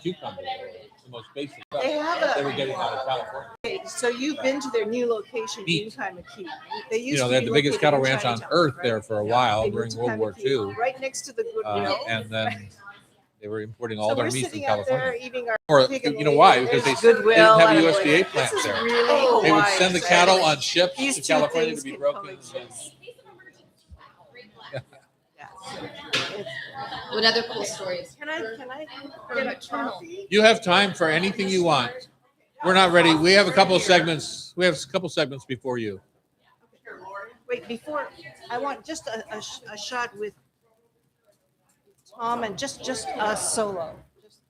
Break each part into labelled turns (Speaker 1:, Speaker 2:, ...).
Speaker 1: cucumber. It's the most basic stuff
Speaker 2: They have
Speaker 1: they
Speaker 2: a.
Speaker 1: were getting out of California.
Speaker 2: So you've been to their new location
Speaker 1: Neat.
Speaker 2: in Kaimaki. They used
Speaker 1: You know,
Speaker 2: to
Speaker 1: they had
Speaker 2: be
Speaker 1: the biggest
Speaker 2: located
Speaker 1: cattle
Speaker 2: in
Speaker 1: ranch on
Speaker 2: Chinatown,
Speaker 1: earth
Speaker 2: right?
Speaker 1: there for a
Speaker 2: Yeah.
Speaker 1: while
Speaker 2: They
Speaker 1: during
Speaker 2: moved to
Speaker 1: World War
Speaker 2: Kaimaki,
Speaker 1: II.
Speaker 2: right next to the Goodwill.
Speaker 1: And then they were importing all
Speaker 2: So
Speaker 1: their
Speaker 2: we're
Speaker 1: meat from
Speaker 2: sitting out there
Speaker 1: California.
Speaker 2: eating our
Speaker 1: Or
Speaker 2: pig and
Speaker 1: you know why? Because
Speaker 2: there's
Speaker 1: they didn't
Speaker 2: Goodwill.
Speaker 1: have a
Speaker 2: and I'm
Speaker 1: USDA
Speaker 2: like,
Speaker 1: plant
Speaker 2: this is
Speaker 1: there.
Speaker 2: really
Speaker 1: They would
Speaker 2: wise.
Speaker 1: send the cattle
Speaker 2: Anyway,
Speaker 1: on ships
Speaker 2: these
Speaker 1: to
Speaker 2: two
Speaker 1: California to
Speaker 2: things
Speaker 1: be
Speaker 2: can
Speaker 1: broken.
Speaker 2: coexist.
Speaker 3: Another cool story.
Speaker 2: Can I
Speaker 3: get a journal?
Speaker 1: You have time for anything you want. We're not ready. We have a couple of segments. We have a couple segments before you.
Speaker 2: Wait, before I want just a shot with Tom and just us solo,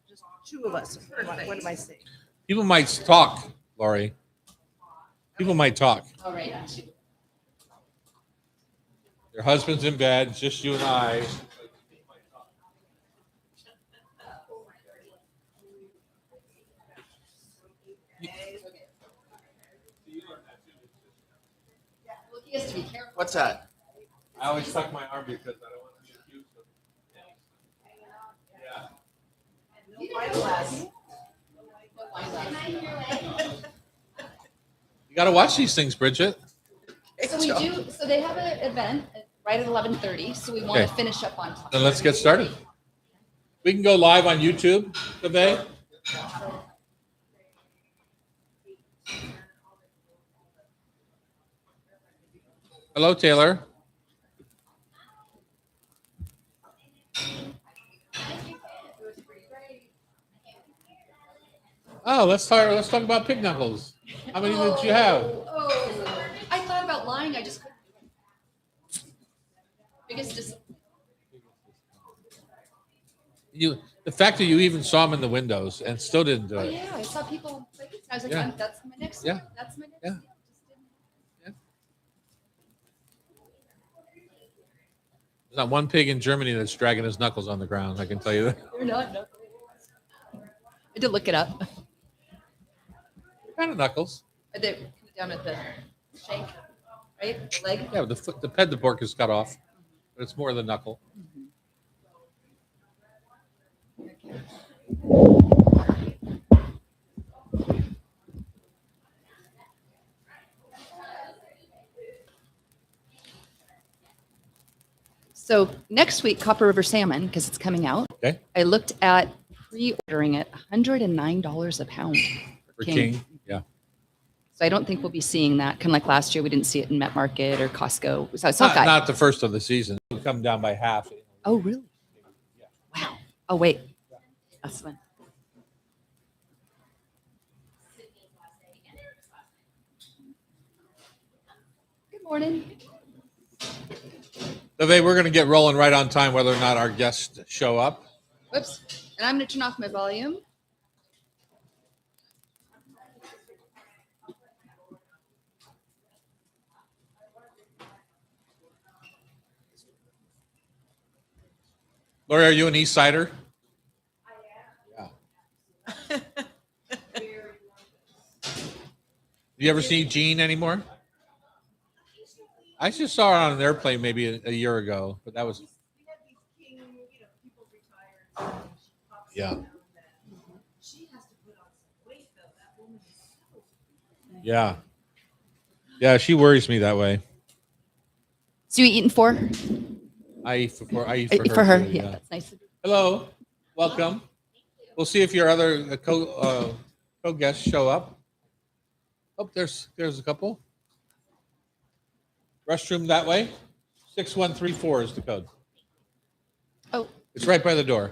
Speaker 2: just two of us. What am I saying?
Speaker 1: People might talk, Lori. People might talk.
Speaker 3: All right.
Speaker 1: Your husband's in bed, just you and I.
Speaker 3: He has to be careful.
Speaker 4: What's that?
Speaker 1: I always tuck my arm because I don't want to be accused of. You got to watch these things, Bridget.
Speaker 3: So we do. So they have an event right at 11:30. So we want to finish up on time.
Speaker 1: Then let's get started. We can go live on YouTube today. Hello, Taylor. Oh, let's talk about pig knuckles. How many did you have?
Speaker 3: Oh, I thought about lying. I just couldn't. Biggest
Speaker 1: The fact that you even saw them in the windows and still didn't do it.
Speaker 3: yeah, I saw people. I was like,
Speaker 1: Yeah.
Speaker 3: that's my next.
Speaker 1: Yeah.
Speaker 3: One. That's my next.
Speaker 1: Yeah.
Speaker 3: One.
Speaker 1: There's not one pig in Germany that's dragging his knuckles on the ground. I can tell you that.
Speaker 3: They're not. No. I did look it up.
Speaker 1: Kind of knuckles.
Speaker 3: They're down at the shank, right? The leg.
Speaker 1: Yeah, the ped the pork is cut off, but it's more the knuckle.
Speaker 3: So next week, Copper River Salmon, because it's coming out.
Speaker 1: Okay.
Speaker 3: I looked at pre-ordering it, $109 a pound
Speaker 1: For King. Yeah.
Speaker 3: So I don't think we'll be seeing that. Kind of like last year, we didn't see it in Met Market or Costco. So it's Sockeye.
Speaker 1: Not the first of the season. It'll come down by half.
Speaker 3: Oh, really? Wow. Oh, wait. That's fun. Good morning.
Speaker 1: Leve, we're going to get rolling right on time, whether or not our guests show up.
Speaker 3: Whoops. And I'm going to turn off my volume.
Speaker 1: Lori, are you an East Sider? Yeah. You ever see Jean anymore? I just saw her on an airplane maybe a year ago, but that was. Yeah. Yeah. Yeah, she worries me that way.
Speaker 3: So you eating for?
Speaker 1: I eat for
Speaker 3: For her.
Speaker 1: too,
Speaker 3: Yeah, that's nice.
Speaker 1: Hello, welcome. We'll see if your other co-guests show up. Oh, there's a couple. Restroom that way. 6134 is the code.
Speaker 3: Oh,
Speaker 1: It's right by the door.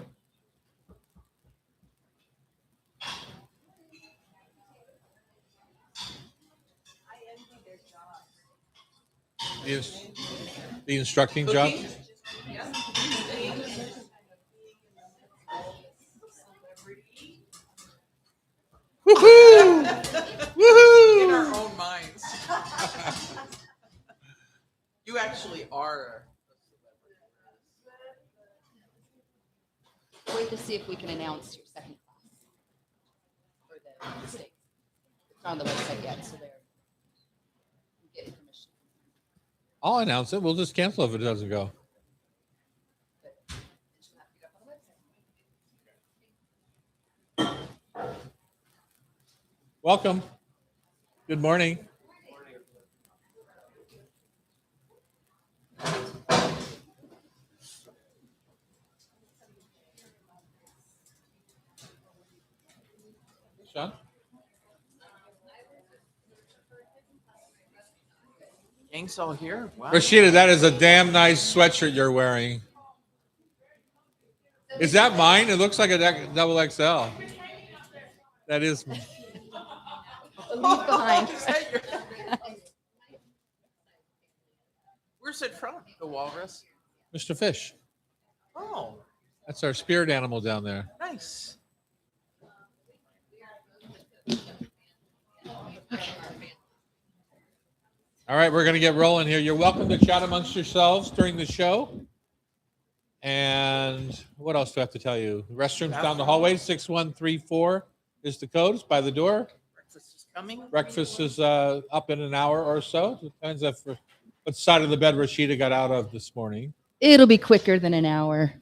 Speaker 1: The instructing job. Woohoo! Woohoo!
Speaker 4: In our own minds. You actually are.
Speaker 3: wait to see if we can announce your second class for the state. It's not on the website yet, so they're getting permission.
Speaker 1: I'll announce it. We'll just cancel if it doesn't go. Welcome. Good morning. Sean?
Speaker 4: Gang's all here. Wow.
Speaker 1: Rashida, that is a damn nice sweatshirt you're wearing. Is that mine? It looks like a double XL. That is.
Speaker 3: Leave behind.
Speaker 4: Is that your- Where's it from? The walrus?
Speaker 1: Mr. Fish.
Speaker 4: Oh,
Speaker 1: That's our spirit animal down there.
Speaker 4: nice.
Speaker 1: All right, we're going to get rolling here. You're welcome to chat amongst yourselves during the show. And what else do I have to tell you? Restrooms down the hallway, 6134 is the code. It's by the door.
Speaker 4: Breakfast is coming.
Speaker 1: Breakfast is up in an hour or so. Depends if what side of the bed Rashida got out of this morning.
Speaker 3: It'll be quicker than an hour.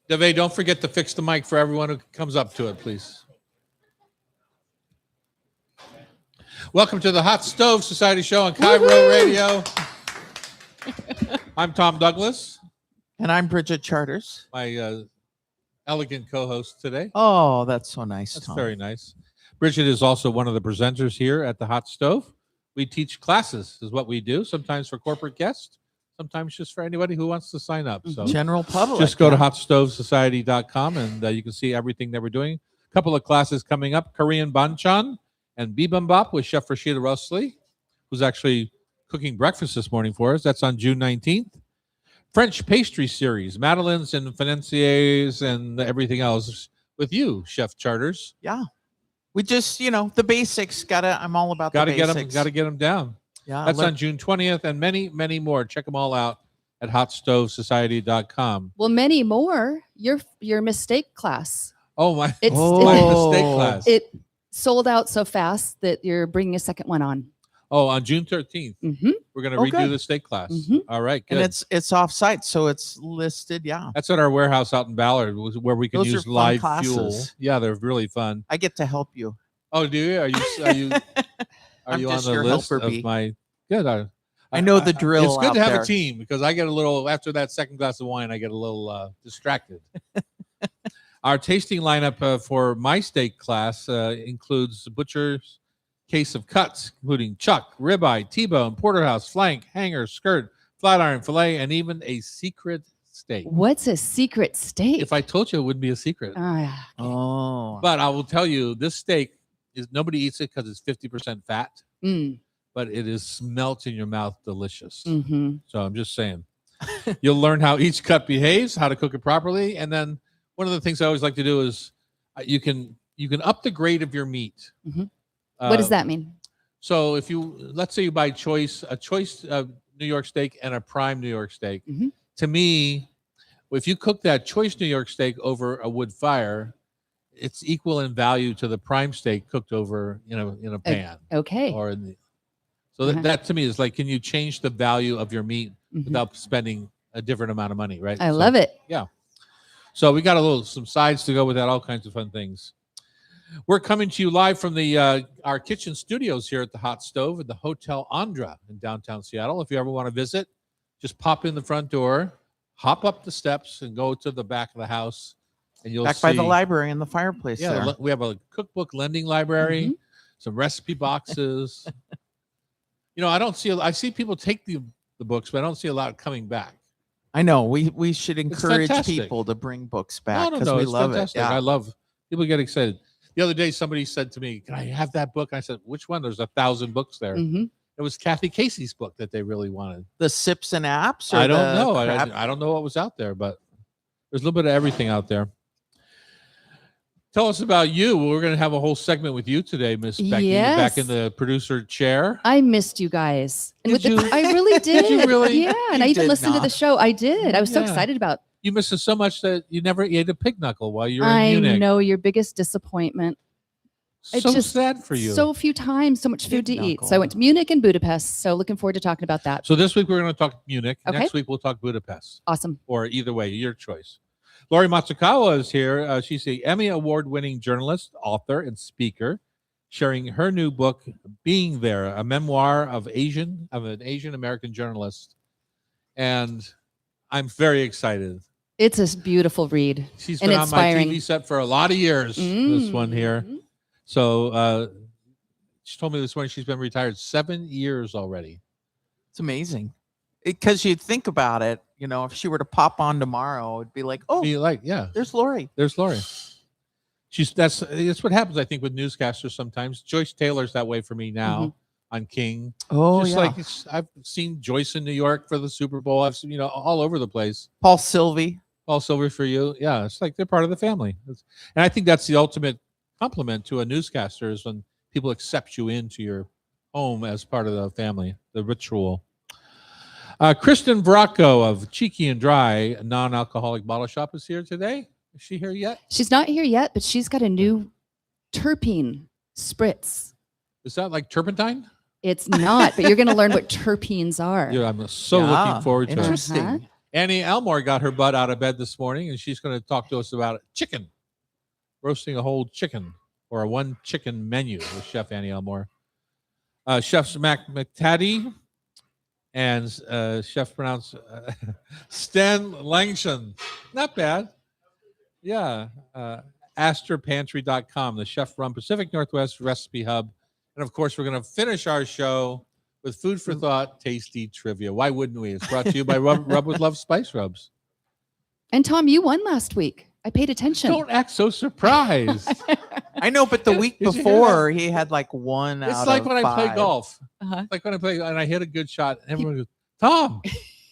Speaker 1: Dave, don't forget to fix the mic for everyone who comes up to it, please. Welcome to the Hot Stove Society Show on Cairo Radio. I'm Tom Douglas,
Speaker 4: And I'm Bridget Charters.
Speaker 1: my elegant co-host today.
Speaker 4: Oh, that's so nice,
Speaker 1: That's
Speaker 4: Tom.
Speaker 1: very nice. Bridget is also one of the presenters here at the Hot Stove. We teach classes, is what we do, sometimes for corporate guests, sometimes just for anybody who wants to sign up. So
Speaker 4: General public.
Speaker 1: just go to
Speaker 4: yeah.
Speaker 1: hotstovesociety.com and you can see everything that we're doing. A couple of classes coming up, Korean banchan and bibimbap with Chef Rashida Rossley, who's actually cooking breakfast this morning for us. That's on June 19th. French pastry series, madeleines and financiers and everything else with you, Chef Charters.
Speaker 4: Yeah. We just, the basics. I'm all about
Speaker 1: Got
Speaker 4: the
Speaker 1: to get
Speaker 4: basics.
Speaker 1: them. Got to get them down.
Speaker 4: Yeah.
Speaker 1: That's on June 20th, and many, many more. Check them all out at hotstovesociety.com.
Speaker 3: Well, many more. Your mistake class.
Speaker 1: Oh my!
Speaker 3: It's
Speaker 1: My mistake class.
Speaker 3: it sold out so fast that you're bringing a second one on.
Speaker 1: Oh, on June 13th,
Speaker 3: Mm-hmm.
Speaker 1: we're going to
Speaker 4: Oh,
Speaker 1: redo
Speaker 4: good.
Speaker 1: the steak class.
Speaker 3: Mhm.
Speaker 1: All right, good.
Speaker 4: And it's off site, so it's listed. Yeah.
Speaker 1: That's at our warehouse out in Ballard, where we can
Speaker 4: Those are
Speaker 1: use
Speaker 4: fun
Speaker 1: live
Speaker 4: classes.
Speaker 1: fuel. Yeah, they're really fun.
Speaker 4: I get to help you.
Speaker 1: Oh, do you? Are you
Speaker 4: I'm
Speaker 1: you on
Speaker 4: just
Speaker 1: the
Speaker 4: your
Speaker 1: list
Speaker 4: helper
Speaker 1: of
Speaker 4: bee.
Speaker 1: my? Good.
Speaker 4: I know the drill
Speaker 1: It's good
Speaker 4: out
Speaker 1: to have
Speaker 4: there.
Speaker 1: a team because I get a little after that second glass of wine. I get a little distracted. Our tasting lineup for my steak class includes the butcher's case of cuts, including chuck, ribeye, T-bone, porterhouse, flank, hanger, skirt, flat iron, fillet, and even a secret steak.
Speaker 3: What's a secret steak?
Speaker 1: If I told you, it wouldn't be a secret.
Speaker 3: Ah,
Speaker 4: Oh.
Speaker 1: But I will tell you, this steak is nobody eats it because it's 50% fat, but it is melts in your mouth delicious.
Speaker 3: mm-hmm.
Speaker 1: So I'm just saying, you'll learn how each cut behaves, how to cook it properly, and then one of the things I always like to do is you can up the grade of your meat.
Speaker 3: Mhm. What does that mean?
Speaker 1: So if let's say you buy a choice New York steak and a prime New York steak,
Speaker 3: Mhm.
Speaker 1: to me, if you cook that choice New York steak over a wood fire, it's equal in value to the prime steak cooked over in a pan
Speaker 3: Okay.
Speaker 1: or in the. So
Speaker 3: Uh-huh.
Speaker 1: that to me is like, can you change the value of your meat
Speaker 3: Mhm.
Speaker 1: without spending a different amount of money, right?
Speaker 3: I love it.
Speaker 1: So we got some sides to go with that, all kinds of fun things. We're coming to you live from our kitchen studios here at the Hot Stove at the Hotel Andra in downtown Seattle. If you ever want to visit, just pop in the front door, hop up the steps, and go to the back of the house, and you'll
Speaker 4: Back
Speaker 1: see.
Speaker 4: by the library and the fireplace
Speaker 1: Yeah,
Speaker 4: there.
Speaker 1: we have a cookbook lending library,
Speaker 3: Mhm.
Speaker 1: some recipe boxes. I see people take the books, but I don't see a lot coming back.
Speaker 4: I know. We should encourage
Speaker 1: fantastic.
Speaker 4: people to bring books back
Speaker 1: No,
Speaker 4: because we
Speaker 1: it's
Speaker 4: love
Speaker 1: fantastic.
Speaker 4: it. Yeah.
Speaker 1: I love people get excited. The other day, somebody said to me, "Can I have that book?" I said, "Which one?" There's 1,000 books there.
Speaker 3: Mhm.
Speaker 1: It was Kathy Casey's book that they really wanted.
Speaker 4: The sips and apps. Or
Speaker 1: I don't
Speaker 4: the
Speaker 1: know.
Speaker 4: crab-
Speaker 1: I don't know what was out there, but there's a little bit of everything out there. Tell us about you. We're going to have a whole segment with you today, Miss Becky. You're back in
Speaker 3: Yes.
Speaker 1: the producer chair.
Speaker 3: I missed you guys. And
Speaker 1: Did you?
Speaker 3: I really did.
Speaker 1: you really?
Speaker 3: Yeah. And I
Speaker 4: You
Speaker 3: even
Speaker 4: did
Speaker 3: listened to the
Speaker 4: not.
Speaker 3: show. I did. I was so
Speaker 1: Yeah.
Speaker 3: excited about.
Speaker 1: You missed us so much that you never ate a pig knuckle while you were in
Speaker 3: I
Speaker 1: Munich.
Speaker 3: know your biggest disappointment.
Speaker 5: It's
Speaker 1: So
Speaker 5: just
Speaker 1: sad for you.
Speaker 5: So few times, so much food to
Speaker 4: Big
Speaker 5: eat.
Speaker 4: knuckle.
Speaker 5: So I went to Munich and Budapest. So looking forward to talking about that.
Speaker 1: So this week we're going to talk Munich.
Speaker 5: Okay.
Speaker 1: Next week we'll talk Budapest,
Speaker 5: Awesome.
Speaker 1: or either way, your choice. Lori Matsukawa is here. She's the Emmy Award-winning journalist, author, and speaker, sharing her new book, Being There, a memoir of an Asian American journalist. And I'm very excited.
Speaker 5: It's a beautiful read.
Speaker 1: She's
Speaker 5: And
Speaker 1: been on my
Speaker 5: inspiring.
Speaker 1: TV set for a lot of years. This one here.
Speaker 5: Mm.
Speaker 1: So she told me this morning she's been retired 7 years already.
Speaker 4: It's amazing. Because you'd think about it, you know, if she were to pop on tomorrow, it'd be like, oh,
Speaker 1: Be like, yeah,
Speaker 4: there's Lori.
Speaker 1: there's Lori. That's what happens, I think, with newscasters sometimes. Joyce Taylor's that way for me now on King.
Speaker 4: Oh,
Speaker 1: Just like I've seen Joyce in New York for the Super Bowl. I've seen, all over the place.
Speaker 4: Paul Sylvie.
Speaker 1: Paul Silver for you. Yeah, it's like they're part of the family. And I think that's the ultimate compliment to a newscaster is when people accept you into your home as part of the family, the ritual. Kristen Bracco of Cheeky and Dry, a non-alcoholic bottle shop, is here today. Is she here yet?
Speaker 5: She's not here yet, but she's got a new terpene spritz.
Speaker 1: Is that like turpentine?
Speaker 5: It's not, but you're going to learn what terpenes are.
Speaker 1: Yeah, I'm so
Speaker 4: Yeah,
Speaker 1: looking forward to it.
Speaker 4: interesting.
Speaker 5: Uh-huh.
Speaker 1: Annie Elmore got her butt out of bed this morning, and she's going to talk to us about chicken, roasting a whole chicken or a one chicken menu with Chef Annie Elmore. Chefs Mac McTaddy and Chef pronounced Stan Langshan. Not bad. Yeah. AstorPantry.com, the chef-run Pacific Northwest recipe hub. And, of course, we're going to finish our show with food for thought, tasty trivia. Why wouldn't we? It's brought to you by Rub with Love Spice Rubs.
Speaker 5: And Tom, you won last week. I paid attention.
Speaker 1: Don't act so surprised.
Speaker 4: I know, but the week
Speaker 1: Did you hear
Speaker 4: before he had like one
Speaker 1: It's
Speaker 4: out
Speaker 1: like
Speaker 4: of
Speaker 1: when I play
Speaker 4: five.
Speaker 1: golf.
Speaker 5: Uh-huh.
Speaker 1: Like when I play and I hit a good shot, and everyone goes, Tom,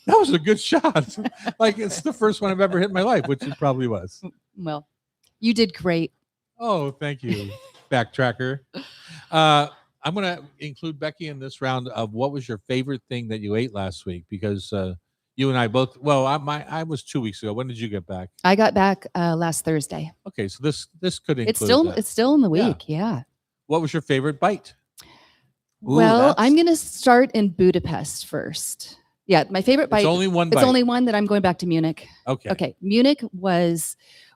Speaker 1: that was a good shot. Like it's the first one I've ever hit in my life, which it probably was.
Speaker 5: Well, you did great.
Speaker 1: Oh, thank you, backtracker. I'm going to include Becky in this round of what was your favorite thing that you ate last week, because you and I both. Well, I was 2 weeks ago. When did you get back?
Speaker 5: I got back last Thursday.
Speaker 1: Okay, so this could include. that.
Speaker 5: It's still in the
Speaker 1: Yeah.
Speaker 5: week. Yeah.
Speaker 1: What was your favorite bite?
Speaker 4: Ooh,
Speaker 5: Well,
Speaker 4: that's-
Speaker 5: I'm going to start in Budapest first. Yeah, my favorite bite.
Speaker 1: It's only one bite.
Speaker 5: It's only one that I'm going back to Munich.
Speaker 1: Okay.
Speaker 5: Okay. Munich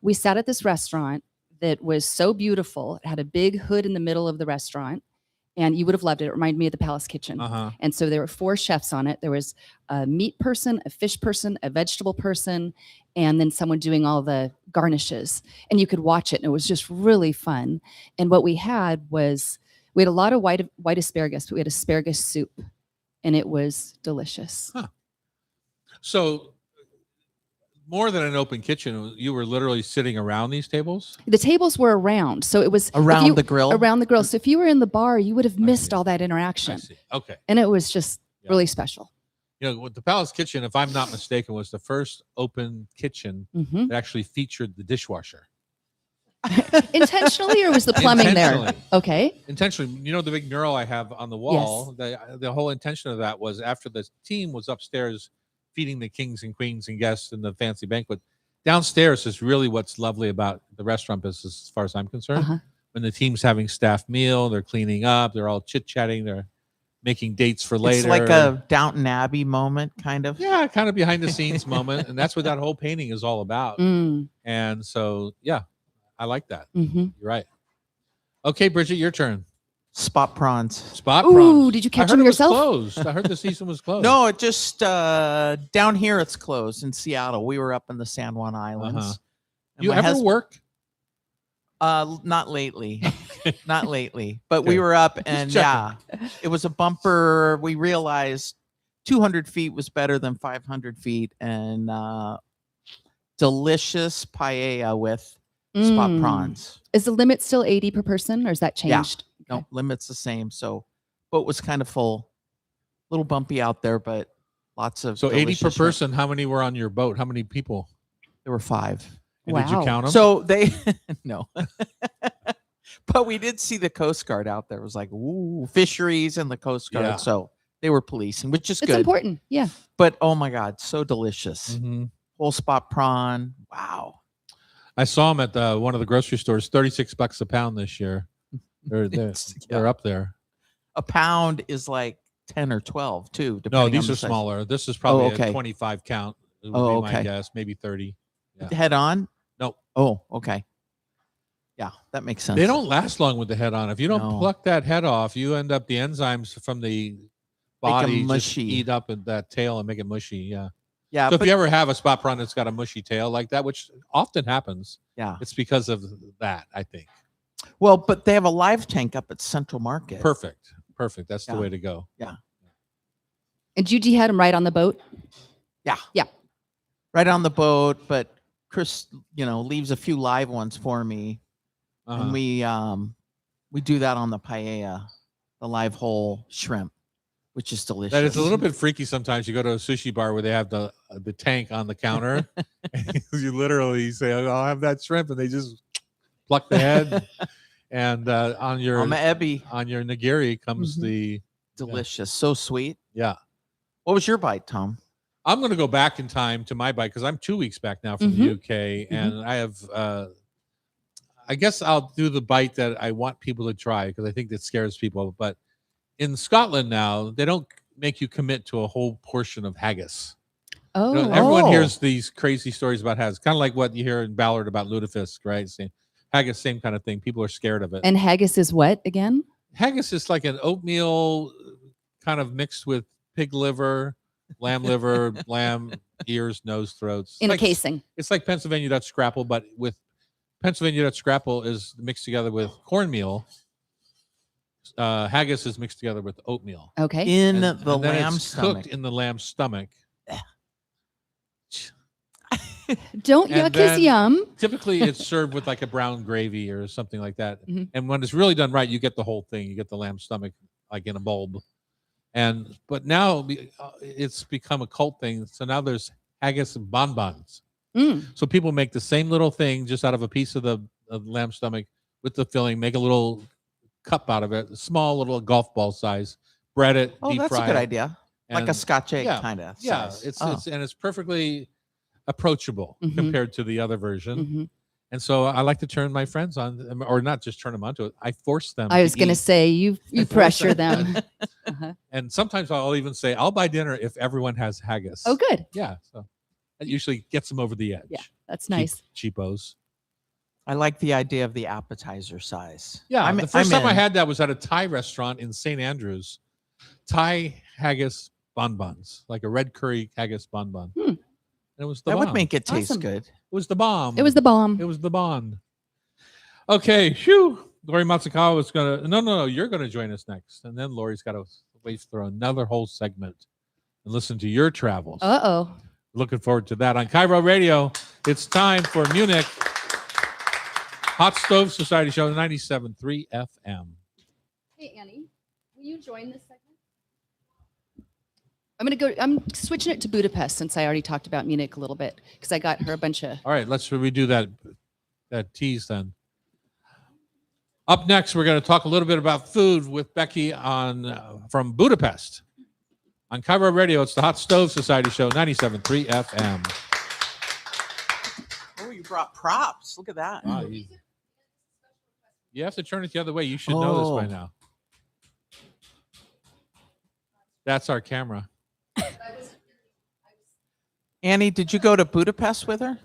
Speaker 5: we sat at this restaurant that was so beautiful. It had a big hood in the middle of the restaurant, and you would have loved it. It reminded me of the Palace Kitchen.
Speaker 1: Uh-huh.
Speaker 5: And so there were 4 chefs on it. There was a meat person, a fish person, a vegetable person, and then someone doing all the garnishes. And you could watch it, and it was just really fun. And what we had a lot of white asparagus, but we had asparagus soup, and it was delicious.
Speaker 1: So, more than an open kitchen, you were literally sitting around these tables.
Speaker 5: The tables were around, so it was if
Speaker 4: around
Speaker 5: you-
Speaker 4: the grill.
Speaker 5: Around the grill. So if you were in the bar, you would have
Speaker 1: I
Speaker 5: missed
Speaker 1: see.
Speaker 5: all that
Speaker 1: I
Speaker 5: interaction,
Speaker 1: see. Okay.
Speaker 5: and it was just
Speaker 1: Yeah.
Speaker 5: really special.
Speaker 1: With the Palace Kitchen, if I'm not mistaken, was the first open kitchen
Speaker 5: Mhm.
Speaker 1: that actually featured the dishwasher.
Speaker 5: Intentionally, or was the plumbing there?
Speaker 1: Intentionally.
Speaker 5: Okay.
Speaker 1: Intentionally, the big mural I have on the wall. The whole intention of that was after the team was upstairs feeding the kings and queens and guests in the fancy banquet. Downstairs is really what's lovely about the restaurant business, as far as I'm concerned.
Speaker 5: Uh-huh.
Speaker 1: When the team's having staff meal, they're cleaning up, they're all chit chatting, they're making dates for later.
Speaker 4: It's like a Downton Abbey moment, kind of.
Speaker 1: yeah, kind of behind the scenes moment, and that's what that whole painting is all about.
Speaker 5: Mm,
Speaker 1: And so, yeah, I like that.
Speaker 5: mhm.
Speaker 1: You're right. Okay, Bridget, your turn.
Speaker 4: Spot prawns.
Speaker 1: Spot
Speaker 5: Ooh,
Speaker 1: prawns.
Speaker 5: did you
Speaker 1: I
Speaker 5: catch
Speaker 1: heard
Speaker 5: them
Speaker 1: it was
Speaker 5: yourself?
Speaker 1: closed. I heard the season was closed.
Speaker 4: No, it just down here it's closed in Seattle. We were up in the San Juan Islands.
Speaker 1: Uh-huh.
Speaker 4: And
Speaker 1: You
Speaker 4: my
Speaker 1: ever
Speaker 4: husband-
Speaker 1: work?
Speaker 4: Not lately. Not lately. But
Speaker 1: Okay.
Speaker 4: we were up and
Speaker 1: checking.
Speaker 4: yeah, it was a bumper. We realized 200 feet was better than 500 feet, and delicious paella with spot
Speaker 5: Mm.
Speaker 4: prawns.
Speaker 5: Is the limit still 80 per person, or is that
Speaker 4: Yeah.
Speaker 5: changed?
Speaker 4: No, limit's the same. So boat was kind of full, a little bumpy out there, but lots of.
Speaker 1: So 80 per
Speaker 4: delicious shrimp.
Speaker 1: person. How many were on your boat? How many people?
Speaker 4: There were 5.
Speaker 1: And did you
Speaker 5: Wow.
Speaker 1: count them?
Speaker 4: So they no, but we did see the Coast Guard out there. It was like ooh, fisheries and the Coast Guard.
Speaker 1: Yeah.
Speaker 4: So they were policing, which is
Speaker 5: It's
Speaker 4: good.
Speaker 5: important. Yeah.
Speaker 4: But oh my God, so delicious!
Speaker 1: Mhm.
Speaker 4: Whole spot prawn. Wow.
Speaker 1: I saw them at one of the grocery stores. $36 a pound this year. They're
Speaker 4: Yeah.
Speaker 1: up there.
Speaker 4: A pound is like 10 or 12 too.
Speaker 1: No,
Speaker 4: depending on
Speaker 1: these
Speaker 4: the
Speaker 1: are
Speaker 4: size.
Speaker 1: smaller. This is probably
Speaker 4: okay.
Speaker 1: a 25 count. It would
Speaker 4: Oh,
Speaker 1: be my
Speaker 4: okay.
Speaker 1: guess, maybe 30. Yeah.
Speaker 4: Head on?
Speaker 1: No.
Speaker 4: Oh, okay. Yeah, that makes sense.
Speaker 1: They don't last long with the head on. If you don't
Speaker 4: No.
Speaker 1: pluck that head off, you end up the enzymes from the body just
Speaker 4: mushy.
Speaker 1: eat up in that tail and make it mushy. Yeah.
Speaker 4: Yeah,
Speaker 1: So
Speaker 4: but
Speaker 1: if you ever have a spot prawn that's got a mushy tail like that, which often happens,
Speaker 4: yeah.
Speaker 1: it's because of that, I think.
Speaker 4: Well, but they have a live tank up at Central Market.
Speaker 1: Perfect. That's the
Speaker 4: Yeah.
Speaker 1: way to go.
Speaker 5: And you had them right on the boat?
Speaker 4: Right on the boat, but Chris, leaves a few live ones for me.
Speaker 1: Uh-huh.
Speaker 4: And we do that on the paella, the live whole shrimp, which is delicious.
Speaker 1: That is a little bit freaky sometimes. You go to a sushi bar where they have the tank on the counter. And you literally say, "Oh, I'll have that shrimp," and they just pluck the head. And on your
Speaker 4: Ebi.
Speaker 1: nigiri comes
Speaker 5: Mhm.
Speaker 1: the
Speaker 4: Delicious. So sweet.
Speaker 1: yeah.
Speaker 4: What was your bite, Tom?
Speaker 1: I'm going to go back in time to my bite because I'm 2 weeks back now from the UK, and I have. I guess I'll do the bite that I want people to try because I think that scares people. But in Scotland now, they don't make you commit to a whole portion of haggis.
Speaker 5: Oh,
Speaker 1: Everyone
Speaker 4: Oh.
Speaker 1: hears these crazy stories about haggis, kind of like what you hear in Ballard about lutefisk, right? Haggis, same kind of thing. People are scared of it.
Speaker 5: and haggis is what again?
Speaker 1: Haggis is like an oatmeal kind of mixed with pig liver, lamb liver, lamb ears, nose, throats.
Speaker 5: In
Speaker 1: Like-
Speaker 5: a casing.
Speaker 1: It's like Pennsylvania Dutch scrapple, but with Pennsylvania Dutch scrapple is mixed together with cornmeal. Haggis is mixed together with oatmeal.
Speaker 5: Okay.
Speaker 4: In
Speaker 1: And
Speaker 4: the
Speaker 1: then
Speaker 4: lamb
Speaker 1: it's
Speaker 4: stomach.
Speaker 1: cooked in the lamb stomach.
Speaker 5: Don't
Speaker 1: and
Speaker 5: yuck
Speaker 1: then-
Speaker 5: his yum.
Speaker 1: Typically, it's served with like a brown gravy or something like that.
Speaker 5: Mhm.
Speaker 1: And when it's really done right, you get the whole thing. You get the lamb stomach like in a bulb. But now it's become a cult thing. So now there's haggis and bonbons.
Speaker 5: Mm.
Speaker 1: So people make the same little thing just out of a piece of the lamb stomach with the filling, make a little cup out of it, a small little golf ball size, bread it,
Speaker 4: Oh,
Speaker 1: deep
Speaker 4: that's a
Speaker 1: fry
Speaker 4: good
Speaker 1: it.
Speaker 4: idea. Like a
Speaker 1: and-
Speaker 4: Scotch egg
Speaker 1: yeah,
Speaker 4: kind of.
Speaker 1: Yeah, it's perfectly approachable
Speaker 5: Mhm.
Speaker 1: compared to the other version.
Speaker 5: Mhm.
Speaker 1: And so I like to turn my friends on, or not just turn them onto it. I force them.
Speaker 5: I was going to
Speaker 1: eat.
Speaker 5: say you
Speaker 1: force
Speaker 5: pressure
Speaker 1: them.
Speaker 5: them. Uh-huh.
Speaker 1: And sometimes I'll even say, I'll buy dinner if everyone has haggis.
Speaker 5: Oh, good.
Speaker 1: Yeah. So that usually gets them over the edge.
Speaker 5: Yeah, that's nice.
Speaker 1: Cheapos.
Speaker 4: I like the idea of the appetizer size.
Speaker 1: Yeah. The first time I
Speaker 4: in.
Speaker 1: had that was at a Thai restaurant in St. Andrews. Thai haggis bonbons, like a red curry haggis bonbon.
Speaker 5: Hmm.
Speaker 1: And it was the
Speaker 4: That
Speaker 1: bomb.
Speaker 4: would make it taste
Speaker 5: Awesome.
Speaker 4: good.
Speaker 1: It was the bomb.
Speaker 5: It was the bomb.
Speaker 1: It was the bond. Okay, phew. Lori Matsukawa is gonna. No. You're gonna join us next, and then Lori's got to wait for another whole segment and listen to your travels.
Speaker 5: Uh-oh.
Speaker 1: Looking forward to that on Cairo Radio. It's time for Munich Hot Stove Society Show 97.3 FM.
Speaker 5: Hey, Annie, will you join this segment? I'm switching it to Budapest since I already talked about Munich a little bit because I got her a bunch of.
Speaker 1: All right, let's redo that tease then. Up next, we're going to talk a little bit about food with Becky on from Budapest. On Cairo Radio, it's the Hot Stove Society Show 97.3 FM.
Speaker 4: Oh, you brought props. Look at that.
Speaker 1: Wow, you have to turn it the other way. You should know this by
Speaker 4: Oh.
Speaker 1: now. That's our camera.
Speaker 4: Annie, did you go to Budapest with her?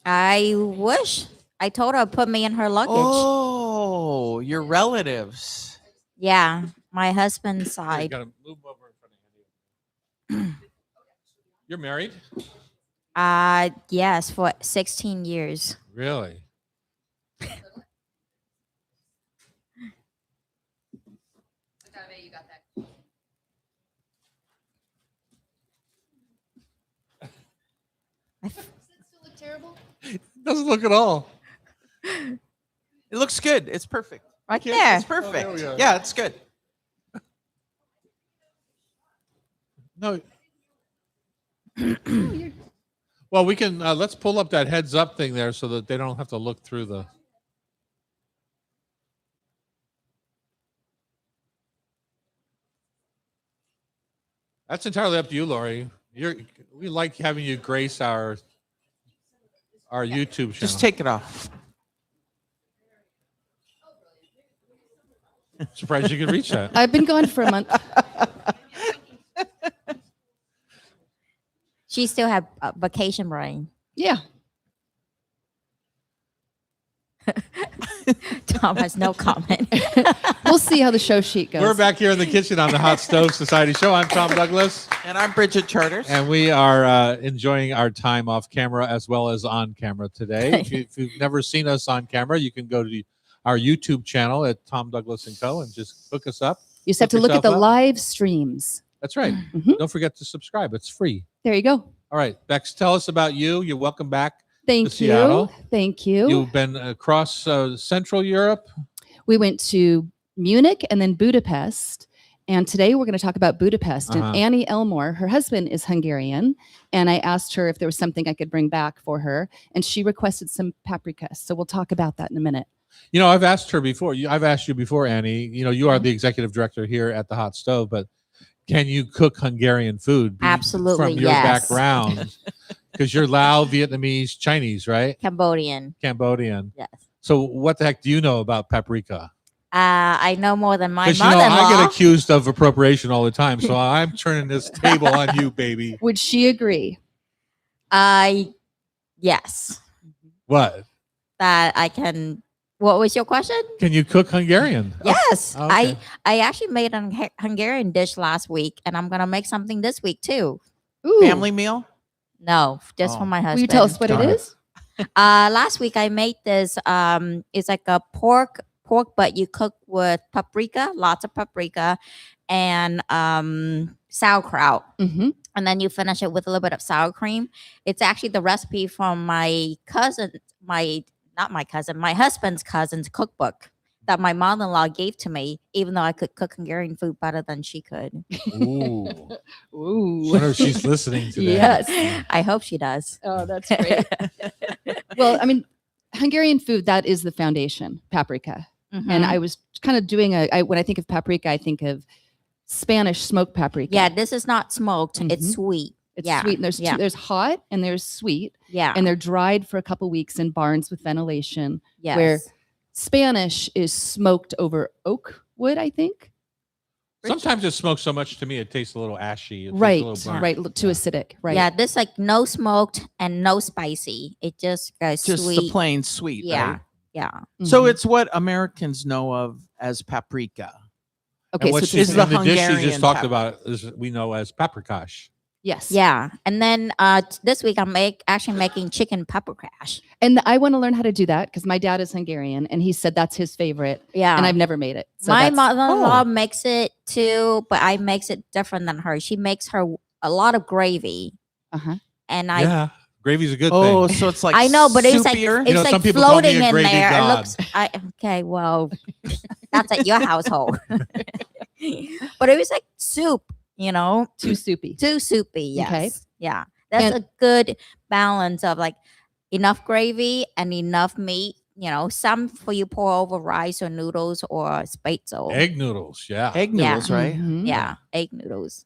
Speaker 6: I wish. I told her to put me in her luggage.
Speaker 4: Oh, your relatives.
Speaker 6: Yeah, my husband's
Speaker 1: You
Speaker 6: side.
Speaker 1: got to move over in front of Andy. You're married?
Speaker 6: Yes, for 16 years.
Speaker 1: Really?
Speaker 3: You got that.
Speaker 5: Does it still look terrible?
Speaker 1: Doesn't look at all.
Speaker 4: It looks good. It's perfect.
Speaker 6: Right
Speaker 1: can't-
Speaker 6: there.
Speaker 4: It's perfect.
Speaker 1: we are.
Speaker 4: Yeah, it's good.
Speaker 1: No. Well, we can let's pull up that heads up thing there so that they don't have to look through the. That's entirely up to you, Lori. We like having you grace our YouTube channel.
Speaker 4: Just take it off.
Speaker 1: Surprised you could reach that.
Speaker 5: I've been gone for a month.
Speaker 6: She still have vacation brain.
Speaker 5: Yeah.
Speaker 6: Tom has no comment.
Speaker 5: We'll see how the show sheet goes.
Speaker 1: We're back here in the kitchen on the Hot Stove Society show. I'm Tom Douglas,
Speaker 4: And I'm Bridget Charters.
Speaker 1: and we are enjoying our time off camera as well as on camera today. If you've never seen us on camera, you can go to our YouTube channel at Tom Douglas & Co. and just hook us up.
Speaker 5: You just have to
Speaker 1: Hook
Speaker 5: look at the
Speaker 1: yourself up.
Speaker 5: live streams.
Speaker 1: That's right.
Speaker 5: Mhm.
Speaker 1: Don't forget to subscribe. It's free.
Speaker 5: There you go.
Speaker 1: All right, Bex, tell us about you. You're welcome back.
Speaker 5: Thank
Speaker 1: To
Speaker 5: you.
Speaker 1: Seattle.
Speaker 5: Thank you.
Speaker 1: You've been across Central Europe.
Speaker 5: We went to Munich and then Budapest. And today we're going to talk about Budapest.
Speaker 1: Uh-huh.
Speaker 5: And Annie Elmore, her husband is Hungarian. And I asked her if there was something I could bring back for her. And she requested some paprika. So we'll talk about that in a minute.
Speaker 1: You know, I've asked her before. I've asked you before, Annie. You know, you are the executive director here at the Hot Stove, but can you cook Hungarian food?
Speaker 6: Absolutely,
Speaker 1: From your
Speaker 6: yes.
Speaker 1: background, because you're Lao, Vietnamese, Chinese, right?
Speaker 6: Cambodian.
Speaker 1: Cambodian.
Speaker 6: Yes.
Speaker 1: So what the heck do you know about paprika?
Speaker 6: I know more than my
Speaker 1: Because you know
Speaker 6: mother-in-law.
Speaker 1: I get accused of appropriation all the time, so I'm turning this table on you, baby.
Speaker 5: Would she agree?
Speaker 6: Yes,
Speaker 1: What?
Speaker 6: that I can. What was your question?
Speaker 1: Can you cook Hungarian?
Speaker 6: Yes,
Speaker 1: okay.
Speaker 6: I actually made a Hungarian dish last week, and I'm gonna make something this week too.
Speaker 5: Ooh.
Speaker 4: Family meal?
Speaker 6: No, just
Speaker 4: Oh.
Speaker 6: for my husband.
Speaker 5: Will you tell us what
Speaker 1: Darn
Speaker 5: it
Speaker 1: it.
Speaker 5: is?
Speaker 6: Last week I made this. It's like a pork, but you cook with paprika, lots of paprika, and sauerkraut.
Speaker 5: Mm-hmm.
Speaker 6: And then you finish it with a little bit of sour cream. It's actually the recipe from my cousin, my husband's cousin's cookbook that my mother-in-law gave to me, even though I could cook Hungarian food better than she could.
Speaker 1: Ooh.
Speaker 5: Ooh.
Speaker 1: Wonder if she's listening to that.
Speaker 5: Yes.
Speaker 6: I hope she does.
Speaker 5: Oh, that's great. Well, I mean, Hungarian food, that is the foundation, paprika. And I was kind of doing when I think of paprika, I think of Spanish smoked paprika.
Speaker 6: Yeah, this is not smoked. It's
Speaker 5: Mhm.
Speaker 6: sweet.
Speaker 5: It's
Speaker 6: yeah,
Speaker 5: sweet. And there's
Speaker 6: yeah.
Speaker 5: there's hot and there's sweet.
Speaker 6: Yeah.
Speaker 5: And they're dried for a couple weeks in barns with ventilation.
Speaker 6: yes.
Speaker 5: where Spanish is smoked over oak wood, I think.
Speaker 1: Sometimes it smokes so much to me it tastes a little ashy. It tastes a
Speaker 5: Right,
Speaker 1: little burnt.
Speaker 5: right. Too acidic. Right.
Speaker 6: Yeah, this like no smoked and no spicy. It just goes
Speaker 4: Just
Speaker 6: sweet.
Speaker 4: the plain sweet.
Speaker 6: Yeah.
Speaker 4: right?
Speaker 6: Yeah.
Speaker 4: So
Speaker 5: Mhm.
Speaker 4: it's what Americans know of as paprika.
Speaker 5: okay.
Speaker 1: And what
Speaker 5: So
Speaker 1: she,
Speaker 5: it's
Speaker 4: is
Speaker 5: a-
Speaker 4: the
Speaker 1: and the dish she
Speaker 4: Hungarian
Speaker 1: just talked
Speaker 4: pepper.
Speaker 1: about is we know as paprikash.
Speaker 5: yes.
Speaker 6: Yeah. And then this week I'm actually making chicken pepper crash.
Speaker 5: And I want to learn how to do that because my dad is Hungarian and he said that's his favorite.
Speaker 6: Yeah.
Speaker 5: And I've never made it. So
Speaker 6: My
Speaker 5: that's-
Speaker 6: mother-in-law
Speaker 1: Oh.
Speaker 6: makes it too, but I makes it different than her. She makes her a lot of gravy.
Speaker 5: Uh-huh.
Speaker 6: And I
Speaker 1: Yeah, gravy's a good
Speaker 4: Oh,
Speaker 1: thing.
Speaker 4: so it's like
Speaker 6: I know, but it's like
Speaker 4: soupier?
Speaker 6: it's
Speaker 1: You know,
Speaker 6: like
Speaker 1: some people call me
Speaker 6: floating
Speaker 1: a
Speaker 6: in
Speaker 1: gravy
Speaker 6: there.
Speaker 1: god.
Speaker 6: It looks okay, well, that's at your household. But it was like soup,
Speaker 5: Too soupy.
Speaker 6: too soupy. Yes.
Speaker 5: Okay.
Speaker 6: Yeah. That's
Speaker 5: And-
Speaker 6: a good balance of like enough gravy and enough meat. Some for you pour over rice or noodles or spatzel.
Speaker 1: Egg noodles, yeah.
Speaker 4: Egg
Speaker 6: Yeah.
Speaker 4: noodles, right?
Speaker 5: Mhm.
Speaker 6: Yeah, egg noodles.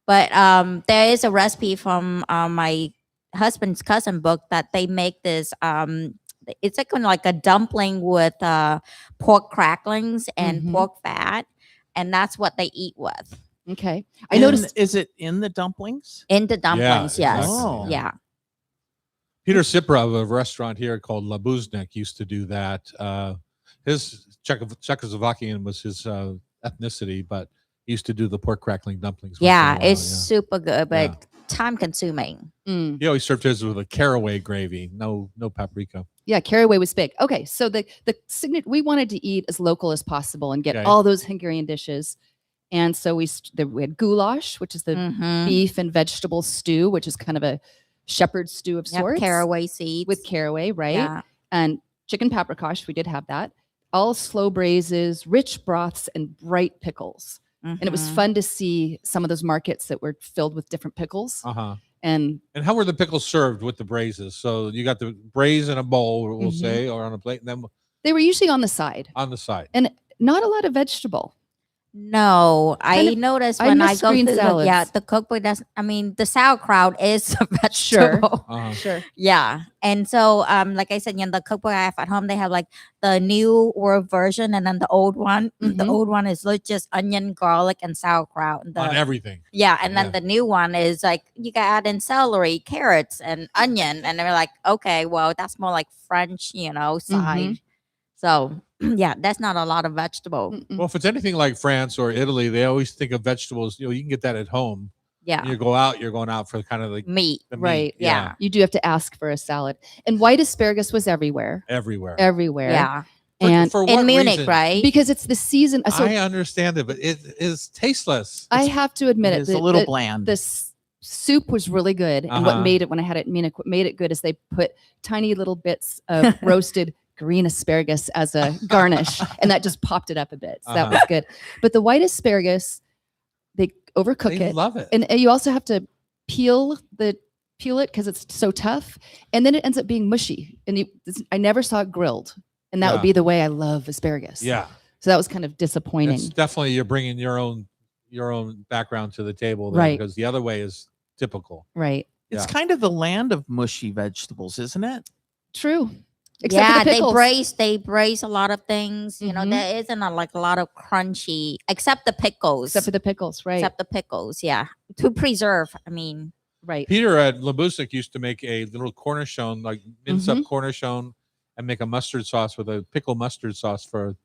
Speaker 6: But there is a recipe from my husband's cousin book that they make this. It's like a dumpling with pork cracklings and
Speaker 5: Mhm.
Speaker 6: pork fat, and that's what they eat with
Speaker 5: Okay. I
Speaker 4: And
Speaker 5: noticed.
Speaker 4: Is it in the dumplings?
Speaker 6: in the dumplings. Yes.
Speaker 1: exactly,
Speaker 4: Oh.
Speaker 6: Yeah.
Speaker 1: Peter Sipra of a restaurant here called Labuznek used to do that. His Czechoslovakian was his ethnicity, but he used to do the pork crackling dumplings. once in a
Speaker 6: Yeah,
Speaker 1: while,
Speaker 6: it's super good, but
Speaker 1: Yeah.
Speaker 6: time consuming.
Speaker 5: Mm,
Speaker 1: He always served his with a caraway gravy, no paprika.
Speaker 5: yeah, caraway was big. Okay, so the we wanted to eat as local as possible and get
Speaker 1: Okay.
Speaker 5: all those Hungarian dishes, and so we had goulash, which is the
Speaker 6: Mhm.
Speaker 5: beef and vegetable stew, which is kind of a shepherd stew of
Speaker 6: Yep,
Speaker 5: sorts
Speaker 6: caraway seeds
Speaker 5: with caraway, right?
Speaker 6: Yeah.
Speaker 5: And chicken paprikash, we did have that. All slow braises, rich broths, and bright pickles. And it was
Speaker 6: Mhm.
Speaker 5: fun to see some of those markets that were filled with different pickles.
Speaker 1: Uh-huh.
Speaker 5: And
Speaker 1: And how were the pickles served with the braises? So you got the braise in a bowl, we'll
Speaker 5: Mhm.
Speaker 1: say, or on a plate, and then
Speaker 5: they were usually on the side
Speaker 1: on the side.
Speaker 5: and not a lot of vegetable.
Speaker 6: No,
Speaker 5: Kind
Speaker 6: I
Speaker 5: of-
Speaker 6: noticed
Speaker 5: I
Speaker 6: when I
Speaker 5: miss
Speaker 6: go
Speaker 5: green
Speaker 6: to
Speaker 5: salads.
Speaker 6: the cookbook doesn't. I mean, the sauerkraut is a
Speaker 5: Sure.
Speaker 6: vegetable.
Speaker 5: Sure.
Speaker 6: Yeah, and so like I said, the cookbook I have at home, they have like the new world version and then the old one. The
Speaker 5: Mhm.
Speaker 6: old one is just onion, garlic, and sauerkraut. And
Speaker 1: On
Speaker 6: the,
Speaker 1: everything.
Speaker 6: yeah, and then
Speaker 1: Yeah.
Speaker 6: the new one is like you can add in celery, carrots, and onion, and they're like, okay, well that's more like French, side. So yeah, that's not a lot of vegetable.
Speaker 5: Mm-mm.
Speaker 1: Well, if it's anything like France or Italy, they always think of vegetables. You can get that at home.
Speaker 6: Yeah,
Speaker 1: When you go out, you're going out for kind of like
Speaker 6: meat.
Speaker 1: the meat.
Speaker 5: Right.
Speaker 6: Yeah.
Speaker 5: You do have to ask for a salad. And white asparagus was everywhere.
Speaker 1: Everywhere.
Speaker 5: Everywhere.
Speaker 6: Yeah,
Speaker 5: And
Speaker 1: for
Speaker 6: in
Speaker 1: what
Speaker 6: Munich,
Speaker 1: reason?
Speaker 6: right?
Speaker 5: because it's the season. So
Speaker 1: I understand it, but it is tasteless.
Speaker 5: I have to admit
Speaker 4: It
Speaker 5: it.
Speaker 4: is a little
Speaker 5: the,
Speaker 4: bland.
Speaker 5: the soup was really good. And what
Speaker 1: Uh-huh.
Speaker 5: made it, when I had it in Munich, what made it good is they put tiny little bits of roasted green asparagus as a garnish. And that just popped it up a bit. So that
Speaker 1: Uh-huh.
Speaker 5: was good. But the white asparagus, they overcook
Speaker 1: They
Speaker 5: it.
Speaker 1: love it.
Speaker 5: And you also have to peel it because it's so tough, and then it ends up being mushy. And I never saw it grilled, and that
Speaker 1: Yeah.
Speaker 5: would be the way I love asparagus.
Speaker 1: Yeah.
Speaker 5: So that was kind of disappointing.
Speaker 1: It's definitely you're bringing your own background to the table there,
Speaker 5: Right.
Speaker 1: because the other way is typical.
Speaker 5: Right.
Speaker 4: It's
Speaker 1: Yeah.
Speaker 4: kind of the land of mushy vegetables, isn't it?
Speaker 5: True. Except for
Speaker 6: Yeah,
Speaker 5: the
Speaker 6: they
Speaker 5: pickles.
Speaker 6: braise a lot of things.
Speaker 5: Mhm.
Speaker 6: There isn't a lot of crunchy, except the pickles.
Speaker 5: Except for the pickles. Right.
Speaker 6: Except the pickles, yeah, to preserve. I mean,
Speaker 5: right.
Speaker 1: Peter at Labusik used to make a little cornichon, like mince
Speaker 5: Mm-hmm.
Speaker 1: up cornichon, and make a mustard sauce with a pickle mustard sauce for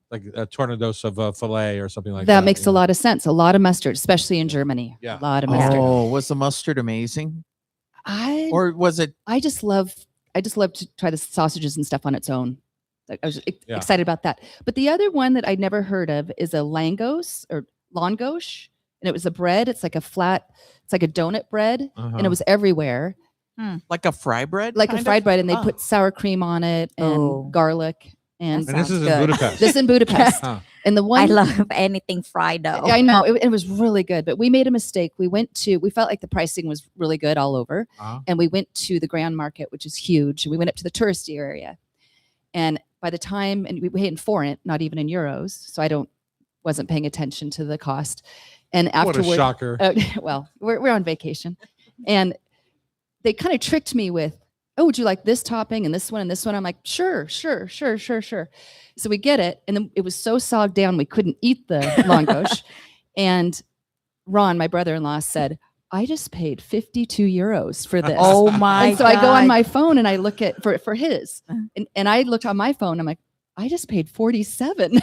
Speaker 1: like a tornados of filet or something like that.
Speaker 5: That makes a lot of sense. A lot of mustard, especially in Germany.
Speaker 1: Yeah.
Speaker 5: A lot of mustard.
Speaker 4: Oh, was the mustard amazing? Or was it?
Speaker 5: I just love to try the sausages and stuff on its own. Like, I was
Speaker 1: Yeah.
Speaker 5: excited about that. But the other one that I'd never heard of is a langos or langosh. And it was a bread. It's like a donut bread. And
Speaker 1: Uh-huh.
Speaker 5: it was everywhere.
Speaker 4: Like a fry bread?
Speaker 5: Like a
Speaker 4: kind of?
Speaker 5: fried bread. And they
Speaker 4: Oh.
Speaker 5: put sour cream on it and
Speaker 6: Oh.
Speaker 5: garlic. And
Speaker 6: That
Speaker 1: And this is
Speaker 6: Sounds
Speaker 1: in
Speaker 6: good.
Speaker 1: Budapest.
Speaker 5: this in Budapest.
Speaker 1: Huh.
Speaker 5: And the one
Speaker 6: I love anything fried though.
Speaker 5: I know it was really good, but we made a mistake. We felt like the pricing was really good all over.
Speaker 1: Uh-huh.
Speaker 5: And we went to the Grand Market, which is huge. We went up to the touristy area. And by the time, and we paid in forint, not even in euros. So wasn't paying attention to the cost. And
Speaker 1: What a
Speaker 5: afterward,
Speaker 1: shocker.
Speaker 5: well, we're on vacation. And they kind of tricked me with, oh, would you like this topping and this one and this one? I'm like, sure. So we get it. And then it was so sogged down, we couldn't eat the langosh. And Ron, my brother-in-law, said, I just paid 52 euros for this.
Speaker 6: Oh my
Speaker 5: And so I go on
Speaker 6: God.
Speaker 5: my phone and I look at for his, and I looked on my phone. I'm like, I just paid 47,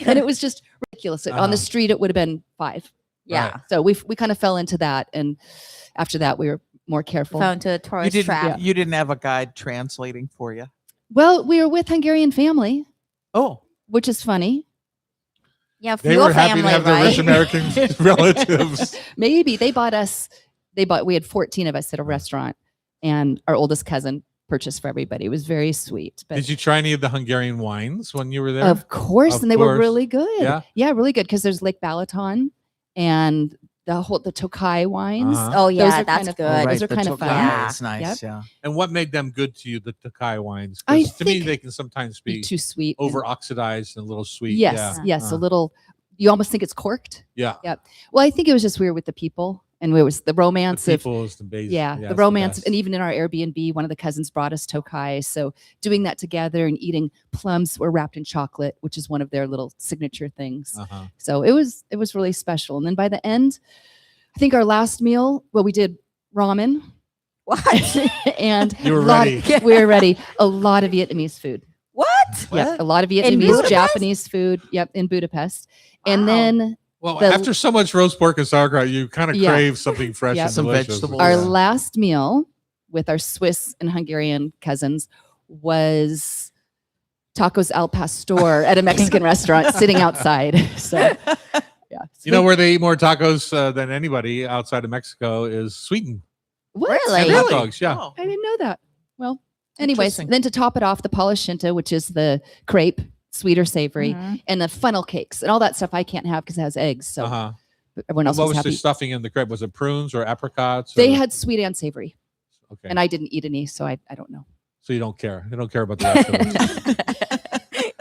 Speaker 5: and it was just ridiculous. On
Speaker 1: Uh-huh.
Speaker 5: the street, it would have been 5.
Speaker 6: Yeah,
Speaker 1: Right.
Speaker 5: So we kind of fell into that, and after that, we were more careful.
Speaker 6: fell into a
Speaker 4: You
Speaker 6: tourist
Speaker 4: didn't,
Speaker 6: trap.
Speaker 4: you didn't have a guide translating for you.
Speaker 5: Well, we were with Hungarian family,
Speaker 4: Oh,
Speaker 5: which is funny.
Speaker 6: Yeah, for
Speaker 1: They
Speaker 6: your
Speaker 1: were happy
Speaker 6: family,
Speaker 1: to have their
Speaker 6: right?
Speaker 1: rich American relatives.
Speaker 5: Maybe we had 14 of us at a restaurant, and our oldest cousin purchased for everybody. It was very sweet. But
Speaker 1: Did you try any of the Hungarian wines when you were there?
Speaker 5: of course,
Speaker 1: Of
Speaker 5: and they were
Speaker 1: course.
Speaker 5: really good.
Speaker 1: Yeah?
Speaker 5: really good, because there's Lake Balaton and the Tokai wines.
Speaker 1: Uh-huh.
Speaker 6: Oh
Speaker 5: Those
Speaker 6: yeah,
Speaker 5: are
Speaker 6: that's
Speaker 5: kind of-
Speaker 6: good.
Speaker 4: right,
Speaker 5: those are
Speaker 4: the
Speaker 5: kind of
Speaker 4: Tokai
Speaker 5: fun.
Speaker 6: Yeah.
Speaker 4: is nice. Yeah.
Speaker 1: And what made them good to you, the Tokai wines?
Speaker 5: I
Speaker 1: Because to me,
Speaker 5: think-
Speaker 1: they can sometimes be
Speaker 5: Too sweet. and-
Speaker 1: over oxidized and a little sweet.
Speaker 5: Yes,
Speaker 1: Yeah.
Speaker 5: yes,
Speaker 1: Uh,
Speaker 5: a little. You almost think it's corked.
Speaker 1: Yeah.
Speaker 5: Well, I think it was just weird with the people, and it was the romance
Speaker 1: The
Speaker 5: of
Speaker 1: people is the base.
Speaker 5: yeah,
Speaker 1: it's
Speaker 5: the romance,
Speaker 1: best.
Speaker 5: and even in our Airbnb, one of the cousins brought us Tokai. So doing that together and eating plums were wrapped in chocolate, which is one of their little signature things.
Speaker 1: Uh-huh.
Speaker 5: So it was really special. And then by the end, I think our last meal, well, we did ramen
Speaker 6: What?
Speaker 5: and
Speaker 1: You were
Speaker 5: lot-
Speaker 1: ready.
Speaker 5: we were ready. A lot of Vietnamese food.
Speaker 6: What?
Speaker 5: Yep, a lot of
Speaker 6: In
Speaker 5: Vietnamese,
Speaker 6: Budapest?
Speaker 5: Japanese food. Yep, in Budapest. And
Speaker 6: Wow.
Speaker 5: then
Speaker 1: Well,
Speaker 5: The-
Speaker 1: after so much roast pork and sauerkraut, you kind of
Speaker 5: Yeah.
Speaker 1: crave something fresh
Speaker 5: Yeah.
Speaker 1: and
Speaker 4: Some
Speaker 1: delicious.
Speaker 4: vegetables.
Speaker 5: our
Speaker 4: Yeah.
Speaker 5: last meal with our Swiss and Hungarian cousins was tacos al pastor at a Mexican restaurant sitting outside. So, yeah.
Speaker 1: You know where they eat more tacos than anybody outside of Mexico is Sweden.
Speaker 5: what?
Speaker 6: Really?
Speaker 1: And hot dogs, yeah.
Speaker 4: Oh.
Speaker 5: I didn't know that. Well, anyways,
Speaker 4: Interesting.
Speaker 5: then to top it off, the palascinta, which is the crepe, sweet or savory,
Speaker 6: Mhm.
Speaker 5: and the funnel cakes and all that stuff I can't have because it has eggs. So
Speaker 1: Uh-huh.
Speaker 5: everyone else
Speaker 1: What
Speaker 5: was
Speaker 1: was
Speaker 5: happy.
Speaker 1: the stuffing in the crepe? Was it prunes or apricots?
Speaker 5: They
Speaker 1: or-
Speaker 5: had sweet and savory,
Speaker 1: Okay.
Speaker 5: and I didn't eat any, so I don't know.
Speaker 1: So you don't care. You don't care about the rest of it.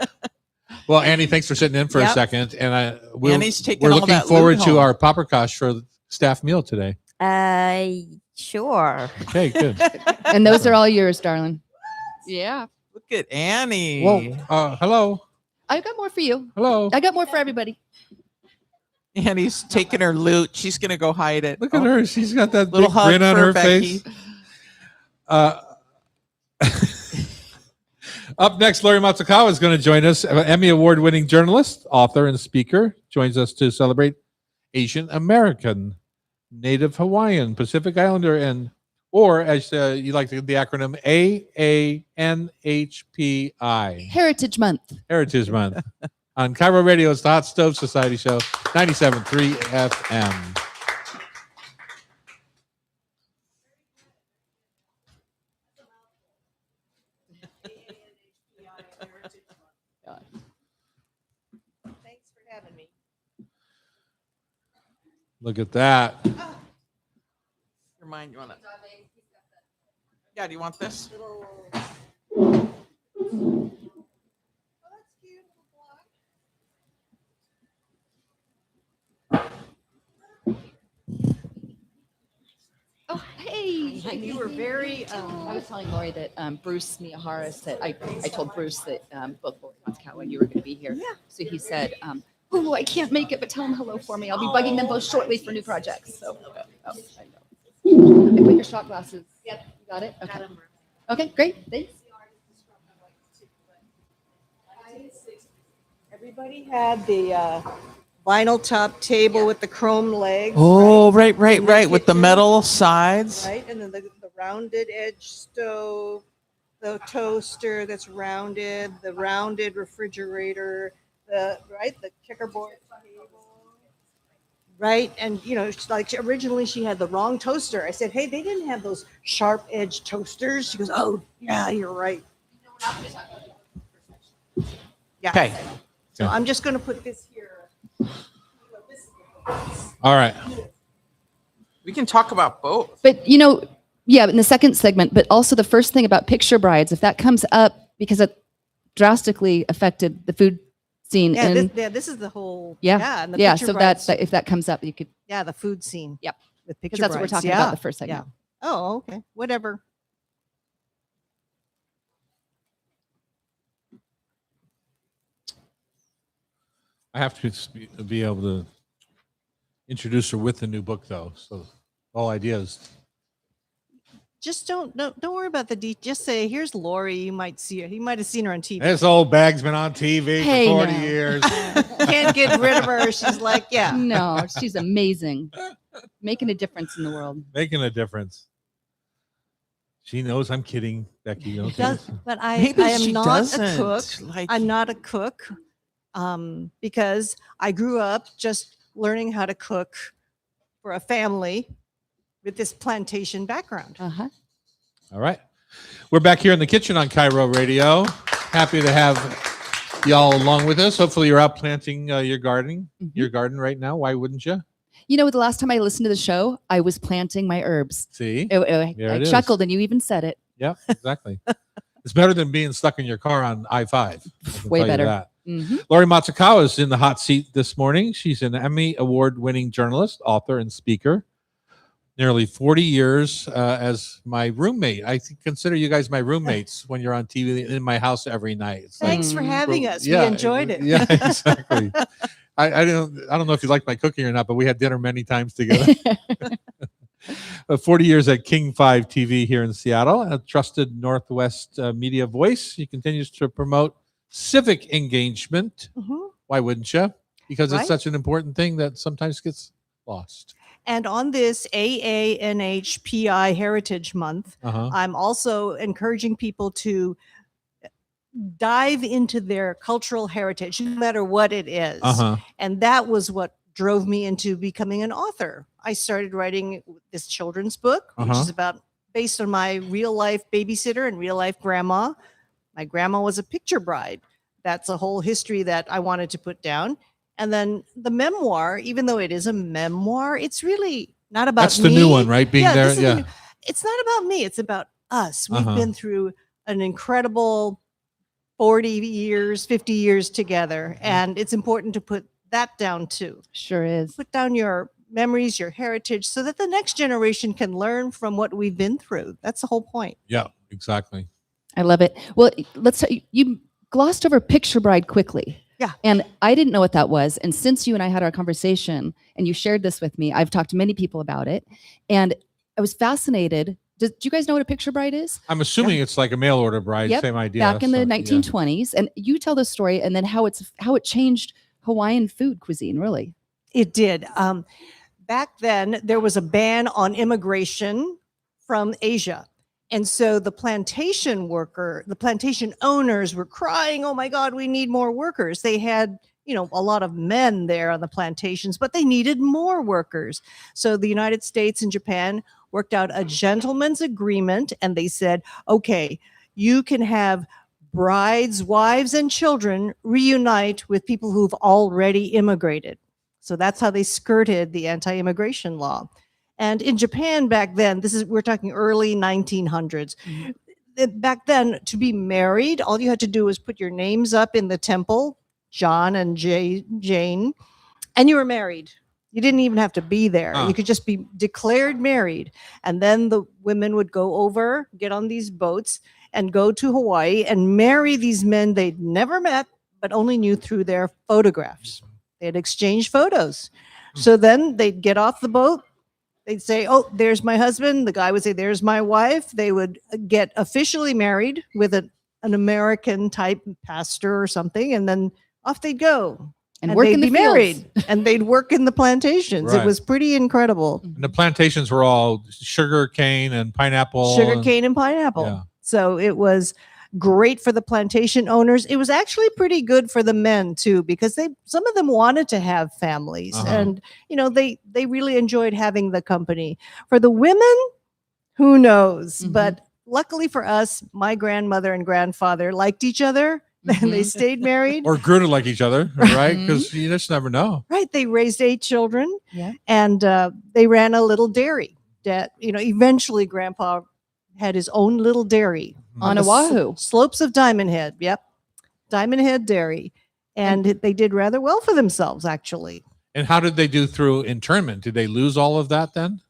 Speaker 1: Well, Annie, thanks for sitting in for a
Speaker 2: Yep.
Speaker 1: second. And
Speaker 4: Annie's taking
Speaker 1: we're
Speaker 4: all
Speaker 1: looking
Speaker 4: that
Speaker 1: forward
Speaker 4: loot
Speaker 1: to
Speaker 4: home.
Speaker 1: our paprikash for the staff meal today.
Speaker 6: Sure.
Speaker 1: Okay, good.
Speaker 5: And those are all yours, darling. Yeah.
Speaker 4: Look at Annie.
Speaker 1: Whoa. Hello.
Speaker 5: I got more for you.
Speaker 1: Hello.
Speaker 5: I got more for everybody.
Speaker 4: Annie's taking her loot. She's gonna go hide it.
Speaker 1: Look at her. She's got that
Speaker 4: Little
Speaker 1: big
Speaker 4: hug
Speaker 1: grin on
Speaker 4: for
Speaker 1: her
Speaker 4: Becky.
Speaker 1: face. Up next, Lori Matsukawa is going to join us. Emmy Award-winning journalist, author, and speaker joins us to celebrate Asian American, Native Hawaiian, Pacific Islander, or as you like the acronym, AANHPI,
Speaker 5: Heritage Month.
Speaker 1: Heritage Month. On Cairo Radio's The Hot Stove Society Show, 97.3 FM.
Speaker 2: Thanks for having me.
Speaker 1: Look at that.
Speaker 4: Your mind, you want it? Yeah, do you want this?
Speaker 2: Little. Oh, that's cute.
Speaker 5: Oh, hey.
Speaker 2: You were very.
Speaker 5: I was telling Lori that Bruce Miyahara said, I told Bruce that both Lori Matsukawa and you were going to be here.
Speaker 2: Yeah.
Speaker 5: So he said, oh, I can't make it, but tell them hello for me. I'll be bugging them both shortly for new projects. So, I put your shot glasses. Yep. You got it? Okay. Okay, great. Thanks.
Speaker 2: Everybody had the vinyl top table with the chrome legs.
Speaker 4: Oh, right,
Speaker 2: In the
Speaker 4: with the
Speaker 2: kitchen.
Speaker 4: metal sides.
Speaker 2: Right, and then the rounded edge stove, the toaster that's rounded, the rounded refrigerator, the checkerboard table. Right, and it's like originally she had the wrong toaster. I said, hey, they didn't have those sharp edge toasters. She goes, oh yeah, you're right. Yeah.
Speaker 4: Okay.
Speaker 2: So I'm just going to put this here.
Speaker 1: All right.
Speaker 4: We can talk about both.
Speaker 5: But yeah, in the second segment, but also the first thing about picture brides, if that comes up, because it drastically affected the food scene.
Speaker 2: Yeah,
Speaker 5: in,
Speaker 2: this is the whole.
Speaker 5: yeah,
Speaker 2: and the
Speaker 5: yeah.
Speaker 2: picture
Speaker 5: So
Speaker 2: brides.
Speaker 5: if that comes up, you could,
Speaker 2: Yeah, the food scene.
Speaker 5: Yep.
Speaker 2: With
Speaker 5: because
Speaker 2: picture
Speaker 5: that's what we're
Speaker 2: brides.
Speaker 5: talking
Speaker 2: Yeah,
Speaker 5: about the first segment.
Speaker 2: Yeah. Oh, okay. Whatever.
Speaker 1: I have to be able to introduce her with the new book, though. So the whole idea is
Speaker 2: Just don't worry about the details. Just say, "Here's Lori." You might see her. He might have seen her on TV.
Speaker 1: this old bag's been on TV
Speaker 5: Hey,
Speaker 1: for 40
Speaker 5: now.
Speaker 1: years.
Speaker 2: Can't get rid of her. She's like, yeah.
Speaker 5: No, she's amazing, making a difference in the world.
Speaker 1: Making a difference. She knows I'm kidding, Becky. Don't you?
Speaker 2: But I
Speaker 4: Maybe
Speaker 2: am
Speaker 4: she
Speaker 2: not
Speaker 4: doesn't.
Speaker 2: a cook.
Speaker 4: Like,
Speaker 2: I'm not a cook because I grew up just learning how to cook for a family with this plantation background.
Speaker 5: Uh-huh.
Speaker 1: All right. We're back here in the kitchen on Cairo Radio. Happy to have y'all along with us. Hopefully you're out planting your garden right now. Why wouldn't you?
Speaker 5: The last time I listened to the show, I was planting my herbs.
Speaker 1: See?
Speaker 5: I
Speaker 1: There it is.
Speaker 5: chuckled, and you even said it.
Speaker 1: Yep, exactly. It's better than being stuck in your car on I-5.
Speaker 5: Way better.
Speaker 1: That.
Speaker 5: Mhm.
Speaker 1: Lori Matsukawa is in the hot seat this morning. She's an Emmy Award-winning journalist, author, and speaker. Nearly 40 years as my roommate. I consider you guys my roommates when you're on TV in my house every night. It's like,
Speaker 2: Thanks for having us.
Speaker 1: yeah,
Speaker 2: we enjoyed it.
Speaker 1: Yeah, exactly. I don't know if you like my cooking or not, but we had dinner many times together. 40 years at King 5 TV here in Seattle, a trusted Northwest media voice. He continues to promote civic engagement.
Speaker 2: Mhm.
Speaker 1: Why wouldn't you? Because it's
Speaker 2: Right.
Speaker 1: such an important thing that sometimes gets lost.
Speaker 2: And on this AANHPI Heritage Month,
Speaker 1: Uh-huh.
Speaker 2: I'm also encouraging people to dive into their cultural heritage, no matter what it is.
Speaker 1: Uh-huh.
Speaker 2: And that was what drove me into becoming an author. I started writing this children's book, which
Speaker 1: Uh-huh.
Speaker 2: is based on my real life babysitter and real life grandma. My grandma was a picture bride. That's a whole history that I wanted to put down. And then the memoir, even though it is a memoir, it's really not about
Speaker 1: That's
Speaker 2: me.
Speaker 1: the new one, right? Being
Speaker 2: Yeah,
Speaker 1: there.
Speaker 2: this is the
Speaker 1: Yeah.
Speaker 2: new- it's not about me. It's about us. We've
Speaker 1: Uh-huh.
Speaker 2: been through an incredible 40 years, 50 years together. And it's important to put that down too.
Speaker 5: Sure is.
Speaker 2: Put down your memories, your heritage, so that the next generation can learn from what we've been through. That's the whole point.
Speaker 1: Yeah, exactly.
Speaker 5: I love it. Well, you glossed over Picture Bride quickly.
Speaker 2: Yeah.
Speaker 5: And I didn't know what that was. And since you and I had our conversation and you shared this with me, I've talked to many people about it. And I was fascinated. Do you guys know what a Picture Bride is?
Speaker 1: I'm assuming it's like a mail order bride,
Speaker 5: Yep,
Speaker 1: same idea.
Speaker 5: Back in the
Speaker 1: so, yeah.
Speaker 5: 1920s. And you tell the story and then how it changed Hawaiian food cuisine, really.
Speaker 2: It did. Back then, there was a ban on immigration from Asia. And so the plantation owners were crying, oh my God, we need more workers. They had, a lot of men there on the plantations, but they needed more workers. So the United States and Japan worked out a gentleman's agreement, and they said, okay, you can have brides, wives, and children reunite with people who've already immigrated. So that's how they skirted the anti-immigration law. And in Japan back then, we're talking early 1900s. Back then, to be married, all you had to do was put your names up in the temple, John and Jane, and you were married. You didn't even have to be there.
Speaker 1: Huh.
Speaker 2: You could just be declared married. And then the women would go over, get on these boats, and go to Hawaii and marry these men they'd never met, but only knew through their photographs. They had exchanged photos. So then they'd get off the boat. They'd say, oh, there's my husband. The guy would say, there's my wife. They would get officially married with an American type pastor or something. And then off they'd go.
Speaker 5: And work
Speaker 2: they'd
Speaker 5: in the
Speaker 2: be
Speaker 5: fields.
Speaker 2: married. And they'd work in the plantations.
Speaker 1: Right.
Speaker 2: It was pretty incredible.
Speaker 1: And the plantations were all sugar cane and pineapple.
Speaker 2: Sugar cane and pineapple.
Speaker 1: Yeah.
Speaker 2: So it was great for the plantation owners. It was actually pretty good for the men too, because some of them wanted to have families,
Speaker 1: Uh-huh.
Speaker 2: and they really enjoyed having the company. For the women, who knows?
Speaker 5: Mhm.
Speaker 2: But luckily for us, my grandmother and grandfather liked each other, and they
Speaker 5: Mhm.
Speaker 2: stayed married.
Speaker 1: Or grew to like each other, right? Because you just never know.
Speaker 2: Right? They raised 8 children,
Speaker 5: Yeah.
Speaker 2: and they ran a little dairy. That eventually, Grandpa had his own little dairy
Speaker 5: On
Speaker 2: the
Speaker 5: Oahu.
Speaker 2: slopes of Diamond Head. Yep, Diamond Head Dairy, and they did rather well for themselves actually,
Speaker 1: And how did they do through internment? Did they lose all of that then?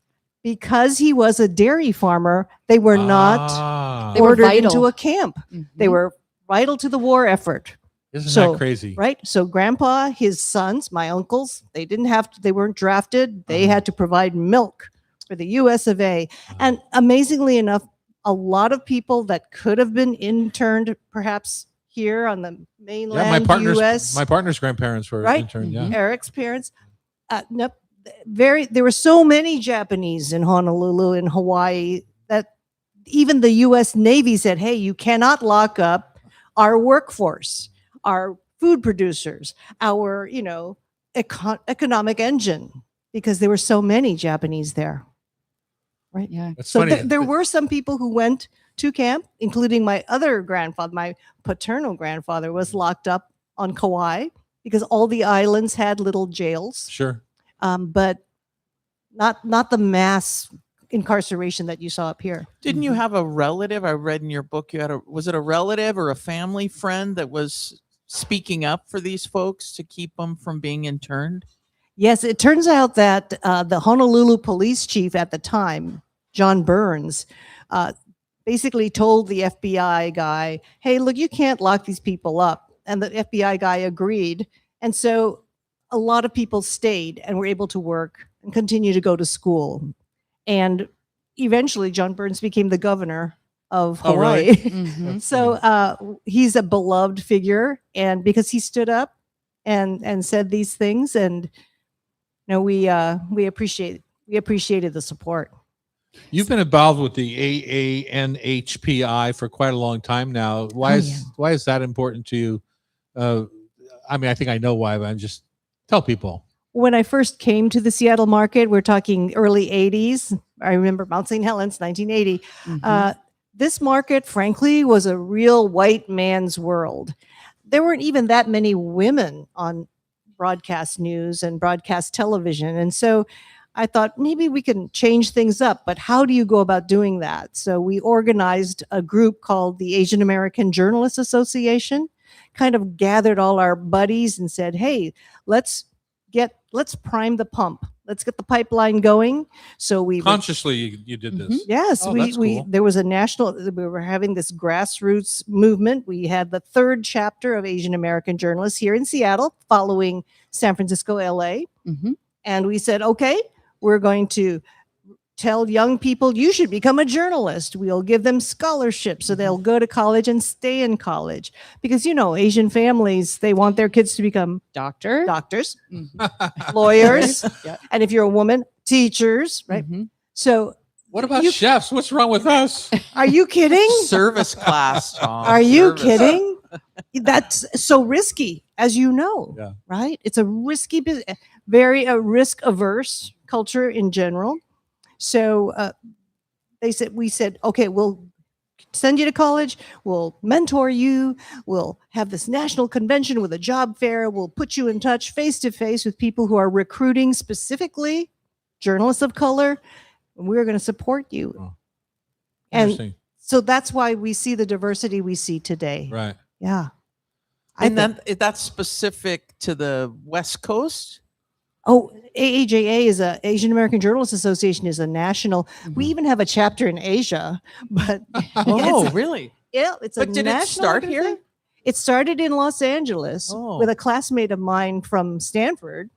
Speaker 2: because he was a dairy farmer. They were not
Speaker 1: Ah,
Speaker 5: They were
Speaker 2: ordered
Speaker 5: vital.
Speaker 2: into a camp. They
Speaker 5: Mhm.
Speaker 2: were vital to the war effort.
Speaker 1: isn't
Speaker 2: so-
Speaker 1: that crazy?
Speaker 2: Right. So Grandpa, his sons, my uncles, they didn't have to. They weren't drafted. They
Speaker 1: Uh-huh.
Speaker 2: had to provide milk for the U.S. of A. And amazingly enough, a lot of people that could have been interned perhaps here on the
Speaker 1: Yeah,
Speaker 2: mainland U.S.
Speaker 1: my partner's grandparents were
Speaker 2: Right?
Speaker 1: interned. Yeah.
Speaker 5: Mhm.
Speaker 2: Eric's parents. Nope. There were so many Japanese in Honolulu and Hawaii that even the U.S. Navy said, hey, you cannot lock up our workforce, our food producers, our, economic engine, because there were so many Japanese there. Right.
Speaker 5: Yeah.
Speaker 1: That's
Speaker 2: So
Speaker 1: funny.
Speaker 2: there were some people who went to camp, including my other grandfather. My paternal grandfather was locked up on Kauai because all the islands had little jails,
Speaker 1: Sure.
Speaker 2: but not the mass incarceration that you saw up here.
Speaker 4: Didn't you have a relative? I read in your book was it a relative or a family friend that was speaking up for these folks to keep them from being interned?
Speaker 2: Yes, it turns out that the Honolulu police chief at the time, John Burns, basically told the FBI guy, hey, look, you can't lock these people up. And the FBI guy agreed. And so a lot of people stayed and were able to work and continue to go to school. And eventually, John Burns became the governor of
Speaker 1: Oh,
Speaker 2: Hawaii.
Speaker 1: really?
Speaker 5: Mhm.
Speaker 2: So he's a beloved figure. And because he stood up and said these things, and we appreciated the support.
Speaker 1: You've been involved with the AANHPI for quite a long time now. Why is that important to you? I think I know why, but I'm just tell people.
Speaker 2: When I first came to the Seattle market, we're talking early 80s. I remember Mount St. Helens, 1980.
Speaker 5: Mhm.
Speaker 2: This market, frankly, was a real white man's world. There weren't even that many women on broadcast news and broadcast television. And so I thought maybe we can change things up, but how do you go about doing that? So we organized a group called the Asian American Journalists Association, kind of gathered all our buddies and said, hey, let's prime the pump. Let's get the pipeline going. So we
Speaker 1: Consciously, you did this.
Speaker 2: Yes,
Speaker 1: Oh, that's
Speaker 2: we
Speaker 1: cool.
Speaker 2: there was a national. We were having this grassroots movement. We had the third chapter of Asian American Journalists here in Seattle, following San Francisco, LA,
Speaker 5: Mhm.
Speaker 2: and we said, okay, we're going to tell young people you should become a journalist. We'll give them scholarships so they'll go to college and stay in college because Asian families, they want their kids to become
Speaker 5: Doctor.
Speaker 2: doctors,
Speaker 5: Mhm.
Speaker 2: lawyers,
Speaker 5: Yeah.
Speaker 2: and if you're a woman, teachers, right?
Speaker 5: Mhm.
Speaker 2: So
Speaker 1: What about
Speaker 2: You-
Speaker 1: chefs? What's wrong with us?
Speaker 2: are you kidding?
Speaker 4: Service class, Tom.
Speaker 2: Are you
Speaker 4: Service.
Speaker 2: kidding? That's so risky, as you know,
Speaker 1: Yeah.
Speaker 2: right? It's a risky, very risk averse culture in general. So we said, okay, we'll send you to college. We'll mentor you. We'll have this national convention with a job fair. We'll put you in touch face to face with people who are recruiting specifically journalists of color. And we're going to support you.
Speaker 1: Oh,
Speaker 2: And
Speaker 1: Interesting.
Speaker 2: so that's why we see the diversity we see today.
Speaker 1: Right.
Speaker 2: Yeah. I
Speaker 4: And
Speaker 2: think-
Speaker 4: that's specific to the West Coast.
Speaker 2: Oh, AAJA is Asian American Journalists Association is a national. We
Speaker 5: Mhm.
Speaker 2: even have a chapter in Asia, but
Speaker 4: Oh, really?
Speaker 2: yeah, it's a
Speaker 4: But did it
Speaker 2: national
Speaker 4: start here?
Speaker 2: organization. It started in Los Angeles
Speaker 4: Oh.
Speaker 2: with a classmate of mine from Stanford,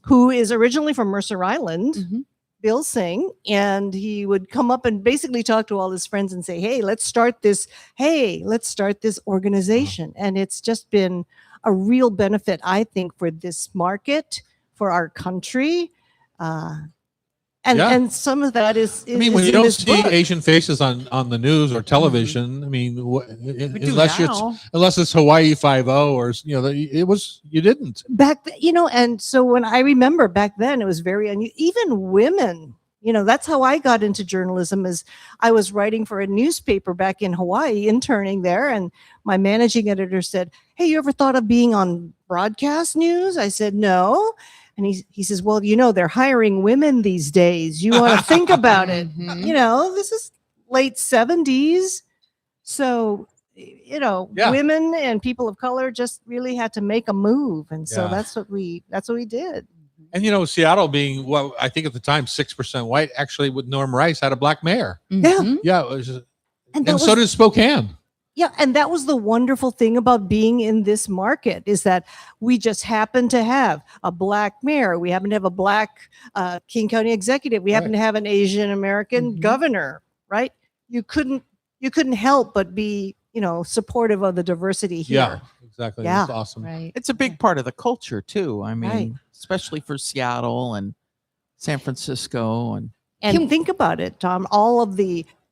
Speaker 2: who is originally from Mercer Island,
Speaker 5: Mhm.
Speaker 2: Bill Singh, and he would come up and basically talk to all his friends and say, "Hey, let's start this. Hey, let's start this organization." And it's just been a real benefit, I think, for this market, for our country,
Speaker 1: Yeah.
Speaker 2: and some of that is.
Speaker 1: I mean, when
Speaker 2: is
Speaker 1: you
Speaker 2: in
Speaker 1: don't
Speaker 2: this
Speaker 1: see
Speaker 2: book.
Speaker 1: Asian faces on the news or television, I mean,
Speaker 4: We do
Speaker 1: unless
Speaker 4: now.
Speaker 1: it's Hawaii 5-0 or you didn't.
Speaker 2: Back and so when I remember back then, it was very unusual. Even women, that's how I got into journalism. Is I was writing for a newspaper back in Hawaii, interning there, and my managing editor said, "Hey, you ever thought of being on broadcast news?" I said, "No." And he says, "Well, they're hiring women these days. You want to think about it.
Speaker 5: Mhm.
Speaker 2: This is late 70s. So,
Speaker 1: Yeah.
Speaker 2: women and people of color just really had to make a move. And so
Speaker 1: Yeah.
Speaker 2: that's what we did.
Speaker 1: And Seattle being I think at the time 6% white, actually with Norm Rice had a black mayor.
Speaker 5: Mhm.
Speaker 1: Yeah, it was,
Speaker 2: And
Speaker 1: and
Speaker 2: that
Speaker 1: so
Speaker 2: was,
Speaker 1: did Spokane.
Speaker 2: yeah, and that was the wonderful thing about being in this market is that we just happen to have a black mayor. We happen to have a black King County executive. We happen to have an Asian American
Speaker 5: Mhm.
Speaker 2: governor, right? You couldn't help but be, supportive of the diversity here.
Speaker 1: Yeah, exactly.
Speaker 2: Yeah.
Speaker 1: It's awesome.
Speaker 5: Right.
Speaker 4: It's a big part of the culture too. I mean,
Speaker 2: Right.
Speaker 4: especially for Seattle and San Francisco and
Speaker 2: And
Speaker 5: Can-
Speaker 2: think about it, Tom, all of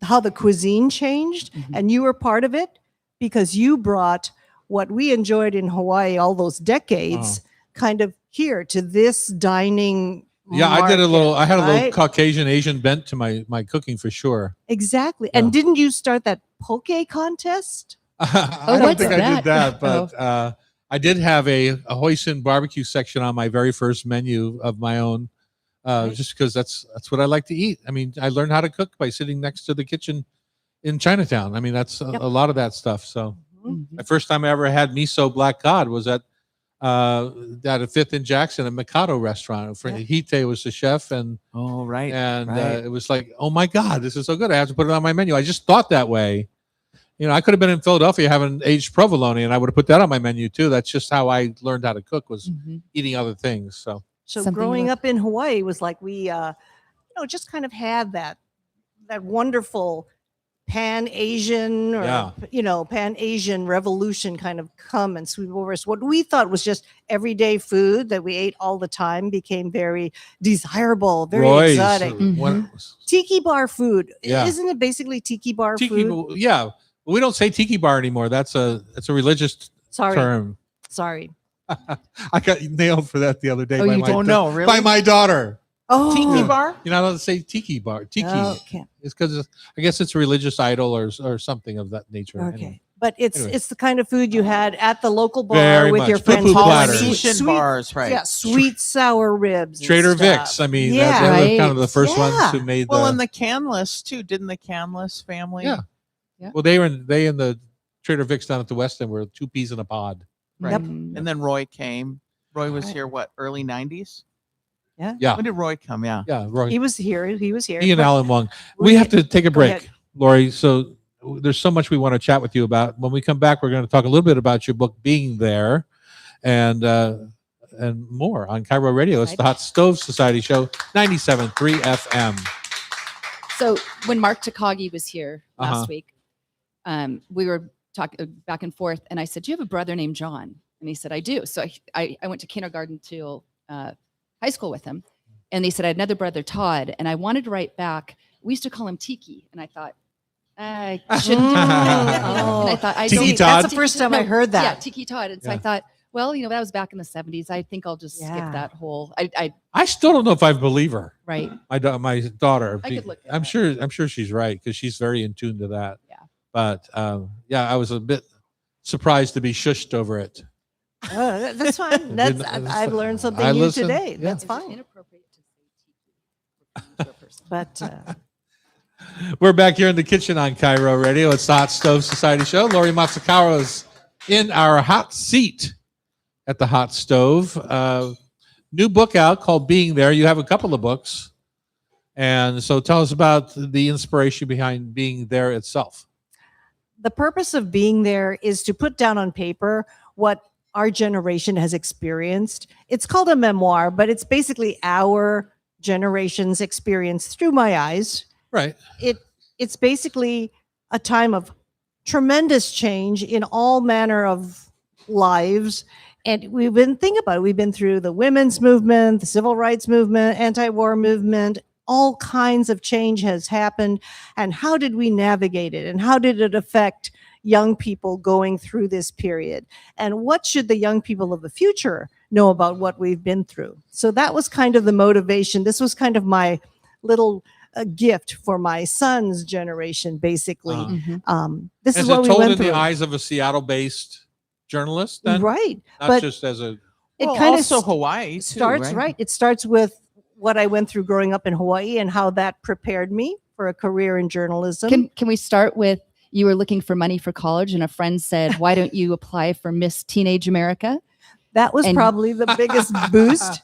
Speaker 2: how the cuisine changed,
Speaker 5: Mhm.
Speaker 2: and you were part of it because you brought what we enjoyed in Hawaii all those decades kind of here to this dining.
Speaker 1: Yeah, I had a little
Speaker 2: right?
Speaker 1: Caucasian Asian bent to my cooking for sure.
Speaker 2: Exactly.
Speaker 1: Yeah.
Speaker 2: And didn't you start that poke contest?
Speaker 1: I don't
Speaker 5: what's
Speaker 1: think I
Speaker 5: that?
Speaker 1: did that, but I did have a hoisin barbecue section on my very first menu of my own,
Speaker 2: Right.
Speaker 1: just because that's what I like to eat. I mean, I learned how to cook by sitting next to the kitchen in Chinatown. I mean, that's
Speaker 2: Yep.
Speaker 1: a lot of that stuff. So
Speaker 2: Mhm.
Speaker 1: the first time I ever had miso black cod was at a Fifth and Jackson, a Mikado restaurant.
Speaker 2: Yeah.
Speaker 1: Hite was the chef, and
Speaker 4: right.
Speaker 1: it was like, oh my God, this is so good. I have to put it on my menu. I just thought that way. I could have been in Philadelphia having aged provolone, and I would have put that on my menu too. That's just how I learned how to cook, was
Speaker 5: Mhm.
Speaker 1: eating other things. So
Speaker 2: So
Speaker 5: Something
Speaker 2: growing
Speaker 5: you-
Speaker 2: up in Hawaii was like we, just kind of had that wonderful Pan-Asian or,
Speaker 1: Yeah.
Speaker 2: Pan-Asian revolution kind of come and sweep over us. What we thought was just everyday food that we ate all the time became very desirable, very
Speaker 1: Roy's,
Speaker 2: exotic.
Speaker 1: when-
Speaker 2: Tiki bar food.
Speaker 1: Yeah.
Speaker 2: Isn't it basically tiki bar
Speaker 1: tiki,
Speaker 2: food?
Speaker 1: yeah. We don't say tiki bar anymore. It's a religious
Speaker 2: Sorry.
Speaker 1: term.
Speaker 2: Sorry.
Speaker 1: I got nailed for that the other day
Speaker 5: Oh,
Speaker 1: by
Speaker 5: you
Speaker 1: my
Speaker 5: don't
Speaker 4: know, really?
Speaker 1: by my daughter.
Speaker 2: Oh.
Speaker 4: Tiki bar?
Speaker 1: You're not allowed to say tiki bar. Tiki.
Speaker 2: Okay.
Speaker 1: It's because I guess it's a religious idol or something of that nature.
Speaker 2: Okay.
Speaker 1: Anyway.
Speaker 2: but
Speaker 1: Anyway.
Speaker 2: it's the kind of food you had at the local bar
Speaker 1: Very
Speaker 2: with
Speaker 1: much.
Speaker 2: your
Speaker 1: Poo-poo
Speaker 2: friends.
Speaker 1: platter.
Speaker 4: Polynesian bars, right?
Speaker 2: Yeah, sweet sour ribs. and
Speaker 1: Trader
Speaker 2: stuff.
Speaker 1: Vic's. I mean,
Speaker 2: yeah,
Speaker 1: they were
Speaker 5: Right.
Speaker 1: kind of the first ones
Speaker 2: Yeah.
Speaker 1: who made
Speaker 4: Well,
Speaker 1: the.
Speaker 4: and the Canlis too. Didn't the Canlis family?
Speaker 1: Yeah.
Speaker 5: Yeah.
Speaker 1: Well, they and the Trader Vic's down at the West End were 2 peas in a pod.
Speaker 4: Right.
Speaker 2: Yep.
Speaker 4: And then Roy came. Roy was here, what, early 90s?
Speaker 1: Yeah.
Speaker 4: When did Roy come? Yeah.
Speaker 1: Yeah, Roy.
Speaker 2: he was here. He was here.
Speaker 1: He and
Speaker 2: But
Speaker 1: Alan Wong. We have to take a
Speaker 2: Go
Speaker 1: break,
Speaker 2: ahead.
Speaker 1: Lori. So there's so much we want to chat with you about. When we come back, we're going to talk a little bit about your book, Being There, and more on Cairo Radio. It's the Hot Stove Society Show, 97.3 FM.
Speaker 5: So when Mark Takagi was here
Speaker 1: Uh-huh.
Speaker 5: last week, we were talking back and forth, and I said, "Do you have a brother named John?" And he said, "I do." So I went to kindergarten till high school with him, and they said I had another brother, Todd, and I wanted to write back. We used to call him Tiki, and I thought I shouldn't do that.
Speaker 2: Oh.
Speaker 5: And I thought I
Speaker 1: Tiki
Speaker 5: don't-
Speaker 1: Todd?
Speaker 2: That's the first time I heard that.
Speaker 5: Yeah, Tiki Todd. And so I
Speaker 1: Yeah.
Speaker 5: thought, well, that was back in the 70s. I think I'll just skip
Speaker 2: Yeah.
Speaker 5: that whole. I
Speaker 1: I still don't know if I believe her.
Speaker 5: right.
Speaker 1: My daughter.
Speaker 5: I could look it
Speaker 1: I'm
Speaker 5: up.
Speaker 1: sure she's right because she's very in tune to that.
Speaker 5: Yeah.
Speaker 1: But I was a bit surprised to be shushed over it.
Speaker 2: That's fine. That's I've learned something
Speaker 1: I
Speaker 2: new
Speaker 1: listen,
Speaker 2: today.
Speaker 1: yeah.
Speaker 2: That's
Speaker 5: Is it
Speaker 2: fine.
Speaker 5: inappropriate to say Tiki to a person?
Speaker 2: But
Speaker 1: We're back here in the kitchen on Cairo Radio. It's the Hot Stove Society Show. Lori Matsukawa is in our hot seat at the hot stove. New book out called Being There. You have a couple of books. And so tell us about the inspiration behind Being There itself.
Speaker 2: the purpose of being there is to put down on paper what our generation has experienced. It's called a memoir, but it's basically our generation's experience through my eyes.
Speaker 1: Right.
Speaker 2: It's basically a time of tremendous change in all manner of lives. And think about it, we've been through the women's movement, the civil rights movement, anti-war movement, all kinds of change has happened. And how did we navigate it? And how did it affect young people going through this period? And what should the young people of the future know about what we've been through? So that was kind of the motivation. This was kind of my little gift for my son's generation, basically. This
Speaker 1: Is
Speaker 2: is
Speaker 1: it
Speaker 2: what we
Speaker 1: told
Speaker 2: went
Speaker 1: in
Speaker 2: through.
Speaker 1: the eyes of a Seattle-based journalist then?
Speaker 2: Right.
Speaker 1: Not
Speaker 2: but
Speaker 1: just as a...
Speaker 2: it
Speaker 4: Well,
Speaker 2: kind of
Speaker 4: also Hawaii too,
Speaker 2: starts right. It starts with what I went through growing up in Hawaii and how that prepared me for a career in journalism.
Speaker 5: Can we start with you were looking for money for college and a friend said, "Why don't you apply for Miss Teenage America?"
Speaker 2: That was
Speaker 5: and-
Speaker 2: probably the biggest boost.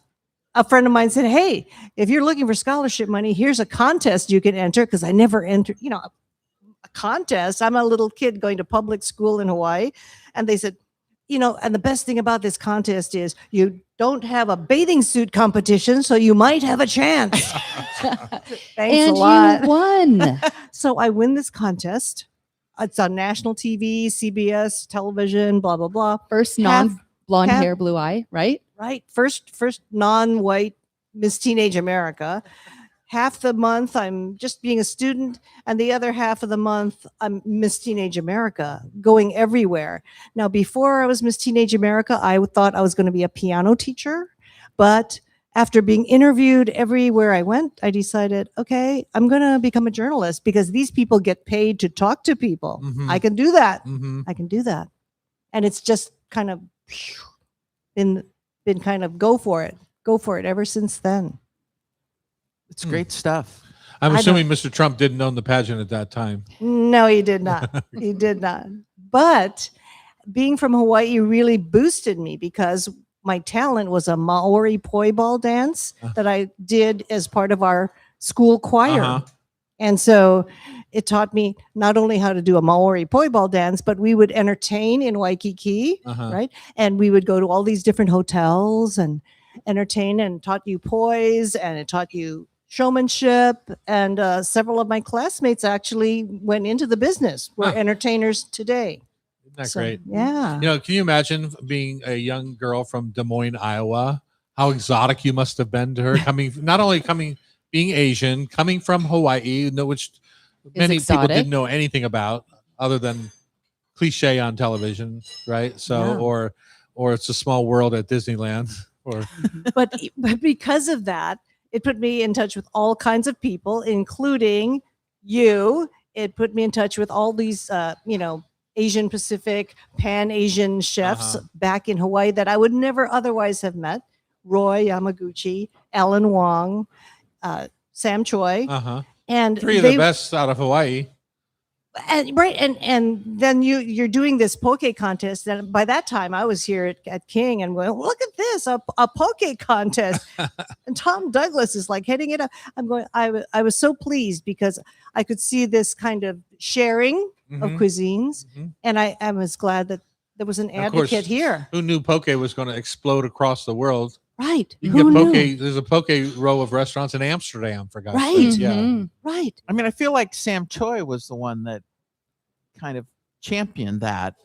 Speaker 2: A friend of mine said, "Hey, if you're looking for scholarship money, here's a contest you can enter," because I never entered, a contest. I'm a little kid going to public school in Hawaii. And they said, and the best thing about this contest is you don't have a bathing suit competition, so you might have a chance. Thanks
Speaker 5: and
Speaker 2: a lot.
Speaker 5: you won.
Speaker 2: So I win this contest. It's on national TV, CBS television, blah, blah, blah.
Speaker 5: First
Speaker 2: Half-
Speaker 5: non-blonde
Speaker 2: half-
Speaker 5: hair, blue eye, right?
Speaker 2: Right. First non-white Miss Teenage America. Half the month I'm just being a student, and the other half of the month I'm Miss Teenage America, going everywhere. Now, before I was Miss Teenage America, I thought I was going to be a piano teacher, but after being interviewed everywhere I went, I decided, okay, I'm going to become a journalist because these people get paid to talk to people.
Speaker 1: Mhm.
Speaker 2: I can do that.
Speaker 1: Mhm.
Speaker 2: I can do that. And it's just kind of been kind of go for it ever since then.
Speaker 4: It's great stuff.
Speaker 1: I'm
Speaker 2: I
Speaker 1: assuming Mr. Trump didn't own the pageant at that time.
Speaker 2: No, he did not. He did not. But being from Hawaii really boosted me because my talent was a Maori poi ball dance that I did as part of our school choir.
Speaker 1: Uh-huh.
Speaker 2: And so it taught me not only how to do a Maori poi ball dance, but we would entertain in Waikiki,
Speaker 1: Uh-huh.
Speaker 2: right? And we would go to all these different hotels and entertain, and taught you poise, and it taught you showmanship. And several of my classmates actually went into the business. We're
Speaker 1: Huh.
Speaker 2: entertainers today.
Speaker 1: Isn't that
Speaker 2: So,
Speaker 1: great?
Speaker 2: Yeah.
Speaker 1: Can you imagine being a young girl from Des Moines, Iowa? How exotic you must have been to her, being Asian, coming from Hawaii, which many people
Speaker 5: exotic.
Speaker 1: didn't know anything about other than cliche on television, right? So,
Speaker 2: Yeah.
Speaker 1: or it's a small world at Disneyland, or
Speaker 2: but because of that, it put me in touch with all kinds of people, including you. It put me in touch with all these, Asian Pacific, Pan Asian chefs
Speaker 1: Uh-huh.
Speaker 2: back in Hawaii that I would never otherwise have met. Roy Yamaguchi, Alan Wong, Sam Choi,
Speaker 1: Uh-huh.
Speaker 2: and
Speaker 1: Three of the best out of Hawaii.
Speaker 2: and right and then you're doing this poke contest, and by that time I was here at King and going, look at this, a poke contest. And Tom Douglas is like heading it up. I'm going, I was so pleased because I could see this kind of sharing of
Speaker 1: Mhm.
Speaker 2: cuisines,
Speaker 1: Mhm.
Speaker 2: and I was glad that there was an
Speaker 1: Of course,
Speaker 2: advocate here.
Speaker 1: Who knew poke was going to explode across the world?
Speaker 2: Right.
Speaker 1: You
Speaker 2: Who
Speaker 1: can get poke.
Speaker 2: knew?
Speaker 1: There's a poke row of restaurants in Amsterdam, for God's
Speaker 2: Right.
Speaker 1: sake. Yeah.
Speaker 5: Mhm.
Speaker 2: Right.
Speaker 4: I mean, I feel like Sam Choi was the one that kind of championed that.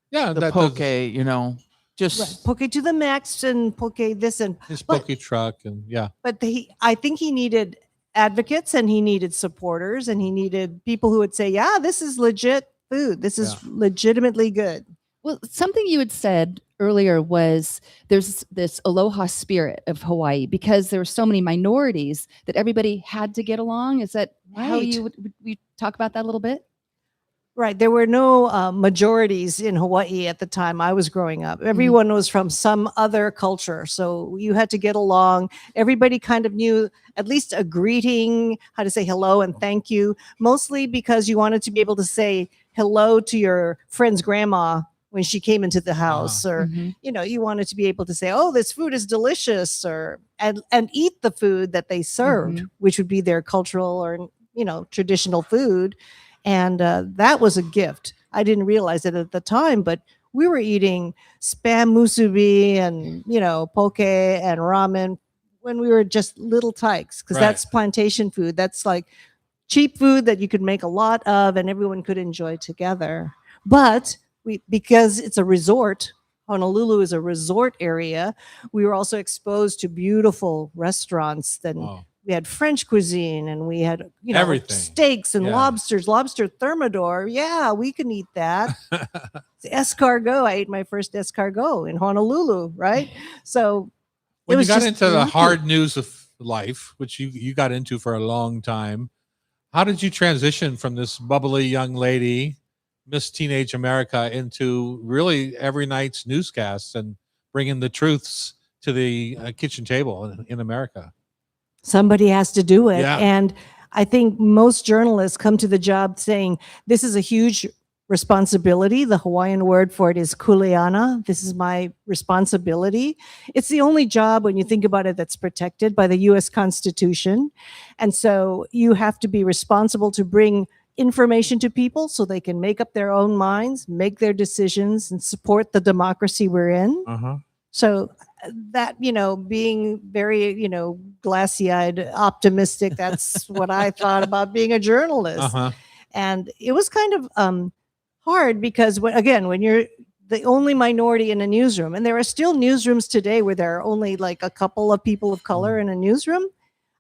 Speaker 1: Yeah.
Speaker 4: The
Speaker 1: that
Speaker 4: poke,
Speaker 1: does-
Speaker 4: you know, just
Speaker 2: Right. Poke to the max and poke this and
Speaker 1: his
Speaker 2: but-
Speaker 1: poke truck. And yeah.
Speaker 2: but I think he needed advocates and he needed supporters and he needed people who would say, yeah, this is legit food. This is legitimately good.
Speaker 5: Well, something you had said earlier was there's this aloha spirit of Hawaii because there were so many minorities that everybody had to get along. Is that how
Speaker 2: Right.
Speaker 5: you would we talk about that a little bit?
Speaker 2: Right. There were no majorities in Hawaii at the time I was growing up. Everyone was from some other culture. So you had to get along. Everybody kind of knew at least a greeting, how to say hello and thank you, mostly because you wanted to be able to say hello to your friend's grandma when she came into the house, or
Speaker 5: Mhm.
Speaker 2: you know, you wanted to be able to say, oh, this food is delicious, or and eat the food that they served, which would be their cultural or, you know, traditional food. And that was a gift. I didn't realize it at the time, but we were eating spam musubi and, you know, poke and ramen when we were just little tykes, because
Speaker 1: Right.
Speaker 2: that's plantation food. That's like cheap food that you could make a lot of and everyone could enjoy together. But because it's a resort, Honolulu is a resort area, we were also exposed to beautiful restaurants. Then
Speaker 1: Wow.
Speaker 2: we had French cuisine and we had, you know,
Speaker 1: Everything.
Speaker 2: steaks and
Speaker 1: Yeah.
Speaker 2: lobster thermidor. Yeah, we can eat that. Escargot. I ate my first escargot in Honolulu, right? So
Speaker 1: When you
Speaker 2: was
Speaker 1: got
Speaker 2: just
Speaker 1: into the
Speaker 2: lucky.
Speaker 1: hard news of life, which you got into for a long time, how did you transition from this bubbly young lady, Miss Teenage America, into really every night's newscasts and bringing the truths to the kitchen table in America?
Speaker 2: somebody has to do it.
Speaker 1: Yeah.
Speaker 2: And I think most journalists come to the job saying, this is a huge responsibility. The Hawaiian word for it is kuleana. This is my responsibility. It's the only job, when you think about it, that's protected by the US Constitution. And so you have to be responsible to bring information to people so they can make up their own minds, make their decisions, and support the democracy we're in.
Speaker 1: Uh-huh.
Speaker 2: So that, you know, being very, you know, glassy-eyed, optimistic, that's what I thought about being a journalist.
Speaker 1: Uh-huh.
Speaker 2: And it was kind of hard because when you're the only minority in a newsroom, and there are still newsrooms today where there are only like a couple of people of color in a newsroom,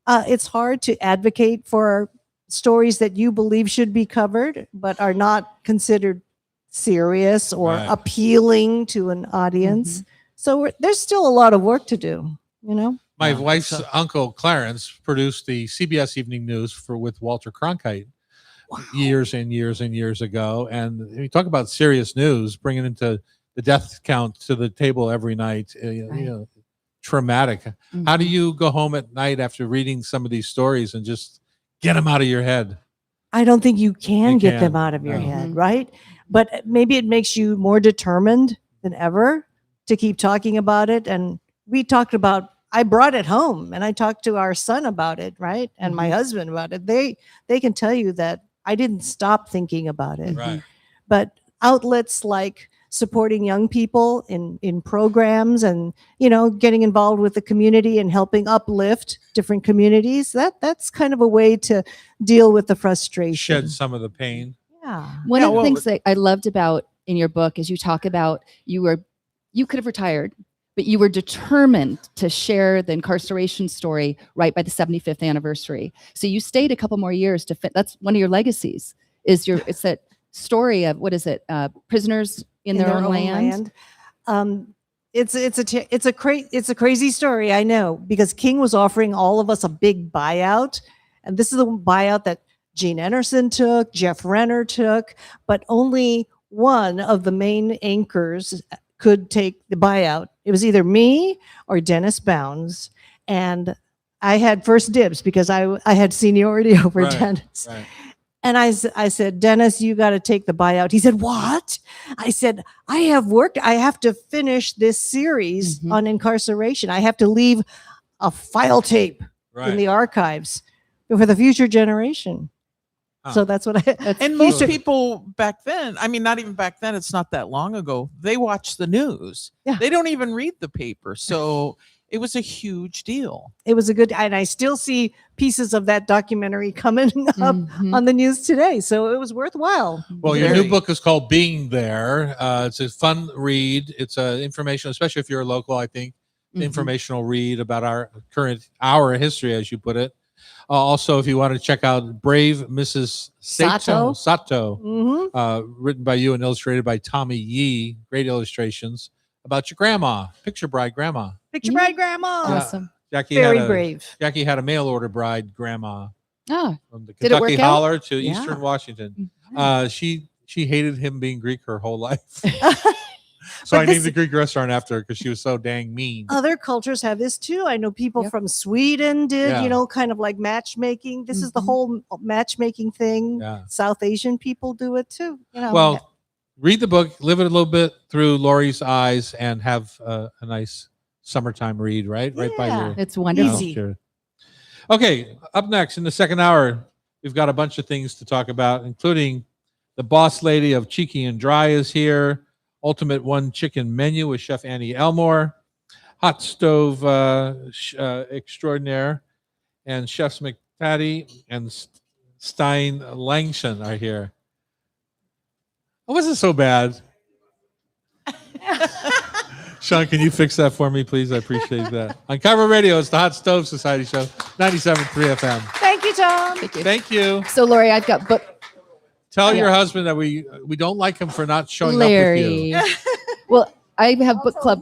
Speaker 2: it's hard to advocate for stories that you believe should be covered but are not considered serious or
Speaker 1: Right.
Speaker 2: appealing to an audience. So there's still a lot of work to do, you know?
Speaker 1: My
Speaker 4: Yeah.
Speaker 1: wife's
Speaker 4: So-
Speaker 1: uncle Clarence produced the CBS Evening News with Walter Cronkite years and years and years ago. And you talk about serious news, bringing into the death count to the table every night. You know, traumatic. How do you go home at night after reading some of these stories and just get them out of your head?
Speaker 2: I don't think you can
Speaker 1: You
Speaker 2: get them
Speaker 1: can.
Speaker 2: out of your
Speaker 1: No.
Speaker 2: head, right? But maybe it makes you more determined than ever to keep talking about it. And we talked about, I brought it home and I talked to our son about it, right? And my husband about it. They can tell you that I didn't stop thinking about it.
Speaker 1: Right.
Speaker 2: But outlets like supporting young people in programs and, you know, getting involved with the community and helping uplift different communities, that's kind of a way to deal with the frustration.
Speaker 1: Shed some of the pain.
Speaker 2: Yeah.
Speaker 5: One
Speaker 4: Yeah,
Speaker 5: of the
Speaker 4: well,
Speaker 5: things that I loved about in your book is you talk about you could have retired, but you were determined to share the incarceration story right by the 75th anniversary. So you stayed a couple more years to fit. That's one of your legacies. It's that story of prisoners in their own land.
Speaker 2: It's a crazy story, I know, because King was offering all of us a big buyout, and this is the buyout that Gene Anderson took, Jeff Renner took, but only one of the main anchors could take the buyout. It was either me or Dennis Bounds. And I had first dibs because I had seniority over
Speaker 1: Right,
Speaker 2: Dennis.
Speaker 1: Right.
Speaker 2: And I said, Dennis, you got to take the buyout. He said, what? I said, I have worked. I have to finish this series
Speaker 5: Mhm.
Speaker 2: on incarceration. I have to leave a file tape
Speaker 1: Right.
Speaker 2: in the archives for the future generation.
Speaker 1: Huh.
Speaker 2: So that's what I.
Speaker 5: That's
Speaker 4: And
Speaker 2: He
Speaker 4: most
Speaker 2: said-
Speaker 4: people back then, I mean, not even back then, it's not that long ago, they watch the news.
Speaker 2: Yeah.
Speaker 4: They don't even read the paper. So it was a huge deal.
Speaker 2: It was a good, and I still see pieces of that documentary coming up
Speaker 5: Mhm.
Speaker 2: on the news today. So it was worthwhile.
Speaker 1: Well, your
Speaker 4: Very.
Speaker 1: new book is called Being There. It's a fun read. It's informational, especially if you're a local, I think,
Speaker 5: Mhm.
Speaker 1: informational read about our current hour history, as you put it. Also, if you want to check out Brave Mrs. Sato,
Speaker 2: Mm-hmm.
Speaker 1: written by you and illustrated by Tommy Yee. Great illustrations about your grandma, picture bride grandma.
Speaker 2: Picture
Speaker 5: Mhm.
Speaker 2: bride grandma.
Speaker 1: Yeah.
Speaker 5: Awesome.
Speaker 1: Jackie
Speaker 2: Very
Speaker 1: had a,
Speaker 2: brave.
Speaker 1: Jackie had a mail order bride grandma
Speaker 5: Ah,
Speaker 1: from the
Speaker 5: Did it work
Speaker 1: Kentucky
Speaker 5: out?
Speaker 1: Holler to
Speaker 2: Yeah.
Speaker 1: Eastern Washington.
Speaker 5: Mhm.
Speaker 1: She hated him being Greek her whole life.
Speaker 2: But
Speaker 1: So I named
Speaker 2: this-
Speaker 1: the Greek restaurant after her because she was so dang mean.
Speaker 2: Other cultures have this too. I know people
Speaker 5: Yep.
Speaker 2: from Sweden did,
Speaker 1: Yeah.
Speaker 2: you know, kind of like matchmaking. This is the
Speaker 5: Mhm.
Speaker 2: whole matchmaking thing.
Speaker 1: Yeah.
Speaker 2: South Asian people do it too. You know.
Speaker 1: Well, read the book, live it a little bit through Lori's eyes, and have a nice summertime read. Right by
Speaker 2: Yeah.
Speaker 1: your
Speaker 5: It's wonderful.
Speaker 2: Easy.
Speaker 1: Sure. Okay, up next in the second hour, we've got a bunch of things to talk about, including the boss lady of Cheeky and Dry is here, Ultimate One Chicken Menu with Chef Annie Elmore, Hot Stove Extraordinaire, and Chefs McPatty and Stein Langshan are here. It wasn't so bad. Sean, can you fix that for me, please? I appreciate that. On Cover Radio, it's the Hot Stove Society Show, 97.3 FM.
Speaker 2: Thank you, Tom.
Speaker 5: Thank you.
Speaker 1: Thank you.
Speaker 5: So, Lori, I've got book.
Speaker 1: Tell
Speaker 5: Yeah.
Speaker 1: your husband that we don't like him for not showing
Speaker 5: Larry.
Speaker 1: up with you.
Speaker 5: Well, I have book club.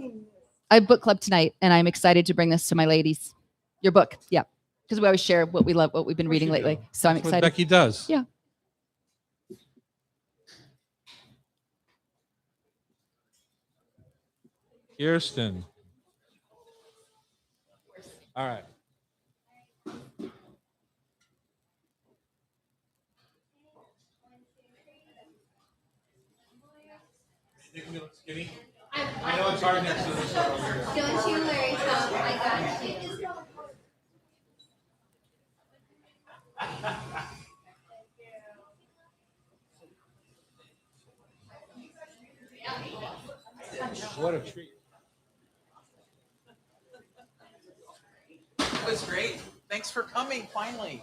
Speaker 5: I have book club tonight, and I'm excited to bring this to my ladies. Your book, yeah, because we always share what we love, what we've been reading
Speaker 1: you
Speaker 5: lately.
Speaker 1: do.
Speaker 5: So I'm
Speaker 1: That's what
Speaker 5: excited.
Speaker 1: Becky does.
Speaker 5: Yeah.
Speaker 1: Kirsten. All right. Think we look skinny? I know it's hard next to this one over here.
Speaker 6: Don't you worry, Tom. I got you.
Speaker 1: What a treat.
Speaker 4: It was great. Thanks for coming finally.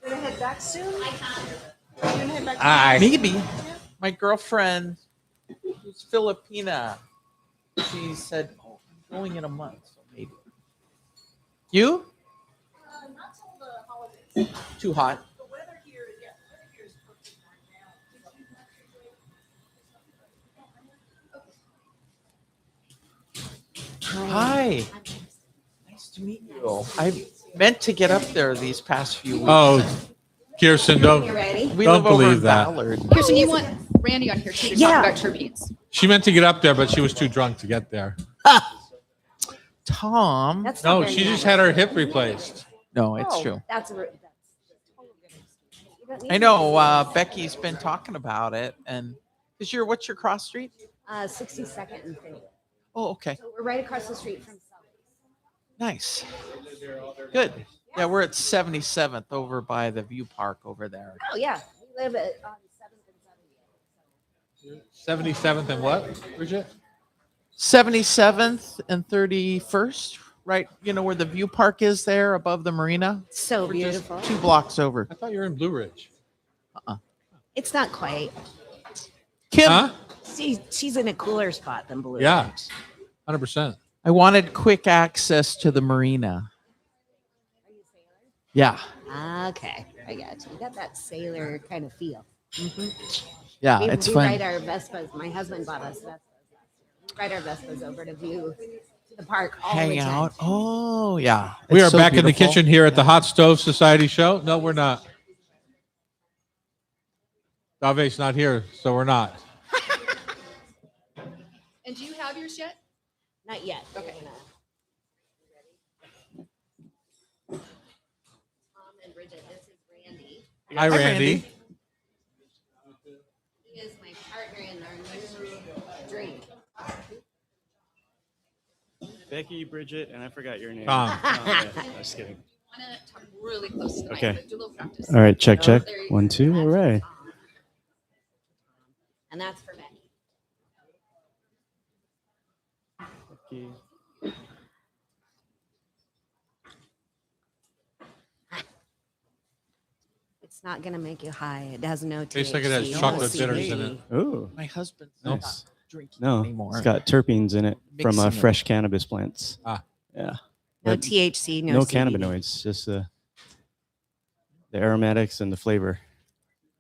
Speaker 2: You're gonna head back soon?
Speaker 4: Maybe. My girlfriend, who's Filipina, she said, "Oh, I'm going in a month, so maybe." You? Too hot. Hi. Nice to meet you. I meant to get up there these past few weeks.
Speaker 1: Oh, Kirsten, don't.
Speaker 6: ready?
Speaker 4: We
Speaker 1: don't
Speaker 4: live over
Speaker 1: believe
Speaker 4: in
Speaker 1: that.
Speaker 4: Ballard.
Speaker 5: Kirsten, you want Randy on here too to
Speaker 2: Yeah.
Speaker 5: talk about terpenes.
Speaker 1: She meant to get up there, but she was too drunk to get there.
Speaker 4: Tom.
Speaker 6: That's
Speaker 1: No,
Speaker 6: not
Speaker 1: she
Speaker 6: very
Speaker 1: just
Speaker 6: nice.
Speaker 1: had her hip replaced.
Speaker 4: No, it's
Speaker 6: Oh,
Speaker 4: true.
Speaker 6: That's you don't need
Speaker 4: I
Speaker 6: to
Speaker 4: know.
Speaker 6: do
Speaker 4: Becky's been talking about it, and what's your cross street?
Speaker 6: that. 62nd and Finny.
Speaker 4: Oh, okay,
Speaker 6: So we're right across the street from Sully's.
Speaker 4: nice, good. Yeah, we're at 77th over by the View Park over there.
Speaker 6: Oh yeah, we live on 7th and 70th.
Speaker 1: 77th and what, Bridget?
Speaker 4: 77th and 31st, right? You know where the View Park is there above the marina?
Speaker 6: So
Speaker 4: We're just
Speaker 6: beautiful.
Speaker 4: 2 blocks over.
Speaker 1: I thought you were in Blue Ridge.
Speaker 6: It's not quite.
Speaker 4: Kim,
Speaker 1: Huh?
Speaker 6: She's in a cooler spot than Blue.
Speaker 1: Yeah.
Speaker 6: Ridge.
Speaker 1: 100%.
Speaker 4: I wanted quick access to the marina.
Speaker 6: Are you a sailor?
Speaker 4: Yeah,
Speaker 6: Okay, I got you. You got that sailor kind of feel.
Speaker 4: yeah,
Speaker 6: we,
Speaker 4: it's
Speaker 6: we
Speaker 4: fun.
Speaker 6: ride our Vespas. My husband bought us Vespas. We ride our Vespas over to view to the park all the
Speaker 4: Hang
Speaker 6: time.
Speaker 4: out. Oh, yeah.
Speaker 1: We
Speaker 4: It's
Speaker 1: are
Speaker 4: so
Speaker 1: back in the
Speaker 4: beautiful.
Speaker 1: kitchen here at the Hot Stove Society Show. No, we're not. Salve's not here, so we're not.
Speaker 3: And do you have yours yet?
Speaker 6: Not yet.
Speaker 3: Okay.
Speaker 6: Tom and Bridget, this is Randy.
Speaker 1: Hi, Randy.
Speaker 6: He is my partner in our new drink.
Speaker 7: Becky, Bridget, and I forgot your name.
Speaker 1: Tom.
Speaker 7: Oh, yeah, I was kidding.
Speaker 3: I want to talk really close to the
Speaker 7: Okay.
Speaker 3: mic, but do a little practice.
Speaker 7: All right, check, check.
Speaker 3: There you go.
Speaker 7: 1, 2. All right.
Speaker 6: And that's for Becky. It's not gonna make you high. It has no
Speaker 1: Tastes like it has
Speaker 6: THC.
Speaker 1: chocolate
Speaker 4: No,
Speaker 1: bitters
Speaker 4: see,
Speaker 1: in it.
Speaker 7: Oh,
Speaker 4: My husband's
Speaker 1: Nope.
Speaker 4: not drinking
Speaker 7: no.
Speaker 4: anymore.
Speaker 7: It's got terpenes in it from
Speaker 4: Mixing it.
Speaker 7: fresh cannabis plants.
Speaker 1: Ah.
Speaker 7: Yeah.
Speaker 6: No
Speaker 7: But
Speaker 6: THC,
Speaker 7: no
Speaker 6: CBD.
Speaker 7: cannabinoids, just the aromatics and the flavor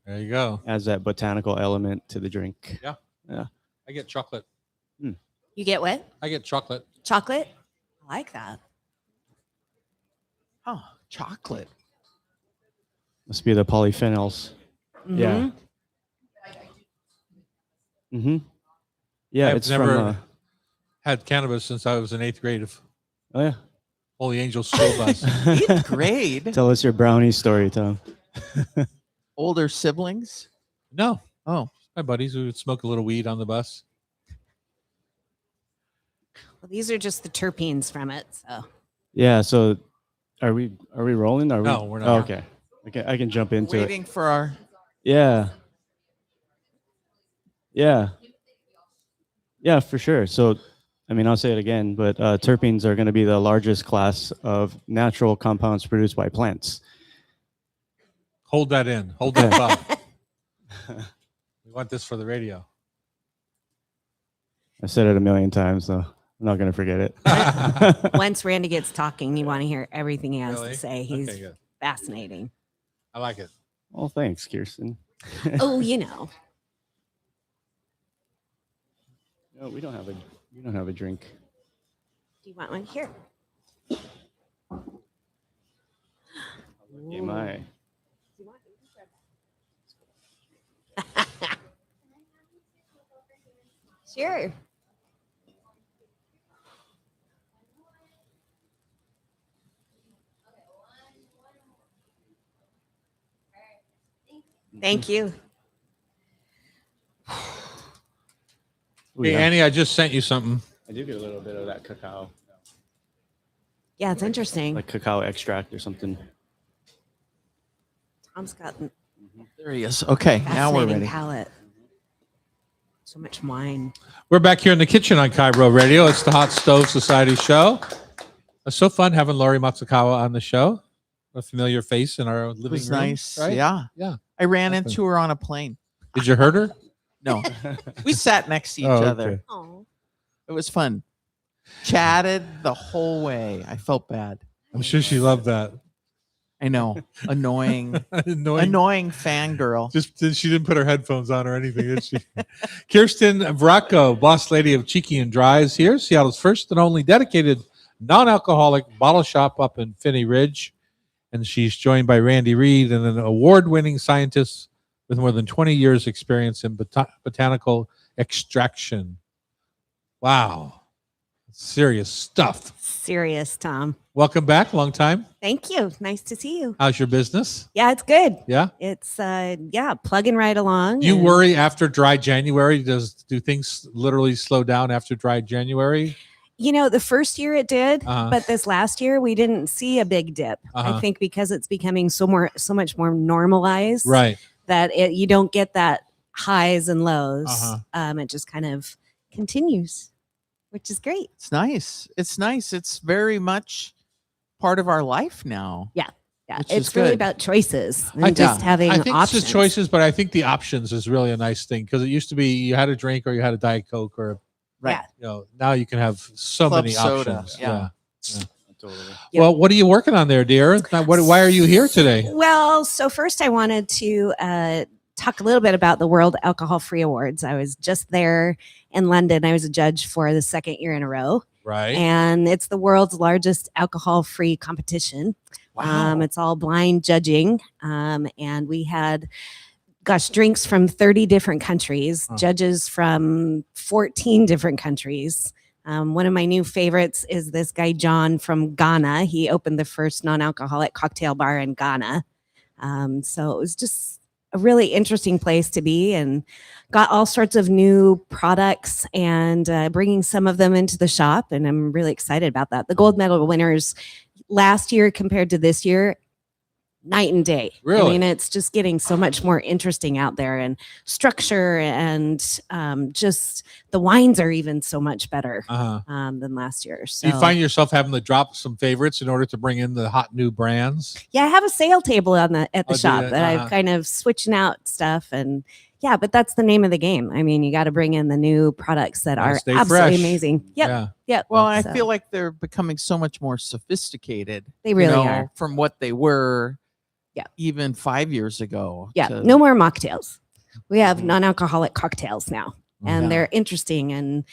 Speaker 1: There you go.
Speaker 7: adds that botanical element to the drink.
Speaker 1: I get chocolate.
Speaker 6: You get what?
Speaker 1: I get chocolate.
Speaker 6: Chocolate? I like that.
Speaker 4: Oh, chocolate.
Speaker 7: Must be the polyphenols. Yeah. Mm-hmm. Yeah,
Speaker 1: I've
Speaker 7: it's
Speaker 1: never-
Speaker 7: from.
Speaker 1: Had cannabis since I was in 8th grade of
Speaker 7: Oh yeah.
Speaker 1: Holy Angel School Bus.
Speaker 4: 8th grade.
Speaker 7: Tell us your brownie story, Tom.
Speaker 4: Older siblings.
Speaker 1: No,
Speaker 4: Oh,
Speaker 1: my buddies who would smoke a little weed on the bus.
Speaker 6: Well, these are just the terpenes from it. So
Speaker 7: Yeah. So, are we rolling? Are we?
Speaker 1: No, we're not.
Speaker 7: Oh, okay. Okay, I can jump into it.
Speaker 4: waiting for our.
Speaker 7: Yeah. Yeah. Yeah, for sure. So, I mean, I'll say it again, but terpenes are going to be the largest class of natural compounds produced by plants.
Speaker 1: Hold that in. Hold that thought. We want this for the radio.
Speaker 7: I've said it a million times, so I'm not going to forget it.
Speaker 8: Once Randy gets talking, you want to hear everything he has
Speaker 1: Really?
Speaker 8: to say. He's
Speaker 1: Okay, good.
Speaker 8: fascinating.
Speaker 1: I like it.
Speaker 7: Well, thanks, Kirsten.
Speaker 8: Oh, you know.
Speaker 7: No, we don't have a drink.
Speaker 8: Do you want one here?
Speaker 7: Okay, my.
Speaker 8: Sure. Thank you.
Speaker 7: Ooh,
Speaker 1: Hey,
Speaker 7: yeah.
Speaker 1: Annie, I just sent you something.
Speaker 7: I do get a little bit of that cacao,
Speaker 8: Yeah, it's interesting.
Speaker 7: like cacao extract or something.
Speaker 8: Tom's got a
Speaker 4: There he is. Okay, now we're
Speaker 8: fascinating
Speaker 4: ready.
Speaker 8: palate. So much wine.
Speaker 1: We're back here in the kitchen on Cairo Radio. It's the Hot Stove Society show. It's so fun having Lori Matsukawa on the show. A familiar face in our
Speaker 4: It
Speaker 1: living
Speaker 4: was
Speaker 1: room.
Speaker 4: nice.
Speaker 1: right?
Speaker 4: Yeah.
Speaker 1: Yeah.
Speaker 4: I ran
Speaker 1: Awesome.
Speaker 4: into her on a plane.
Speaker 1: Did you hurt her?
Speaker 4: No, we sat next to each
Speaker 1: Oh,
Speaker 4: other.
Speaker 1: okay.
Speaker 8: Oh,
Speaker 4: It was fun. Chatted the whole way. I felt bad.
Speaker 1: I'm sure she loved that.
Speaker 4: I know. Annoying,
Speaker 1: Annoying.
Speaker 4: annoying fangirl.
Speaker 1: Just she didn't put her headphones on or anything, did she? Kirsten Vracko, boss lady of Cheeky and Dry, is here. Seattle's first and only dedicated non-alcoholic bottle shop up in Finney Ridge. And she's joined by Randy Reed, and an award-winning scientist with more than 20 years experience in botanical extraction. Wow. Serious stuff.
Speaker 8: serious, Tom.
Speaker 1: Welcome back. Long time.
Speaker 8: Thank you. Nice to see you.
Speaker 1: How's your business?
Speaker 8: Yeah, it's good.
Speaker 1: Yeah.
Speaker 8: It's plugging right along.
Speaker 1: Do you
Speaker 8: and-
Speaker 1: worry after dry January? Do things literally slow down after dry January?
Speaker 8: You know, the first year it did,
Speaker 1: Uh-huh.
Speaker 8: but this last year we didn't see a big dip.
Speaker 1: Uh-huh.
Speaker 8: I think because it's becoming so much more normalized,
Speaker 1: Right.
Speaker 8: that you don't get that highs and lows.
Speaker 1: Uh-huh.
Speaker 8: It just kind of continues, which is great.
Speaker 4: It's nice. It's nice. It's very much part of our life now.
Speaker 8: Yeah,
Speaker 4: Which is
Speaker 8: it's really
Speaker 4: good.
Speaker 8: about choices and
Speaker 1: I
Speaker 8: just having
Speaker 1: I think
Speaker 8: options.
Speaker 1: it's just choices, but I think the options is really a nice thing because it used to be you had a drink or you had a Diet Coke or
Speaker 8: Right.
Speaker 1: now you can have so
Speaker 4: Club
Speaker 1: many
Speaker 4: soda,
Speaker 1: options.
Speaker 4: yeah.
Speaker 7: Totally.
Speaker 8: Yep.
Speaker 1: Well, what are you working on there, dear? Why are you here today?
Speaker 8: Well, so first I wanted to talk a little bit about the World Alcohol Free Awards. I was just there in London. I was a judge for the second year in a row,
Speaker 1: Right.
Speaker 8: and it's the world's largest alcohol free competition.
Speaker 4: Wow.
Speaker 8: It's all blind judging, and we had gosh, drinks from 30 different countries,
Speaker 1: Huh.
Speaker 8: judges from 14 different countries. One of my new favorites is this guy, John from Ghana. He opened the first non alcoholic cocktail bar in Ghana. So it was just a really interesting place to be, and got all sorts of new products and bringing some of them into the shop. And I'm really excited about that. The gold medal winners last year compared to this year, night and day. I
Speaker 1: Really?
Speaker 8: mean, it's just getting so much more interesting out there, and structure, and just the wines are even so much better
Speaker 1: Uh-huh.
Speaker 8: than last year.
Speaker 1: Do
Speaker 8: So
Speaker 1: you find yourself having to drop some favorites in order to bring in the hot new brands?
Speaker 8: yeah, I have a sale table at the
Speaker 1: Oh, do
Speaker 8: shop
Speaker 1: you?
Speaker 8: that
Speaker 1: Uh-huh.
Speaker 8: I've kind of switching out stuff, and yeah, but that's the name of the game. I mean, you got to bring in the new products that
Speaker 1: Gotta
Speaker 8: are
Speaker 1: stay
Speaker 8: absolutely
Speaker 1: fresh.
Speaker 8: amazing. Yep.
Speaker 1: Yeah.
Speaker 8: Yep.
Speaker 4: Well, I
Speaker 8: So,
Speaker 4: feel like they're becoming so much more sophisticated.
Speaker 8: They really
Speaker 4: you know,
Speaker 8: are.
Speaker 4: from what they were.
Speaker 8: Yeah.
Speaker 4: Even 5 years ago.
Speaker 8: yeah,
Speaker 4: to-
Speaker 8: no more mocktails. We have
Speaker 4: Mhm.
Speaker 8: non-alcoholic cocktails now, and
Speaker 4: Yeah.
Speaker 8: they're interesting and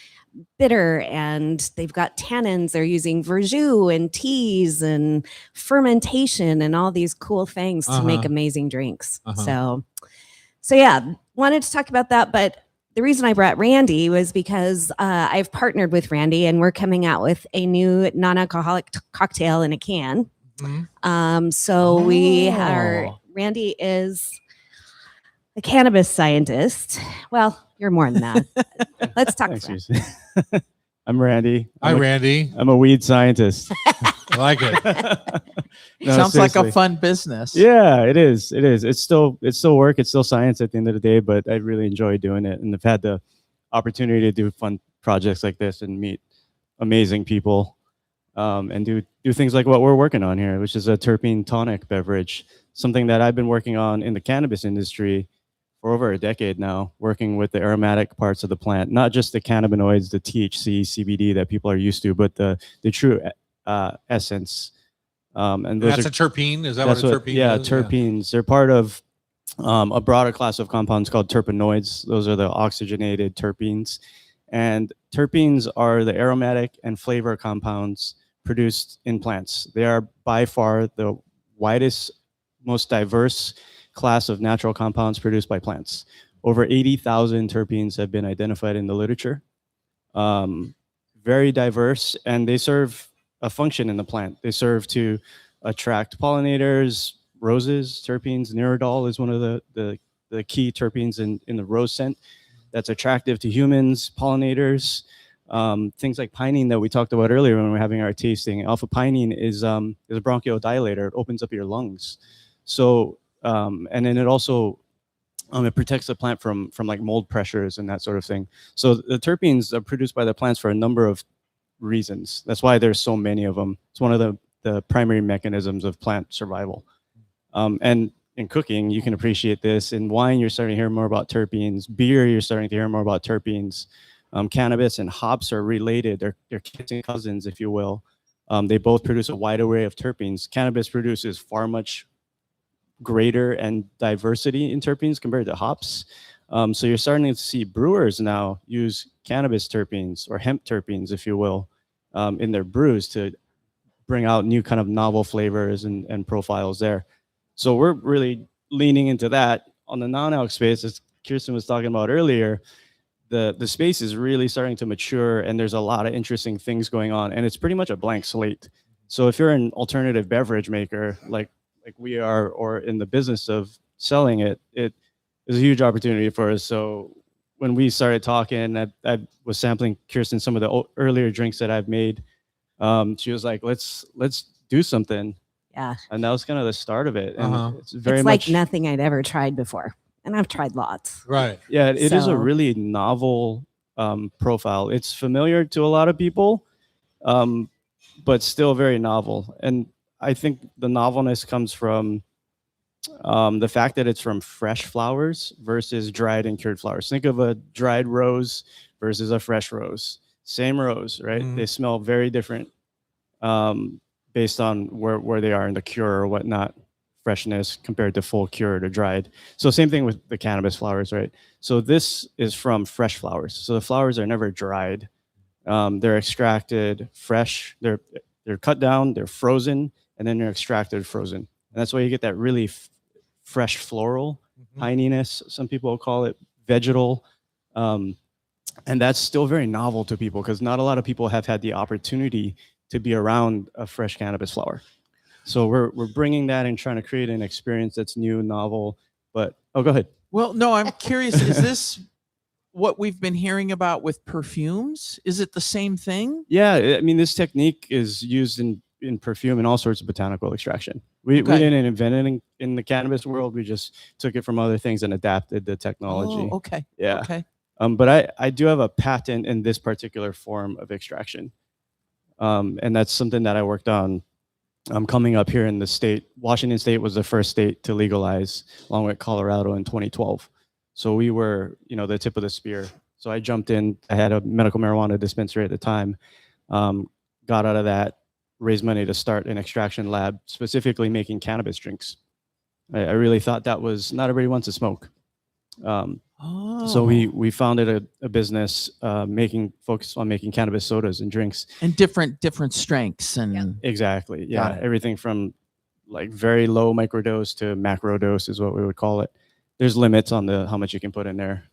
Speaker 8: bitter, and they've got tannins. They're using verjus and teas and fermentation and all these cool things to make
Speaker 1: Uh-huh.
Speaker 8: amazing drinks.
Speaker 1: Uh-huh.
Speaker 8: So yeah, wanted to talk about that, but the reason I brought Randy was because I've partnered with Randy, and we're coming out with a new non-alcoholic cocktail in a can.
Speaker 1: Mhm.
Speaker 8: So we are,
Speaker 4: Oh.
Speaker 8: Randy is a cannabis scientist. Well, you're more than that. Let's talk.
Speaker 7: Thanks,
Speaker 8: Fran.
Speaker 7: Susan. I'm Randy.
Speaker 1: Hi, Randy.
Speaker 7: I'm a weed scientist.
Speaker 1: I like it.
Speaker 7: No,
Speaker 4: Sounds like a
Speaker 7: seriously.
Speaker 4: fun business.
Speaker 7: Yeah, it is. It is. It's still work. It's still science at the end of the day, but I really enjoy doing it, and I've had the opportunity to do fun projects like this and meet amazing people, and do things like what we're working on here, which is a terpene tonic beverage, something that I've been working on in the cannabis industry for over a decade now, working with the aromatic parts of the plant, not just the cannabinoids, the THC, CBD that people are used to, but the true essence. And those
Speaker 1: That's
Speaker 7: are
Speaker 1: a terpene. Is that what a terpene
Speaker 7: yeah,
Speaker 1: is?
Speaker 7: terpenes. They're part of a broader class of compounds called terpenoids. Those are the oxygenated terpenes. And terpenes are the aromatic and flavor compounds produced in plants. They are by far the widest, most diverse class of natural compounds produced by plants. Over 80,000 terpenes have been identified in the literature. Very diverse, and they serve a function in the plant. They serve to attract pollinators, roses, terpenes. Neradol is one of the key terpenes in the rose scent that's attractive to humans, pollinators. Things like pinene that we talked about earlier when we were having our tasting. Alpha pinene is a bronchodilator. It opens up your lungs. So, and then it also it protects the plant from like mold pressures and that sort of thing. So the terpenes are produced by the plants for a number of reasons. That's why there's so many of them. It's one of the primary mechanisms of plant survival. And in cooking, you can appreciate this. In wine, you're starting to hear more about terpenes. Beer, you're starting to hear more about terpenes. Cannabis and hops are related. They're kids and cousins, if you will. They both produce a wide array of terpenes. Cannabis produces far much greater and diversity in terpenes compared to hops. So you're starting to see brewers now use cannabis terpenes or hemp terpenes, if you will, in their brews to bring out new kind of novel flavors and profiles there. So we're really leaning into that. On the non-alc space, as Kirsten was talking about earlier, the space is really starting to mature, and there's a lot of interesting things going on, and it's pretty much a blank slate. So if you're an alternative beverage maker like we are, or in the business of selling it, it is a huge opportunity for us. So when we started talking, I was sampling Kirsten some of the earlier drinks that I've made. She was like, let's do something.
Speaker 8: Yeah.
Speaker 7: And that was kind of the start of it. And
Speaker 1: Uh-huh.
Speaker 7: it's very
Speaker 8: It's
Speaker 7: much
Speaker 8: like nothing I'd ever tried before. And I've tried lots.
Speaker 1: Right.
Speaker 7: Yeah, it is
Speaker 8: So-
Speaker 7: a really novel profile. It's familiar to a lot of people, but still very novel. And I think the novelness comes from the fact that it's from fresh flowers versus dried and cured flowers. Think of a dried rose versus a fresh rose. Same rose, right?
Speaker 1: Mhm.
Speaker 7: They smell very different based on where they are in the cure or whatnot, freshness compared to full cured or dried. So same thing with the cannabis flowers, right? So this is from fresh flowers. So the flowers are never dried. They're extracted fresh. They're cut down, they're frozen, and then they're extracted frozen. And that's why you get that really fresh floral pininess, some people call it vegetal. And that's still very novel to people because not a lot of people have had the opportunity to be around a fresh cannabis flower. So we're bringing that and trying to create an experience that's new, novel. But go ahead.
Speaker 4: Well, no, I'm curious. Is this what we've been hearing about with perfumes? Is it the same thing?
Speaker 7: Yeah, I mean, this technique is used in perfume and all sorts of botanical extraction. We
Speaker 4: Okay.
Speaker 7: didn't invent it in the cannabis world. We just took it from other things and adapted the technology.
Speaker 4: Oh, okay.
Speaker 7: Yeah.
Speaker 4: Okay.
Speaker 7: But I do have a patent in this particular form of extraction. And that's something that I worked on coming up here in the state. Washington State was the first state to legalize, along with Colorado in 2012. So we were, the tip of the spear. So I jumped in. I had a medical marijuana dispensary at the time. Got out of that, raised money to start an extraction lab, specifically making cannabis drinks. I really thought that was, not everybody wants to smoke. So we founded a business focused on making cannabis sodas and drinks.
Speaker 4: And different strengths and
Speaker 7: Exactly.
Speaker 4: Got
Speaker 7: Yeah.
Speaker 4: it.
Speaker 7: Everything from like very low microdose to macro dose is what we would call it. There's limits on how much you can put in there.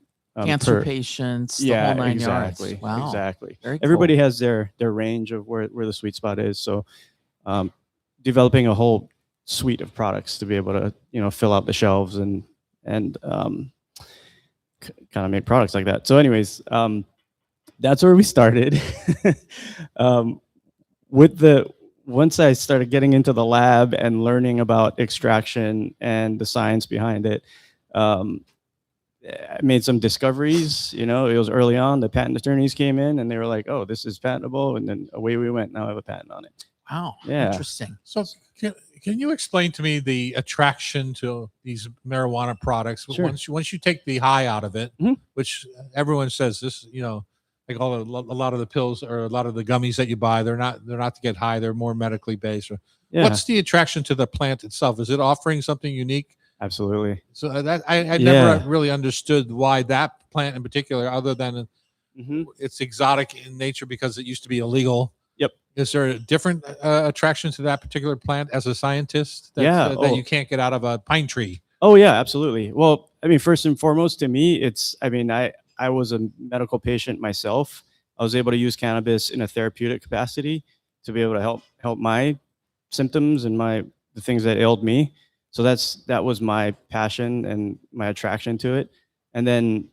Speaker 4: cancer
Speaker 7: per-
Speaker 4: patients, the
Speaker 7: yeah,
Speaker 4: whole nine
Speaker 7: exactly.
Speaker 4: yards. Wow.
Speaker 7: Exactly.
Speaker 4: Very cool.
Speaker 7: Everybody has their range of where the sweet spot is. So developing a whole suite of products to be able to, fill out the shelves and kind of make products like that. So anyways, that's where we started. Once I started getting into the lab and learning about extraction and the science behind it, I made some discoveries. It was early on. The patent attorneys came in and they were like, "Oh, this is patentable," and then away we went. Now I have a patent on it.
Speaker 4: Wow.
Speaker 7: Yeah.
Speaker 4: Interesting.
Speaker 1: So can you explain to me the attraction to these marijuana products
Speaker 7: Sure.
Speaker 1: once you take the high out of it,
Speaker 7: Mhm.
Speaker 1: which everyone says this, like a lot of the pills or a lot of the gummies that you buy, they're not to get high. They're more medically based.
Speaker 7: Yeah,
Speaker 1: What's the attraction to the plant itself? Is it offering something unique?
Speaker 7: absolutely.
Speaker 1: So that I
Speaker 7: Yeah.
Speaker 1: never really understood why that plant in particular, other than
Speaker 7: Mhm.
Speaker 1: it's exotic in nature because it used to be illegal.
Speaker 7: Yep.
Speaker 1: Is there a different attraction to that particular plant as a scientist that,
Speaker 7: Yeah.
Speaker 1: that you can't get out of a pine tree?
Speaker 7: Oh yeah, absolutely. Well, I mean, first and foremost, to me, I was a medical patient myself. I was able to use cannabis in a therapeutic capacity to be able to help my symptoms and the things that ailed me. So that was my passion and my attraction to it. And then,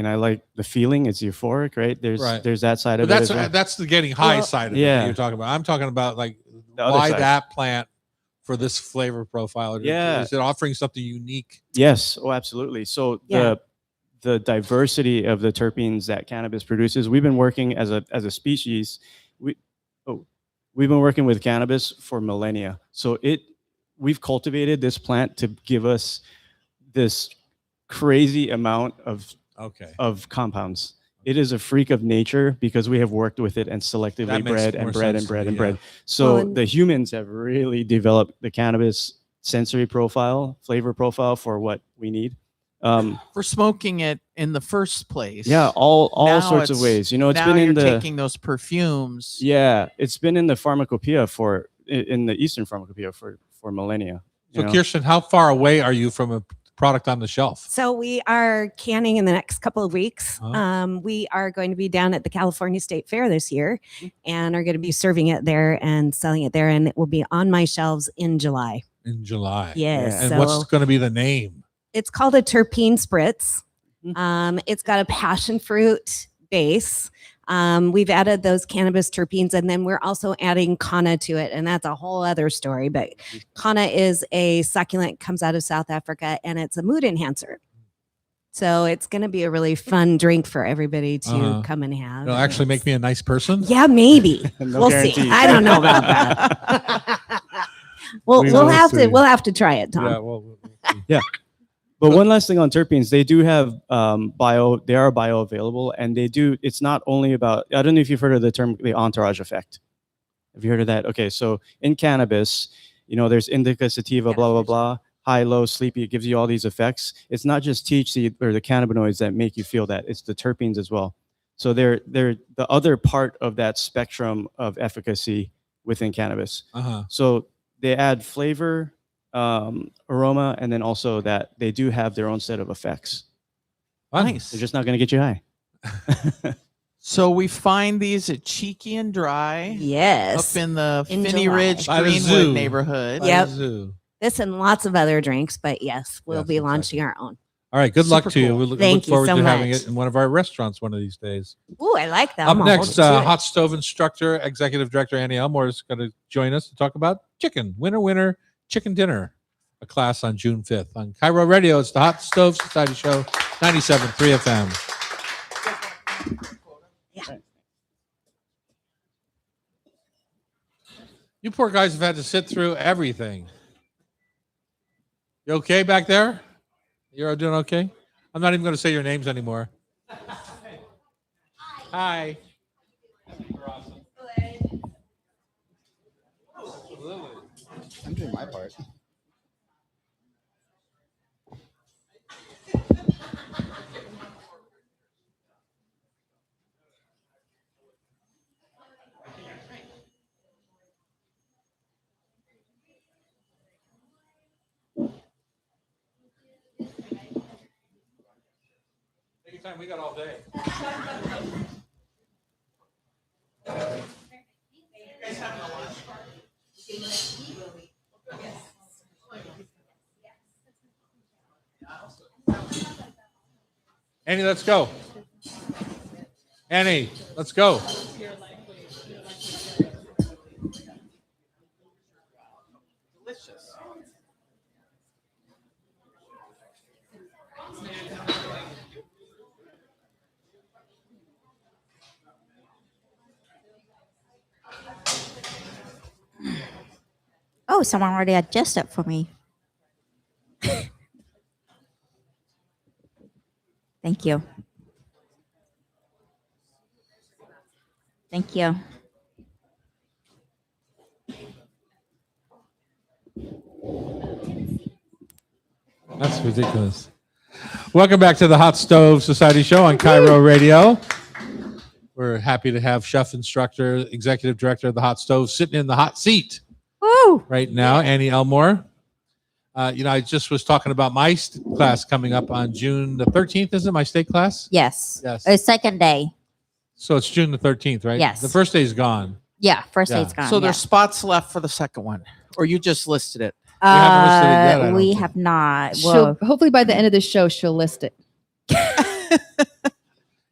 Speaker 7: I like the feeling. It's euphoric, right?
Speaker 1: Right.
Speaker 7: There's that side
Speaker 1: But
Speaker 7: of it.
Speaker 1: that's
Speaker 7: as well.
Speaker 1: that's the getting high
Speaker 7: Well,
Speaker 1: side of it
Speaker 7: yeah.
Speaker 1: that you're talking about. I'm talking about like
Speaker 7: The other
Speaker 1: why
Speaker 7: side.
Speaker 1: that plant for this flavor profile.
Speaker 7: Yeah.
Speaker 1: Is it offering something unique?
Speaker 7: Yes. Oh, absolutely. So
Speaker 8: Yeah.
Speaker 7: the diversity of the terpenes that cannabis produces, we've been working as a species. We've been working with cannabis for millennia. So we've cultivated this plant to give us this crazy amount
Speaker 1: Okay.
Speaker 7: of compounds. It is a freak of nature because we have worked with it and
Speaker 1: That
Speaker 7: selectively
Speaker 1: makes
Speaker 7: bred
Speaker 1: more
Speaker 7: and bred
Speaker 1: sense
Speaker 7: and
Speaker 1: to
Speaker 7: bred
Speaker 1: me,
Speaker 7: and
Speaker 1: yeah.
Speaker 7: bred. So
Speaker 8: Well, and-
Speaker 7: the humans have really developed the cannabis sensory profile, flavor profile for what we need.
Speaker 4: For smoking it in the first place.
Speaker 7: Yeah, all
Speaker 4: Now
Speaker 7: sorts of
Speaker 4: it's-
Speaker 7: ways. It's
Speaker 4: now
Speaker 7: been in
Speaker 4: you're
Speaker 7: the
Speaker 4: taking those perfumes.
Speaker 7: yeah, it's been in the pharmacopoeia in the Eastern pharmacopoeia for millennia.
Speaker 1: So
Speaker 7: you know?
Speaker 1: Kirsten, how far away are you from a product on the shelf?
Speaker 8: So we are canning in the next couple of weeks.
Speaker 1: Oh.
Speaker 8: We are going to be down at the California State Fair this year
Speaker 7: Mm-hmm.
Speaker 8: and are going to be serving it there and selling it there. And it will be on my shelves in July.
Speaker 1: In July.
Speaker 8: Yes.
Speaker 1: And
Speaker 8: so
Speaker 1: what's going to be the name?
Speaker 8: it's called a terpene spritz.
Speaker 7: Mhm.
Speaker 8: It's got a passion fruit base. We've added those cannabis terpenes, and then we're also adding canna to it, and that's a whole other story. But canna is a succulent, comes out of South Africa, and it's a mood enhancer. So it's going to be a really fun drink for everybody to
Speaker 1: Uh-huh.
Speaker 8: come and have.
Speaker 1: It'll actually make me a nice person.
Speaker 8: Yeah, maybe.
Speaker 7: No
Speaker 8: we'll
Speaker 7: guarantees.
Speaker 8: see. I don't know about that.
Speaker 7: We
Speaker 8: we'll
Speaker 7: will
Speaker 8: have
Speaker 7: see.
Speaker 8: to. We'll have to try it, Tom.
Speaker 1: Yeah. Well, we'll see.
Speaker 7: But one last thing on terpenes, they do have they are bioavailable, and they do, it's not only about, I don't know if you've heard of the term, the entourage effect. Have you heard of that? Okay, so in cannabis, there's indica, sativa,
Speaker 8: Yeah,
Speaker 7: blah, blah,
Speaker 8: there's-
Speaker 7: blah, high, low, sleepy, it gives you all these effects. It's not just THC or the cannabinoids that make you feel that, it's the terpenes as well. So they're the other part of that spectrum of efficacy within cannabis.
Speaker 1: Uh-huh.
Speaker 7: So they add flavor, aroma, and then also that they do have their own set of effects.
Speaker 1: Fun.
Speaker 4: Nice.
Speaker 7: They're just not going to get you high.
Speaker 4: So we find these at Cheeky and Dry
Speaker 8: Yes.
Speaker 4: up in the
Speaker 8: In
Speaker 4: Finney
Speaker 8: July.
Speaker 4: Ridge
Speaker 1: By the
Speaker 4: Greenwood
Speaker 1: zoo.
Speaker 4: neighborhood.
Speaker 1: By
Speaker 8: Yep.
Speaker 1: the zoo.
Speaker 8: This and lots of other drinks, but yes, we'll
Speaker 1: Yes,
Speaker 8: be
Speaker 1: exactly.
Speaker 8: launching our own.
Speaker 1: All right. Good luck
Speaker 4: Super
Speaker 1: to you.
Speaker 4: cool.
Speaker 1: We look
Speaker 8: Thank you
Speaker 1: forward
Speaker 8: so
Speaker 1: to having
Speaker 8: much.
Speaker 1: it in one of our restaurants one of these days.
Speaker 8: Ooh, I like that.
Speaker 1: Up
Speaker 8: I'm gonna hold
Speaker 1: next,
Speaker 8: you to it.
Speaker 1: hot stove instructor, executive director Annie Elmore is going to join us to talk about chicken. Winner, chicken dinner. A class on June 5th on Cairo Radio. It's the Hot Stove Society Show, 97.3 FM. You poor guys have had to sit through everything. You okay back there? You're all doing okay? I'm not even going to say your names anymore. Hi.
Speaker 9: I'm doing my part.
Speaker 1: Take your time. We got all day. Annie, let's go. Annie, let's go.
Speaker 6: Oh, someone already adjusted for me. Thank you. Thank you.
Speaker 1: That's ridiculous. Welcome back to the Hot Stove Society Show on Cairo Radio. We're happy to have chef instructor, executive director of the Hot Stove sitting in the hot seat
Speaker 6: Woo!
Speaker 1: right now, Annie Elmore. I just was talking about my class coming up on June the 13th. Is it my state class?
Speaker 6: Yes.
Speaker 1: Yes.
Speaker 6: Second day.
Speaker 1: So it's June the 13th, right?
Speaker 6: Yes.
Speaker 1: The first day is gone.
Speaker 6: Yeah. First
Speaker 1: Yeah.
Speaker 6: day's gone.
Speaker 4: So
Speaker 6: yeah.
Speaker 4: there's spots left for the second one, or you just listed it.
Speaker 1: haven't listed it yet, I don't
Speaker 6: we
Speaker 1: think.
Speaker 6: have not.
Speaker 5: She'll,
Speaker 6: Well,
Speaker 5: hopefully by the end of the show, she'll list it.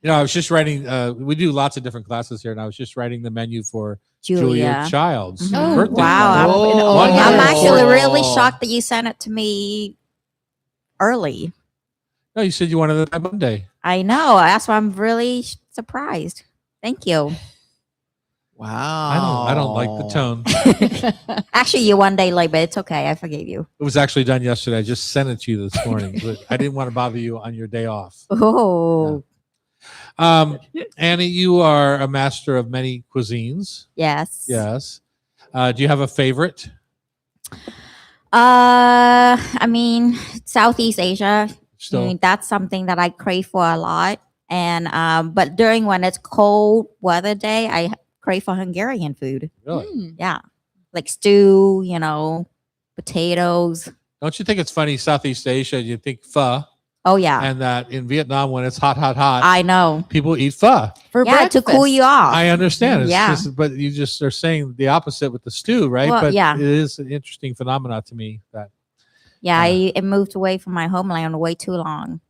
Speaker 1: I was just writing. We do lots of different classes here, and I was just writing the menu for Julia
Speaker 6: Julia.
Speaker 1: Child's
Speaker 6: Mhm.
Speaker 5: Oh,
Speaker 1: birthday.
Speaker 6: Wow.
Speaker 1: party.
Speaker 4: Oh,
Speaker 6: I'm
Speaker 1: yeah.
Speaker 6: actually really
Speaker 4: Oh.
Speaker 6: shocked that you sent it to me early.
Speaker 1: No, you said you wanted it by Monday.
Speaker 6: I know. That's why I'm really surprised. Thank you.
Speaker 4: Wow.
Speaker 1: I don't like the tone.
Speaker 6: Actually, you're one day late, but it's okay. I forgave you.
Speaker 1: It was actually done yesterday. I just sent it to you this morning, but I didn't want to bother you on your day off.
Speaker 6: Oh,
Speaker 1: Annie, you are a master of many cuisines.
Speaker 6: yes.
Speaker 1: Yes. Do you have a favorite?
Speaker 6: I mean, Southeast Asia. I
Speaker 1: Still,
Speaker 6: mean, that's something that I crave for a lot. And but during when it's cold weather day, I crave for Hungarian food.
Speaker 1: really?
Speaker 5: Mm.
Speaker 6: Yeah, like stew, potatoes.
Speaker 1: Don't you think it's funny? Southeast Asia, you think pho,
Speaker 6: Oh yeah,
Speaker 1: and that in Vietnam, when it's hot,
Speaker 6: I know.
Speaker 1: people eat pho.
Speaker 5: For
Speaker 6: Yeah, to cool
Speaker 5: breakfast.
Speaker 6: you off.
Speaker 1: I understand. It's
Speaker 6: Yeah.
Speaker 1: just, but you just are saying the opposite with the stew, right?
Speaker 6: Well,
Speaker 1: but
Speaker 6: yeah.
Speaker 1: it is an interesting phenomenon to me that
Speaker 6: Yeah, I moved away from my homeland way too long.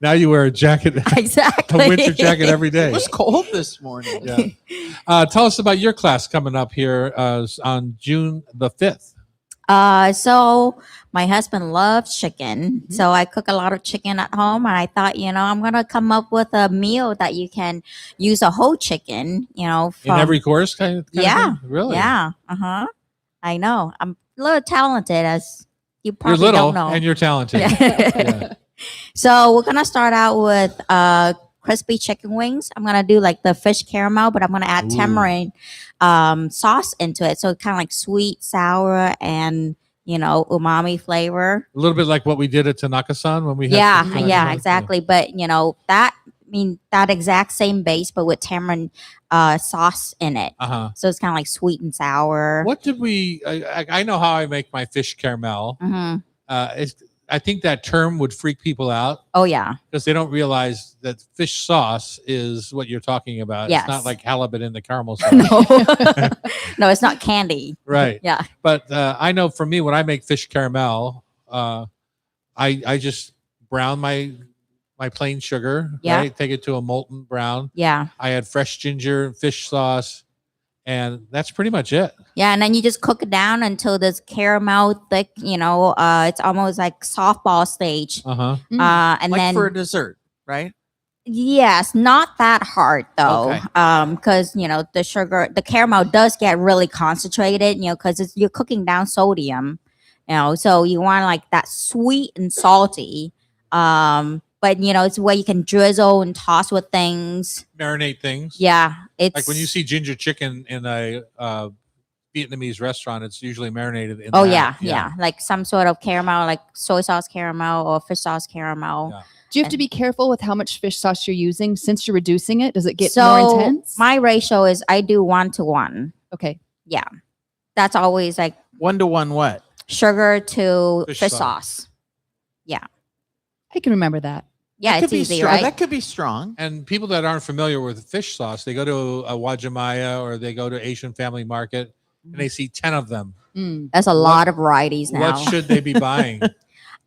Speaker 1: now you wear a jacket,
Speaker 6: Exactly.
Speaker 1: a winter jacket every
Speaker 4: It
Speaker 1: day.
Speaker 4: was cold this morning.
Speaker 1: Yeah. Tell us about your class coming up here on June the 5th.
Speaker 6: So my husband loves chicken, so I cook a lot of chicken at home, and I thought, I'm gonna come up with a meal that you can use a whole chicken,
Speaker 1: In
Speaker 6: from
Speaker 1: every course, kind of
Speaker 6: Yeah.
Speaker 1: thing? Really?
Speaker 6: yeah, I know. I'm a little talented, as you
Speaker 1: You're
Speaker 6: probably
Speaker 1: little
Speaker 6: don't know.
Speaker 1: and you're talented. Yeah.
Speaker 6: So we're gonna start out with crispy chicken wings. I'm gonna do like the fish caramel, but I'm gonna add
Speaker 1: Ooh.
Speaker 6: tamarind sauce into it, so kind of like sweet, sour, and umami flavor.
Speaker 1: A little bit like what we did at Tanaka-san when we had
Speaker 6: Yeah,
Speaker 1: some fun.
Speaker 6: yeah, exactly. But that mean, that exact same base, but with tamarind sauce in it.
Speaker 1: Uh-huh.
Speaker 6: So it's kind of like sweet and sour.
Speaker 1: What did we? I know how I make my fish caramel.
Speaker 6: Hmm.
Speaker 1: I think that term would freak people out
Speaker 6: Oh yeah.
Speaker 1: because they don't realize that fish sauce is what you're talking about. It's not
Speaker 6: Yes.
Speaker 1: like halibut in the caramel sauce.
Speaker 6: No. No, it's not candy.
Speaker 1: Right.
Speaker 6: Yeah.
Speaker 1: But I know for me, when I make fish caramel, I just brown my plain sugar.
Speaker 6: Yeah.
Speaker 1: Right? Take it to a molten brown.
Speaker 6: Yeah.
Speaker 1: I add fresh ginger, fish sauce, and that's pretty much it.
Speaker 6: Yeah, and then you just cook it down until this caramel thick, it's almost like softball stage.
Speaker 1: Uh-huh.
Speaker 6: And
Speaker 4: Like
Speaker 6: then
Speaker 4: for a dessert, right?
Speaker 6: yes, not that hard though.
Speaker 4: Okay.
Speaker 6: Because the caramel does get really concentrated, because you're cooking down sodium, so you want like that sweet and salty. But it's where you can drizzle and toss with things.
Speaker 1: Marinate things.
Speaker 6: Yeah, it's
Speaker 1: Like when you see ginger chicken in a Vietnamese restaurant, it's usually marinated in
Speaker 6: Oh
Speaker 1: that.
Speaker 6: yeah, like some sort of caramel, like soy sauce caramel or fish sauce caramel.
Speaker 1: Yeah.
Speaker 5: Do you have to be careful with how much fish sauce you're using since you're reducing it? Does it get
Speaker 6: So
Speaker 5: more intense?
Speaker 6: my ratio is I do 1-to-1.
Speaker 5: Okay.
Speaker 6: That's always like
Speaker 4: 1-to-1 what?
Speaker 6: sugar to
Speaker 1: Fish
Speaker 6: fish
Speaker 1: sauce.
Speaker 6: sauce.
Speaker 5: I can remember that.
Speaker 6: Yeah,
Speaker 4: That could
Speaker 6: it's
Speaker 4: be
Speaker 6: easy,
Speaker 4: strong.
Speaker 6: right?
Speaker 4: That could be strong.
Speaker 1: And people that aren't familiar with fish sauce, they go to a Wajimaya or they go to Asian Family Market and they see 10 of them.
Speaker 5: Mm.
Speaker 6: There's a lot of varieties now.
Speaker 1: What should they be buying?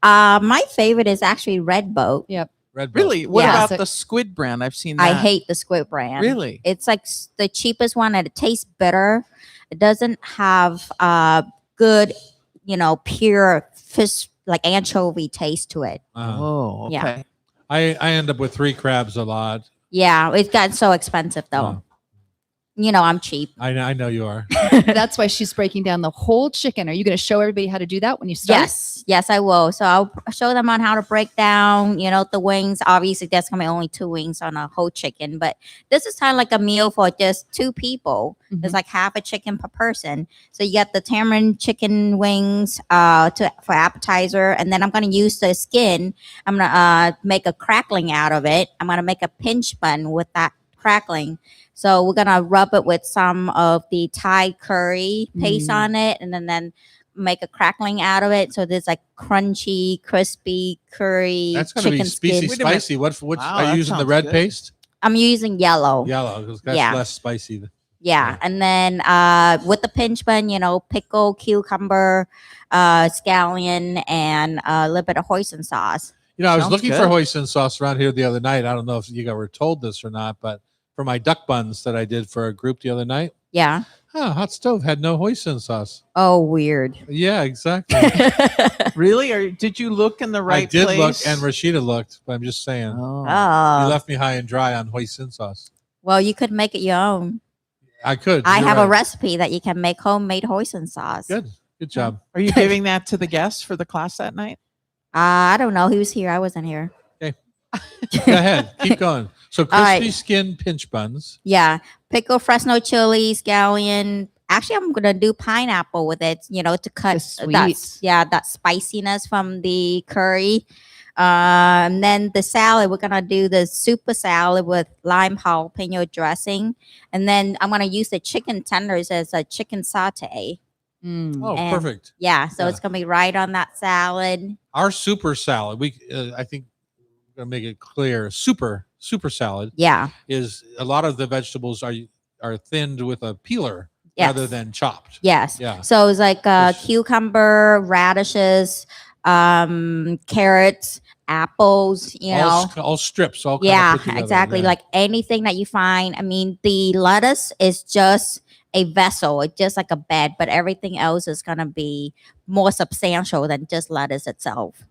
Speaker 6: My favorite is actually Red Boat.
Speaker 1: Red Bull.
Speaker 4: Really? What
Speaker 6: Yeah.
Speaker 4: about the squid brand? I've seen that.
Speaker 6: I hate the squid brand.
Speaker 4: Really?
Speaker 6: It's like the cheapest one, and it tastes bitter. It doesn't have good, pure fish like anchovy taste to it.
Speaker 4: Oh, okay.
Speaker 6: Yeah.
Speaker 1: I end up with 3 crabs a lot.
Speaker 6: Yeah, it's gotten so expensive though. I'm cheap.
Speaker 1: I know you are.
Speaker 5: That's why she's breaking down the whole chicken. Are you going to show everybody how to do that when you start?
Speaker 6: Yes, I will. So I'll show them on how to break down, the wings. Obviously, there's gonna be only 2 wings on a whole chicken, but this is kind of like a meal for just 2 people.
Speaker 5: Mhm.
Speaker 6: It's like half a chicken per person. So you get the tamarind chicken wings for appetizer, and then I'm gonna use the skin. I'm gonna make a crackling out of it. I'm gonna make a pinch bun with that crackling. So we're gonna rub it with some of the Thai curry paste on it, and then make a crackling out of it. So there's like crunchy, crispy curry
Speaker 1: That's going to be
Speaker 6: chicken
Speaker 1: spicy.
Speaker 6: skin.
Speaker 1: Spicy. What
Speaker 4: Wow,
Speaker 1: are you
Speaker 4: that
Speaker 1: using? The
Speaker 4: sounds
Speaker 1: red
Speaker 4: good.
Speaker 1: paste?
Speaker 6: I'm using yellow.
Speaker 1: Yellow, because that's
Speaker 6: Yeah.
Speaker 1: less spicy.
Speaker 6: Yeah. And then with the pinch bun, pickle, cucumber, scallion, and a little bit of hoisin sauce.
Speaker 1: I was
Speaker 4: Sounds
Speaker 1: looking
Speaker 4: good.
Speaker 1: for hoisin sauce around here the other night. I don't know if you guys were told this or not, but for my duck buns that I did for a group the other night,
Speaker 6: Yeah.
Speaker 1: Hot Stove had no hoisin sauce.
Speaker 6: Oh, weird.
Speaker 1: Yeah, exactly.
Speaker 4: Really? Or did you look in the right
Speaker 1: I did
Speaker 4: place?
Speaker 1: look, and Rashida looked, but I'm just saying.
Speaker 4: Oh.
Speaker 1: You
Speaker 6: Oh.
Speaker 1: left me high and dry on hoisin sauce.
Speaker 6: Well, you could make it your own.
Speaker 1: I could.
Speaker 6: I
Speaker 1: You're
Speaker 6: have a
Speaker 1: right.
Speaker 6: recipe that you can make homemade hoisin sauce.
Speaker 1: Good job.
Speaker 4: Are you giving that to the guests for the class that night?
Speaker 6: I don't know. He was here. I wasn't here.
Speaker 1: Go ahead. Keep going. So
Speaker 6: All right.
Speaker 1: crispy skin pinch buns.
Speaker 6: Yeah, pickle Fresno chili, scallion. Actually, I'm gonna do pineapple with it. To cut
Speaker 5: The
Speaker 6: that
Speaker 5: sweet.
Speaker 6: that spiciness from the curry. And then the salad, we're gonna do the super salad with lime jalapeno dressing, and then I'm gonna use the chicken tenders as a chicken saute.
Speaker 5: Mm.
Speaker 1: Oh,
Speaker 6: And-
Speaker 1: perfect.
Speaker 6: Yeah, so
Speaker 1: Yeah.
Speaker 6: it's gonna be right on that salad.
Speaker 1: Our super salad. I think we're gonna make it clear. Super salad
Speaker 6: Yeah,
Speaker 1: is a lot of the vegetables are thinned with a peeler
Speaker 6: yes.
Speaker 1: rather than chopped.
Speaker 6: Yes.
Speaker 1: Yeah.
Speaker 6: So it's like
Speaker 1: Which-
Speaker 6: cucumber, radishes, carrots, apples,
Speaker 1: all strips. All kind of
Speaker 6: Yeah,
Speaker 1: put together,
Speaker 6: exactly.
Speaker 1: yeah.
Speaker 6: Like anything that you find. I mean, the lettuce is just a vessel, it's just like a bed, but everything else is going to be more substantial than just lettuce itself.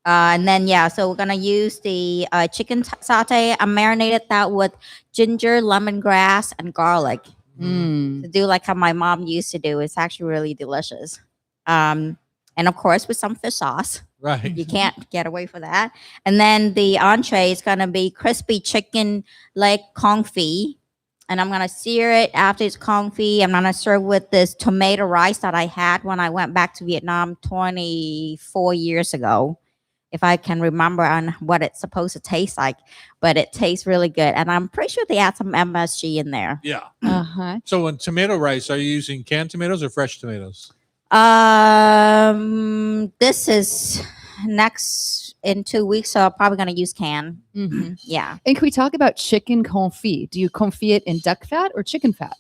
Speaker 6: And then, so we're going to use the chicken saute. I marinated that with ginger, lemongrass, and garlic
Speaker 5: Mm.
Speaker 6: to do like how my mom used to do. It's actually really delicious. And of course, with some fish sauce.
Speaker 1: Right.
Speaker 6: You can't get away from that. And then the entree is going to be crispy chicken leg confit. And I'm going to sear it after it's confit. I'm going to serve with this tomato rice that I had when I went back to Vietnam 24 years ago. if I can remember on what it's supposed to taste like, but it tastes really good. And I'm pretty sure they add some MSG in there.
Speaker 1: Yeah.
Speaker 5: Uh-huh.
Speaker 1: So in tomato rice, are you using canned tomatoes or fresh tomatoes?
Speaker 6: This is next in 2 weeks, so I'm probably gonna use can.
Speaker 5: Hmm.
Speaker 6: Yeah.
Speaker 5: And can we talk about chicken confit? Do you confit it in duck fat or chicken fat?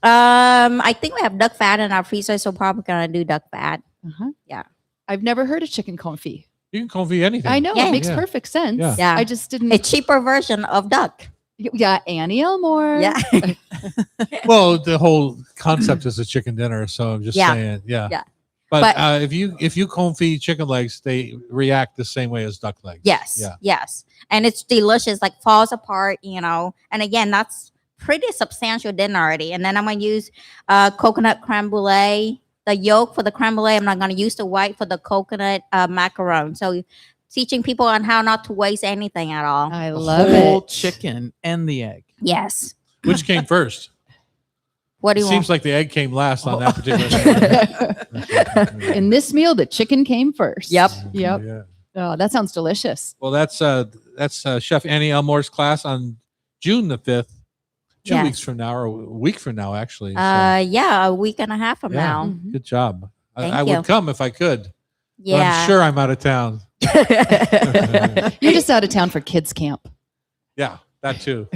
Speaker 6: I think we have duck fat in our freezer, so probably gonna do duck fat.
Speaker 5: Uh-huh.
Speaker 6: Yeah.
Speaker 5: I've never heard of chicken confit.
Speaker 1: You can confit anything.
Speaker 5: I know
Speaker 6: Yeah.
Speaker 5: it makes
Speaker 1: Yeah.
Speaker 5: perfect sense.
Speaker 1: Yeah.
Speaker 6: Yeah.
Speaker 5: I just didn't.
Speaker 6: A cheaper version of duck.
Speaker 5: Yeah, Annie Elmore.
Speaker 6: Yeah.
Speaker 1: Well, the whole concept is a chicken dinner, so I'm just
Speaker 6: Yeah.
Speaker 1: saying, yeah.
Speaker 6: Yeah.
Speaker 1: But,
Speaker 6: But-
Speaker 1: if you confit chicken legs, they react the same way as duck legs.
Speaker 6: Yes.
Speaker 1: Yeah.
Speaker 6: Yes. And it's delicious, like falls apart, you know. And again, that's pretty substantial dinner already. And then I'm gonna use coconut creme brulee. The yolk for the creme brulee. I'm not gonna use the white for the coconut macaron. So teaching people on how not to waste anything at all.
Speaker 5: I
Speaker 4: The
Speaker 5: love
Speaker 4: whole
Speaker 5: it.
Speaker 4: chicken and the egg.
Speaker 6: Yes.
Speaker 1: Which came first?
Speaker 6: What do
Speaker 1: It
Speaker 6: you
Speaker 1: seems
Speaker 6: want?
Speaker 1: like the egg came last on that particular thing.
Speaker 5: In this meal, the chicken came first.
Speaker 6: Yep.
Speaker 5: Yep.
Speaker 1: Yeah.
Speaker 5: Oh, that sounds delicious.
Speaker 1: Well, that's Chef Annie Elmore's class on June the 5th. 2
Speaker 6: Yes.
Speaker 1: weeks from now, or a week from now, actually. So,
Speaker 6: Yeah, a week and a half from
Speaker 1: yeah.
Speaker 6: now.
Speaker 5: Mhm.
Speaker 1: Good job.
Speaker 6: Thank
Speaker 1: I
Speaker 6: you.
Speaker 1: would come if I could. But
Speaker 6: Yeah.
Speaker 1: I'm sure I'm out of town.
Speaker 5: You're just out of town for kids camp.
Speaker 1: Yeah, that too.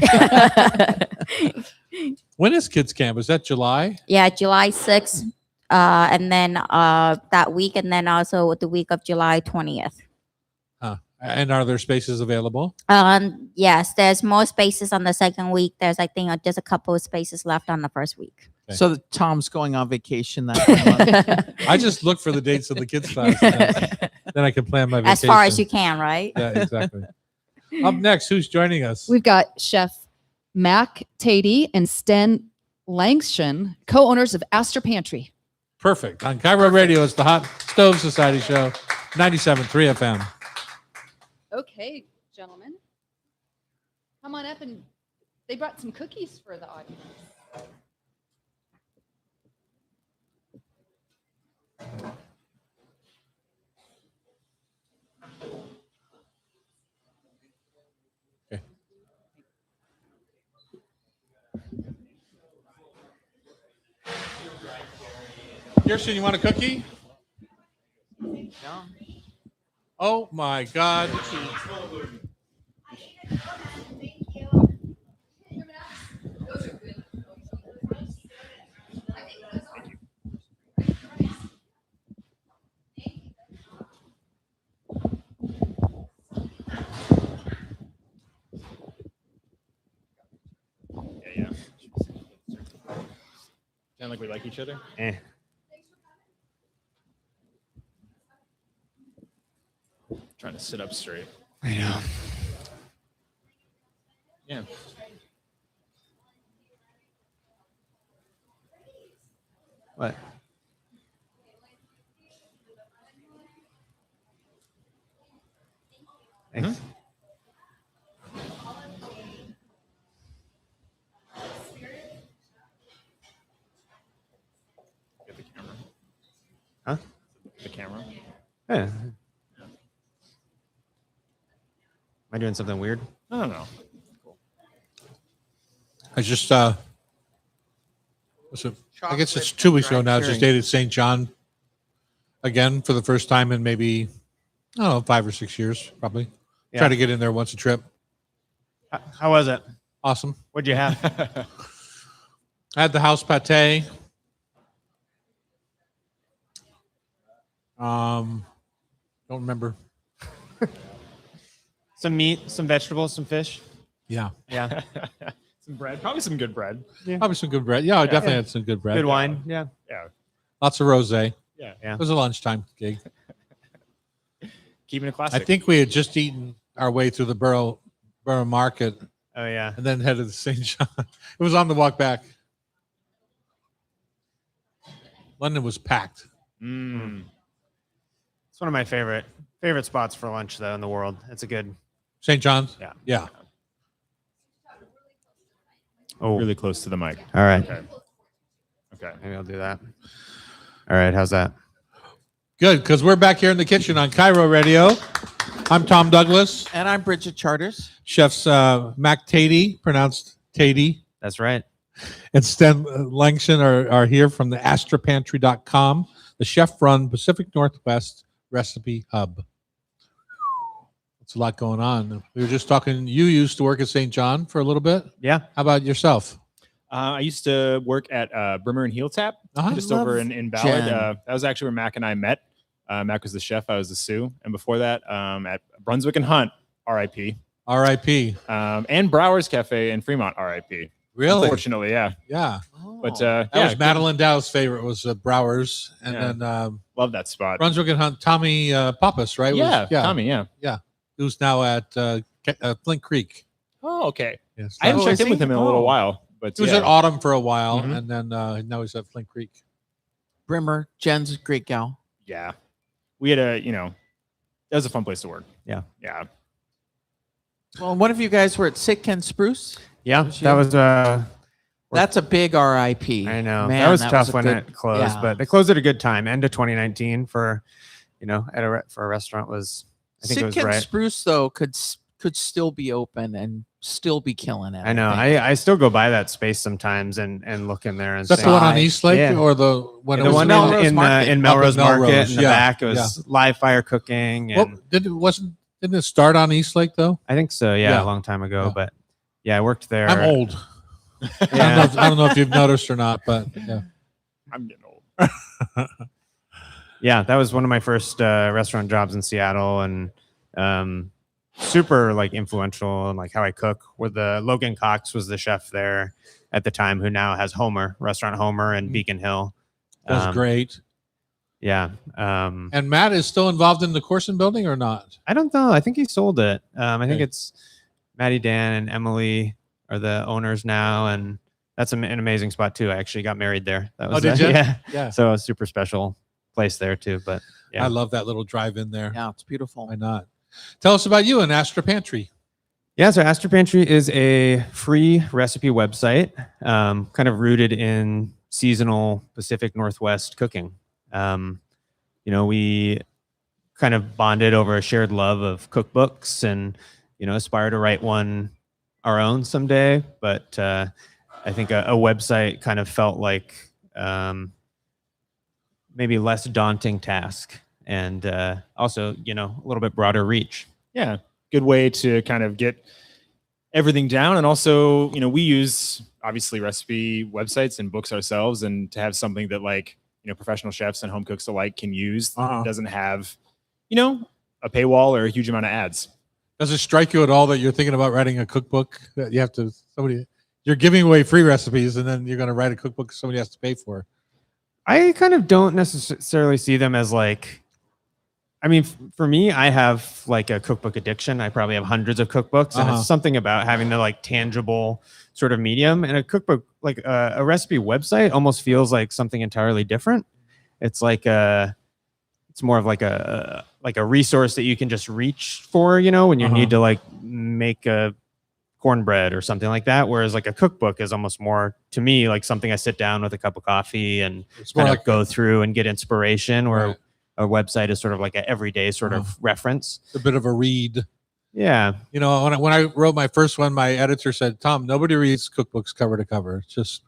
Speaker 1: When is kids camp? Is that July?
Speaker 6: Yeah, July 6th. And then that week, and then also the week of July 20th.
Speaker 1: And are there spaces available?
Speaker 6: Yes, there's more spaces on the second week. There's, I think, just a couple of spaces left on the first week.
Speaker 1: Okay.
Speaker 4: So Tom's going on vacation that month.
Speaker 1: I just look for the dates of the kids class. And then I can plan my vacation.
Speaker 6: As far as you can, right?
Speaker 1: Yeah, exactly. Up next, who's joining us?
Speaker 5: We've got Chef Mac Tatey and Sten Langston, co-owners of Astor Pantry.
Speaker 1: Perfect. On Cairo Radio, it's the Hot Stove Society Show, 97.3 FM.
Speaker 5: Okay, gentlemen. Come on up, and they brought some cookies for the audience.
Speaker 1: Kirsten, you want a cookie?
Speaker 4: No.
Speaker 1: Oh my God.
Speaker 9: Yeah. Sound like we like each other? Trying to sit up straight.
Speaker 7: I know.
Speaker 9: Yeah.
Speaker 7: What? Thanks.
Speaker 9: Get the camera.
Speaker 7: Huh?
Speaker 9: The camera.
Speaker 7: Yeah. Am I doing something weird?
Speaker 9: No, no.
Speaker 1: I just, was it, I guess it's 2 weeks ago now, just dated St. John again for the first time in maybe, I don't know, 5 or 6 years, probably.
Speaker 7: Yeah.
Speaker 1: Try to get in there once a trip.
Speaker 7: How was it?
Speaker 1: Awesome.
Speaker 7: What'd you have?
Speaker 1: I had the house pate. Don't remember.
Speaker 7: Some meat, some vegetables, some fish.
Speaker 1: Yeah.
Speaker 7: Yeah.
Speaker 9: Some bread. Probably some good bread.
Speaker 1: Probably some good bread. Yeah, I definitely had some good bread.
Speaker 7: Good wine. Yeah.
Speaker 9: Yeah.
Speaker 1: Lots of rosé.
Speaker 9: Yeah.
Speaker 7: Yeah.
Speaker 1: It was a lunchtime gig.
Speaker 9: Keeping it
Speaker 1: I
Speaker 9: classic.
Speaker 1: think we had just eaten our way through the Borough Market
Speaker 7: Oh yeah.
Speaker 1: and then headed to St. John. It was on the walk back. London was packed.
Speaker 7: Mm. It's one of my favorite spots for lunch though in the world. It's a good.
Speaker 1: St. John's?
Speaker 7: Yeah.
Speaker 1: Yeah.
Speaker 7: Oh.
Speaker 9: really close to the mic.
Speaker 7: All right.
Speaker 9: Okay. Okay.
Speaker 7: Maybe I'll do that. All right. How's that?
Speaker 1: Good, because we're back here in the kitchen on Cairo Radio, I'm Tom Douglas.
Speaker 4: And I'm Bridget Charters.
Speaker 1: Chefs Mac Tatey, pronounced Tatey,
Speaker 10: That's right.
Speaker 1: and Sten Langston are here from the astrapantry.com, the chef-run Pacific Northwest recipe hub. It's a lot going on. We were just talking, you used to work at St. John for a little bit.
Speaker 10: Yeah.
Speaker 1: How about yourself?
Speaker 9: I used to work at Brimmer and Heel Tap,
Speaker 1: Uh-huh.
Speaker 9: just over
Speaker 4: love
Speaker 9: in Ballard.
Speaker 4: Jen.
Speaker 9: That was actually where Mac and I met. Mac was the chef. I was the sous. And before that, at Brunswick and Hunt, RIP.
Speaker 1: R.I.P.
Speaker 9: And Brower's Cafe in Fremont, RIP.
Speaker 1: Really?
Speaker 9: Unfortunately, yeah.
Speaker 1: Yeah.
Speaker 9: But
Speaker 1: That
Speaker 9: yeah,
Speaker 1: was Madeline Dow's favorite was Browers. And
Speaker 9: Yeah.
Speaker 1: then
Speaker 9: love that spot.
Speaker 1: Brunswick and Hunt, Tommy Pappas, right?
Speaker 9: Yeah,
Speaker 1: Was,
Speaker 9: Tommy, yeah.
Speaker 1: Who's now at Flint Creek.
Speaker 9: Oh, okay.
Speaker 1: Yes.
Speaker 9: I haven't
Speaker 4: Oh,
Speaker 9: checked
Speaker 4: is
Speaker 9: in with
Speaker 4: he?
Speaker 9: him in a little
Speaker 4: Oh.
Speaker 9: while. But
Speaker 1: He was
Speaker 9: yeah.
Speaker 1: at Autumn for a while,
Speaker 9: Mhm.
Speaker 1: and then now he's at Flint Creek.
Speaker 4: Brimmer, Jen's a great gal.
Speaker 9: Yeah. We had that was a fun place to work.
Speaker 10: Yeah.
Speaker 9: Yeah.
Speaker 4: Well, one of you guys were at Sitka and Spruce.
Speaker 10: Yeah,
Speaker 4: Was
Speaker 10: that
Speaker 4: you?
Speaker 10: was
Speaker 4: That's a big RIP.
Speaker 10: I know
Speaker 4: Man,
Speaker 10: that was
Speaker 4: that
Speaker 10: tough
Speaker 4: was a
Speaker 10: when
Speaker 4: good-
Speaker 10: it closed,
Speaker 4: yeah.
Speaker 10: but they closed at a good time. End of 2019 for a restaurant was, I think
Speaker 4: Sitka
Speaker 10: it was
Speaker 4: and
Speaker 10: right.
Speaker 4: Spruce though could still be open and still be killing it.
Speaker 10: I know.
Speaker 4: think.
Speaker 10: I still go by that space sometimes and look in there and
Speaker 1: That's
Speaker 10: say,
Speaker 1: the one on
Speaker 4: Right.
Speaker 1: East Lake,
Speaker 10: Yeah.
Speaker 1: or the when it
Speaker 10: the
Speaker 1: was
Speaker 10: one
Speaker 4: Melrose
Speaker 10: in
Speaker 4: Market.
Speaker 10: in
Speaker 1: Up
Speaker 10: Melrose
Speaker 1: in
Speaker 10: Market
Speaker 1: Melrose,
Speaker 10: in the
Speaker 1: yeah,
Speaker 10: back. It was live fire cooking, and
Speaker 1: Well, didn't it start on East Lake though?
Speaker 10: I think so. Yeah,
Speaker 1: Yeah.
Speaker 10: a long time ago.
Speaker 1: Yeah.
Speaker 10: But yeah, I worked there.
Speaker 1: I'm old.
Speaker 10: Yeah.
Speaker 1: I don't know if you've noticed or not, but yeah.
Speaker 9: I'm getting old.
Speaker 10: Yeah, that was one of my first restaurant jobs in Seattle, and super like influential in like how I cook. With the Logan Cox was the chef there at the time, who now has Homer Restaurant Homer in Beacon Hill.
Speaker 1: That's great.
Speaker 10: Yeah,
Speaker 1: And Matt is still involved in the Corson building or not?
Speaker 10: I don't know. I think he sold it. I think
Speaker 1: Okay.
Speaker 10: it's Maddie, Dan, and Emily are the owners now, and that's an amazing spot too. I actually got married there. That was
Speaker 1: did ya?
Speaker 10: yeah.
Speaker 1: Yeah.
Speaker 10: So a super special place there too. But yeah.
Speaker 1: I love that little drive in there.
Speaker 4: Yeah, it's beautiful.
Speaker 1: Why not? Tell us about you and Astra Pantry.
Speaker 10: Yeah, so Astra Pantry is a free recipe website, kind of rooted in seasonal Pacific Northwest cooking. We kind of bonded over a shared love of cookbooks, and aspire to write one our own someday. But I think a website kind of felt like maybe less daunting task, and also a little bit broader reach.
Speaker 9: Yeah. Good way to kind of get everything down. And also, we use obviously recipe websites and books ourselves, and to have something that professional chefs and home cooks alike can use
Speaker 1: Uh-huh.
Speaker 9: doesn't have, a paywall or a huge amount of ads.
Speaker 1: Does it strike you at all that you're thinking about writing a cookbook that you have to you're giving away free recipes and then you're going to write a cookbook somebody has to pay for?
Speaker 10: I kind of don't necessarily see them as like, I mean, for me, I have like a cookbook addiction. I probably have hundreds of cookbooks, and
Speaker 1: Uh-huh.
Speaker 10: it's something about having the like tangible sort of medium. And a cookbook, like a recipe website, almost feels like something entirely different. It's like it's more of like a resource that you can just reach for, when you
Speaker 1: Uh-huh.
Speaker 10: need to like make a cornbread or something like that. Whereas like a cookbook is almost more, to me, like something I sit down with a cup of coffee and
Speaker 1: It's more
Speaker 10: kind of
Speaker 1: like
Speaker 10: go through and get inspiration, where
Speaker 1: Right.
Speaker 10: a website is sort of like an everyday sort of reference.
Speaker 1: a bit of a read.
Speaker 10: Yeah.
Speaker 1: When I wrote my first one, my editor said, "Tom, nobody reads cookbooks cover to cover. It just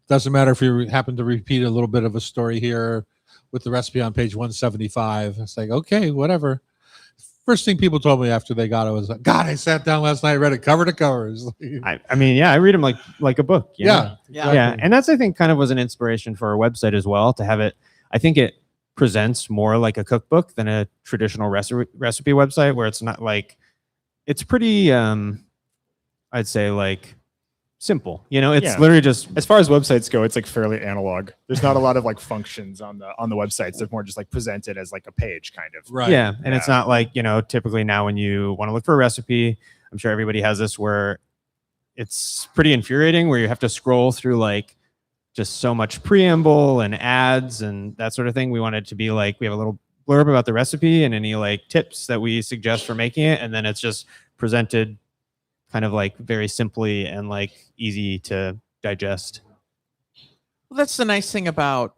Speaker 1: doesn't matter if you happen to repeat a little bit of a story here with the recipe on page 175." It's like, okay, whatever. First thing people told me after they got it was, like, "God, I sat down last night, read it cover to cover." It's like,
Speaker 10: I mean, yeah, I read them like a book. you know?
Speaker 1: yeah,
Speaker 10: Yeah. And that's, I think, kind of was an inspiration for our website as well, to have it. I think it presents more like a cookbook than a traditional recipe website, where it's not like, it's pretty, I'd say like simple, it's
Speaker 9: Yeah.
Speaker 10: literally just,
Speaker 9: As far as websites go, it's like fairly analog. There's not a lot of like functions on the websites. They're more just like presented as like a page kind of.
Speaker 1: right.
Speaker 10: yeah. And it's
Speaker 9: Yeah.
Speaker 10: not like, typically now when you want to look for a recipe, I'm sure everybody has this, where it's pretty infuriating, where you have to scroll through like just so much preamble and ads and that sort of thing. We wanted to be like, we have a little blurb about the recipe and any like tips that we suggest for making it. And then it's just presented kind of like very simply and like easy to digest.
Speaker 4: Well, that's the nice thing about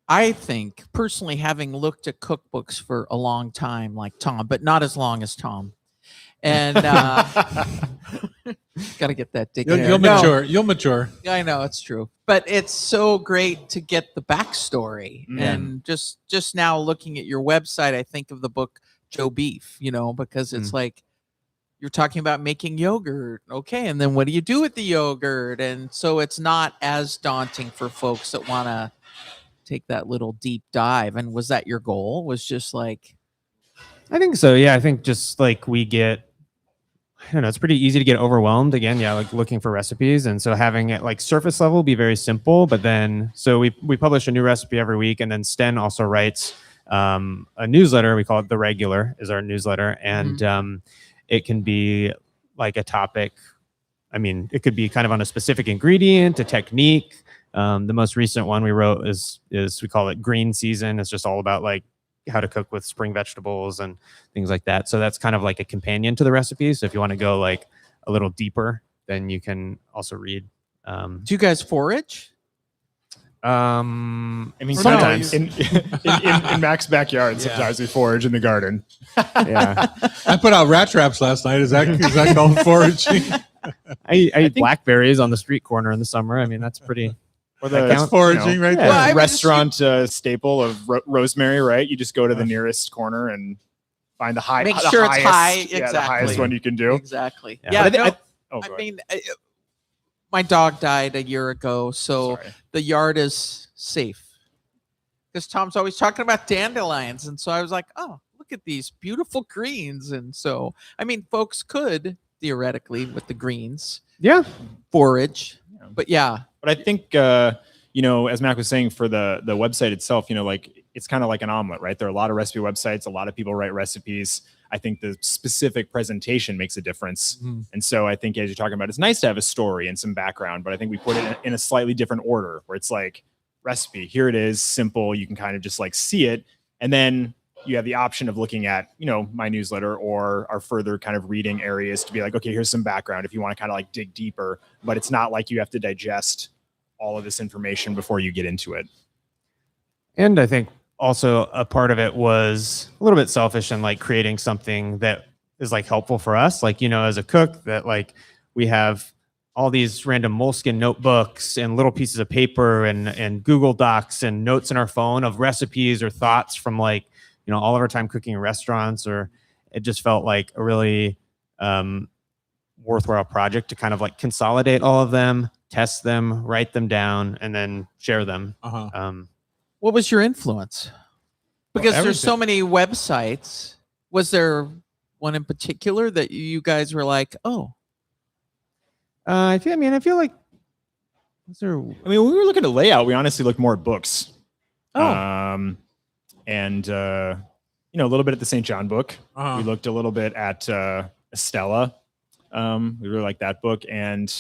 Speaker 4: I think personally, having looked at cookbooks for a long time, like Tom, but not as long as Tom, and got to get that dig.
Speaker 1: You'll mature. You'll mature.
Speaker 4: I know it's true, but it's so great to get the backstory. And just now looking at your website, I think of the book Joe Beef, because it's like you're talking about making yogurt. Okay. And then what do you do with the yogurt? And so it's not as daunting for folks that want to take that little deep dive. And was that your goal? Was just like,
Speaker 10: I think so. Yeah. I think just like I don't know, it's pretty easy to get overwhelmed again. Yeah. Like looking for recipes. And so having it like surface level be very simple, but then, so we publish a new recipe every week. And then Sten also writes a newsletter. We call it The Regular is our newsletter. And it can be like a topic. I mean, it could be kind of on a specific ingredient, a technique. The most recent one we wrote is we call it Green Season. It's just all about like how to cook with spring vegetables and things like that. So that's kind of like a companion to the recipe. So if you want to go like a little deeper, then you can also read.
Speaker 4: do you guys forage?
Speaker 9: I mean,
Speaker 4: Or
Speaker 9: sometimes
Speaker 4: no,
Speaker 9: in Mac's backyard, sometimes we forage in the garden.
Speaker 10: Yeah.
Speaker 1: I put out rat traps last night. Is that called foraging?
Speaker 10: I eat blackberries on the street corner in the summer. I mean, that's pretty.
Speaker 9: Or
Speaker 1: That's foraging right there.
Speaker 4: Well, I mean,
Speaker 9: restaurant staple of rosemary, right? You just go to the nearest corner and find the high.
Speaker 4: Make
Speaker 9: the
Speaker 4: sure it's
Speaker 9: highest,
Speaker 4: high,
Speaker 9: Yeah, the highest
Speaker 4: exactly.
Speaker 9: one you can do.
Speaker 4: Exactly.
Speaker 10: Yeah.
Speaker 4: Yeah.
Speaker 9: Oh,
Speaker 4: I
Speaker 9: go ahead.
Speaker 4: mean, my dog died a year ago, so
Speaker 9: Sorry.
Speaker 4: the yard is safe. Because Tom's always talking about dandelions, and so I was like, "Oh, look at these beautiful greens!" And so, I mean, folks could theoretically with the greens
Speaker 10: Yeah.
Speaker 4: forage, but yeah,
Speaker 9: But I think as Mac was saying, for the website itself, like it's kind of like an omelet, right? There are a lot of recipe websites. A lot of people write recipes. I think the specific presentation makes a difference. And so I think, as you're talking about, it's nice to have a story and some background, but I think we put it in a slightly different order where it's like recipe. Here it is, simple. You can kind of just like see it. And then you have the option of looking at, my newsletter or our further kind of reading areas to be like, okay, here's some background if you want to kind of like dig deeper, but it's not like you have to digest all of this information before you get into it.
Speaker 10: And I think also a part of it was a little bit selfish and like creating something that is like helpful for us. Like, as a cook that like we have all these random moleskin notebooks and little pieces of paper and Google Docs and notes in our phone of recipes or thoughts from like, all of our time cooking in restaurants, or it just felt like a really worthwhile project to kind of like consolidate all of them, test them, write them down, and then share them.
Speaker 4: what was your influence? Because there's so many websites. Was there one in particular that you guys were like, "Oh"?
Speaker 10: I feel like. Was there?
Speaker 9: I mean, when we were looking at layout, we honestly looked more at books.
Speaker 4: Oh.
Speaker 9: And a little bit at the St. John book. We looked a little bit at Estella. We really like that book, and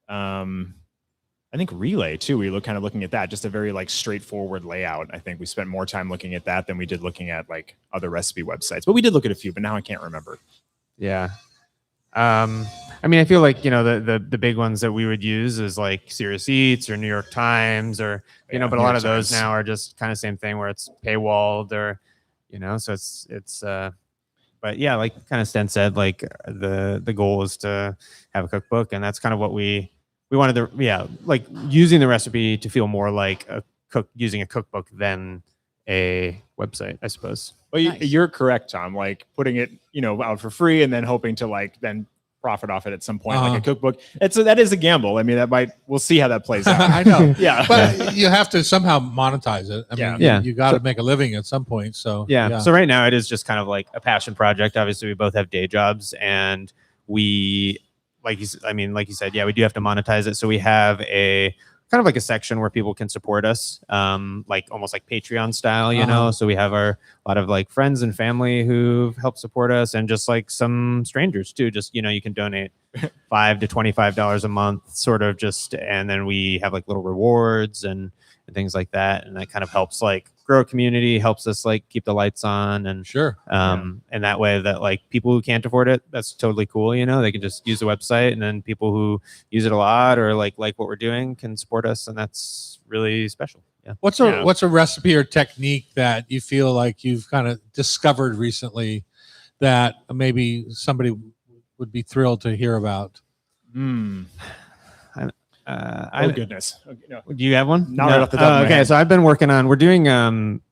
Speaker 9: I think Relay too. We kind of looking at that, just a very like straightforward layout. I think we spent more time looking at that than we did looking at like other recipe websites. But we did look at a few, but now I can't remember.
Speaker 10: Yeah. I feel like, the big ones that we would use is like Serious Eats or New York Times or, but a lot of those now are just kind of same thing where it's paywalled or, so it's, but yeah, like kind of Sten said, like the goal is to have a cookbook, and that's kind of what we wanted to, like using the recipe to feel more like using a cookbook than a website, I suppose.
Speaker 9: Well,
Speaker 4: Nice.
Speaker 9: you're correct, Tom. Like putting it, out for free and then hoping to like then profit off it at some point, like a cookbook. That is a gamble. I mean, we'll see how that plays out.
Speaker 1: I know.
Speaker 9: Yeah.
Speaker 1: But you have to somehow monetize it. I mean,
Speaker 10: Yeah.
Speaker 1: you got to make a living at some point. So
Speaker 10: Yeah. So right now it is just kind of like a passion project. Obviously, we both have day jobs, and we, like you said, we do have to monetize it. So we have a kind of like a section where people can support us, like almost like Patreon style, So we have a lot of like friends and family who've helped support us, and just like some strangers too. Just, you can donate $5 to $25 a month, sort of just, and then we have like little rewards and things like that. And that kind of helps like grow a community, helps us like keep the lights on, and
Speaker 1: sure.
Speaker 10: and that way that like people who can't afford it, that's totally cool. They can just use the website, and then people who use it a lot or like what we're doing can support us. And that's really special.
Speaker 1: What's
Speaker 9: Yeah.
Speaker 1: a recipe or technique that you feel like you've kind of discovered recently that maybe somebody would be thrilled to hear about?
Speaker 9: Oh
Speaker 10: I,
Speaker 9: goodness. Okay, no.
Speaker 10: do you have one?
Speaker 9: Not right off the top of my
Speaker 10: okay,
Speaker 9: head.
Speaker 10: so I've been working on. We're doing.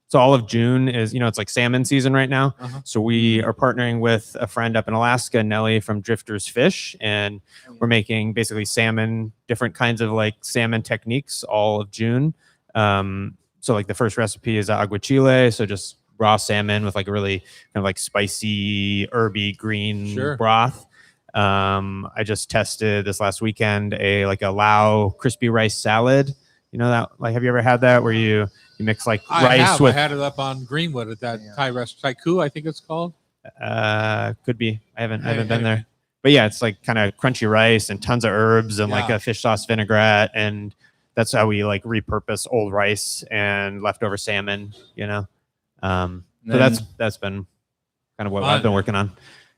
Speaker 10: So all of June is, it's like salmon season right now.
Speaker 1: Uh-huh.
Speaker 10: So we are partnering with a friend up in Alaska, Nellie from Drifters Fish, and we're making basically salmon, different kinds of like salmon techniques all of June. So like the first recipe is aguachile, so just raw salmon with like a really kind of like spicy, herby green
Speaker 1: Sure.
Speaker 10: broth. I just tested this last weekend a Lao crispy rice salad. You know that, like, have you ever had that where you mix like rice with
Speaker 1: I had it up on Greenwood at that Thai restaurant, Taiku, I think it's called.
Speaker 10: could be. I haven't been
Speaker 1: Anyway.
Speaker 10: there. But yeah, it's like kind of crunchy rice and tons of herbs and like
Speaker 1: Yeah.
Speaker 10: a fish sauce vinaigrette, and that's how we like repurpose old rice and leftover salmon, So that's been kind of what I've been working on.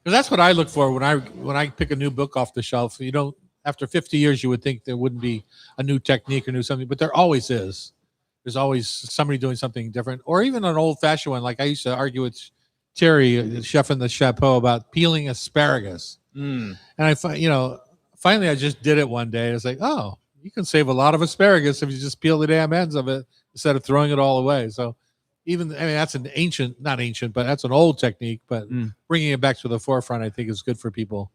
Speaker 1: Because that's what I look for when I pick a new book off the shelf. You don't, after 50 years, you would think there wouldn't be a new technique or new something, but there always is. There's always somebody doing something different, or even an old-fashioned one. Like I used to argue with Terry, the chef in the Chapeau, about peeling asparagus. And I finally I just did it one day. It's like, oh, you can save a lot of asparagus if you just peel the damn ends of it instead of throwing it all away. So that's an not ancient, but that's an old technique, but bringing it back to the forefront, I think is good for people.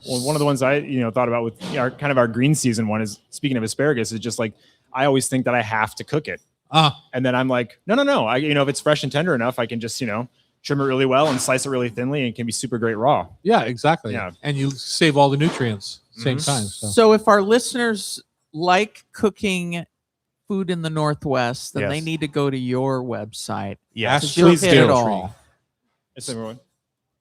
Speaker 9: Well, one of the ones I thought about with our green season one is, speaking of asparagus, is just like I always think that I have to cook it, and then I'm like, no. If it's fresh and tender enough, I can just trim it really well and slice it really thinly, and it can be super great raw.
Speaker 1: Yeah, exactly.
Speaker 9: Yeah.
Speaker 1: And you save all the nutrients same
Speaker 9: Mhm.
Speaker 1: time. So.
Speaker 4: So if our listeners like cooking food in the Northwest, then they
Speaker 9: Yes.
Speaker 4: need to go to your website.
Speaker 10: Yes.
Speaker 1: Astor
Speaker 4: You'll
Speaker 9: Please
Speaker 4: hit
Speaker 9: do.
Speaker 4: it all.
Speaker 9: It's everyone.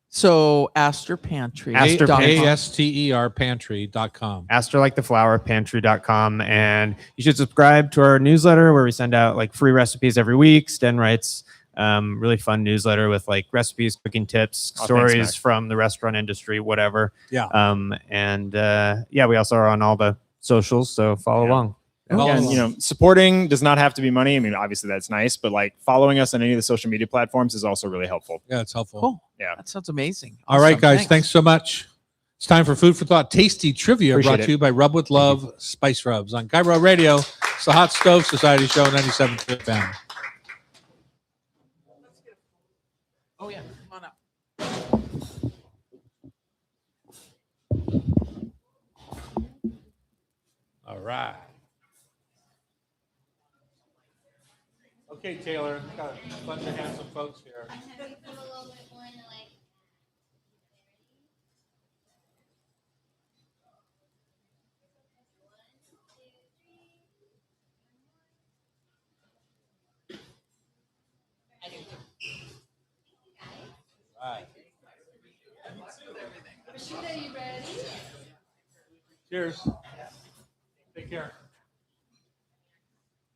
Speaker 4: So Astor Pantry.
Speaker 10: Astor
Speaker 4: dot com.
Speaker 1: ASTER pantry.com.
Speaker 10: Aster like the flower pantry.com, and you should subscribe to our newsletter where we send out like free recipes every week. Sten writes really fun newsletter with like recipes, cooking tips,
Speaker 9: Oh,
Speaker 10: stories
Speaker 9: thanks, Mac.
Speaker 10: from the restaurant industry, whatever.
Speaker 1: Yeah.
Speaker 10: We also are on all the socials, so follow
Speaker 9: Yeah.
Speaker 10: along.
Speaker 1: Follow
Speaker 9: Yeah,
Speaker 1: along.
Speaker 9: and supporting does not have to be money. I mean, obviously that's nice, but like following us on any of the social media platforms is also really helpful.
Speaker 1: Yeah, it's helpful.
Speaker 4: Cool.
Speaker 9: Yeah.
Speaker 4: That sounds amazing.
Speaker 1: All right,
Speaker 4: Awesome.
Speaker 1: guys. Thanks so much. It's time for Food for Thought. Tasty trivia
Speaker 9: Appreciate
Speaker 1: brought
Speaker 9: it.
Speaker 1: to you by Rub with Love Spice Rubs on Cairo Radio. It's the Hot Stove Society Show, 97 FM.
Speaker 4: Oh yeah, come on up.
Speaker 1: All right. Okay, Taylor. Got a bunch of handsome folks here. Right. Cheers. Take care.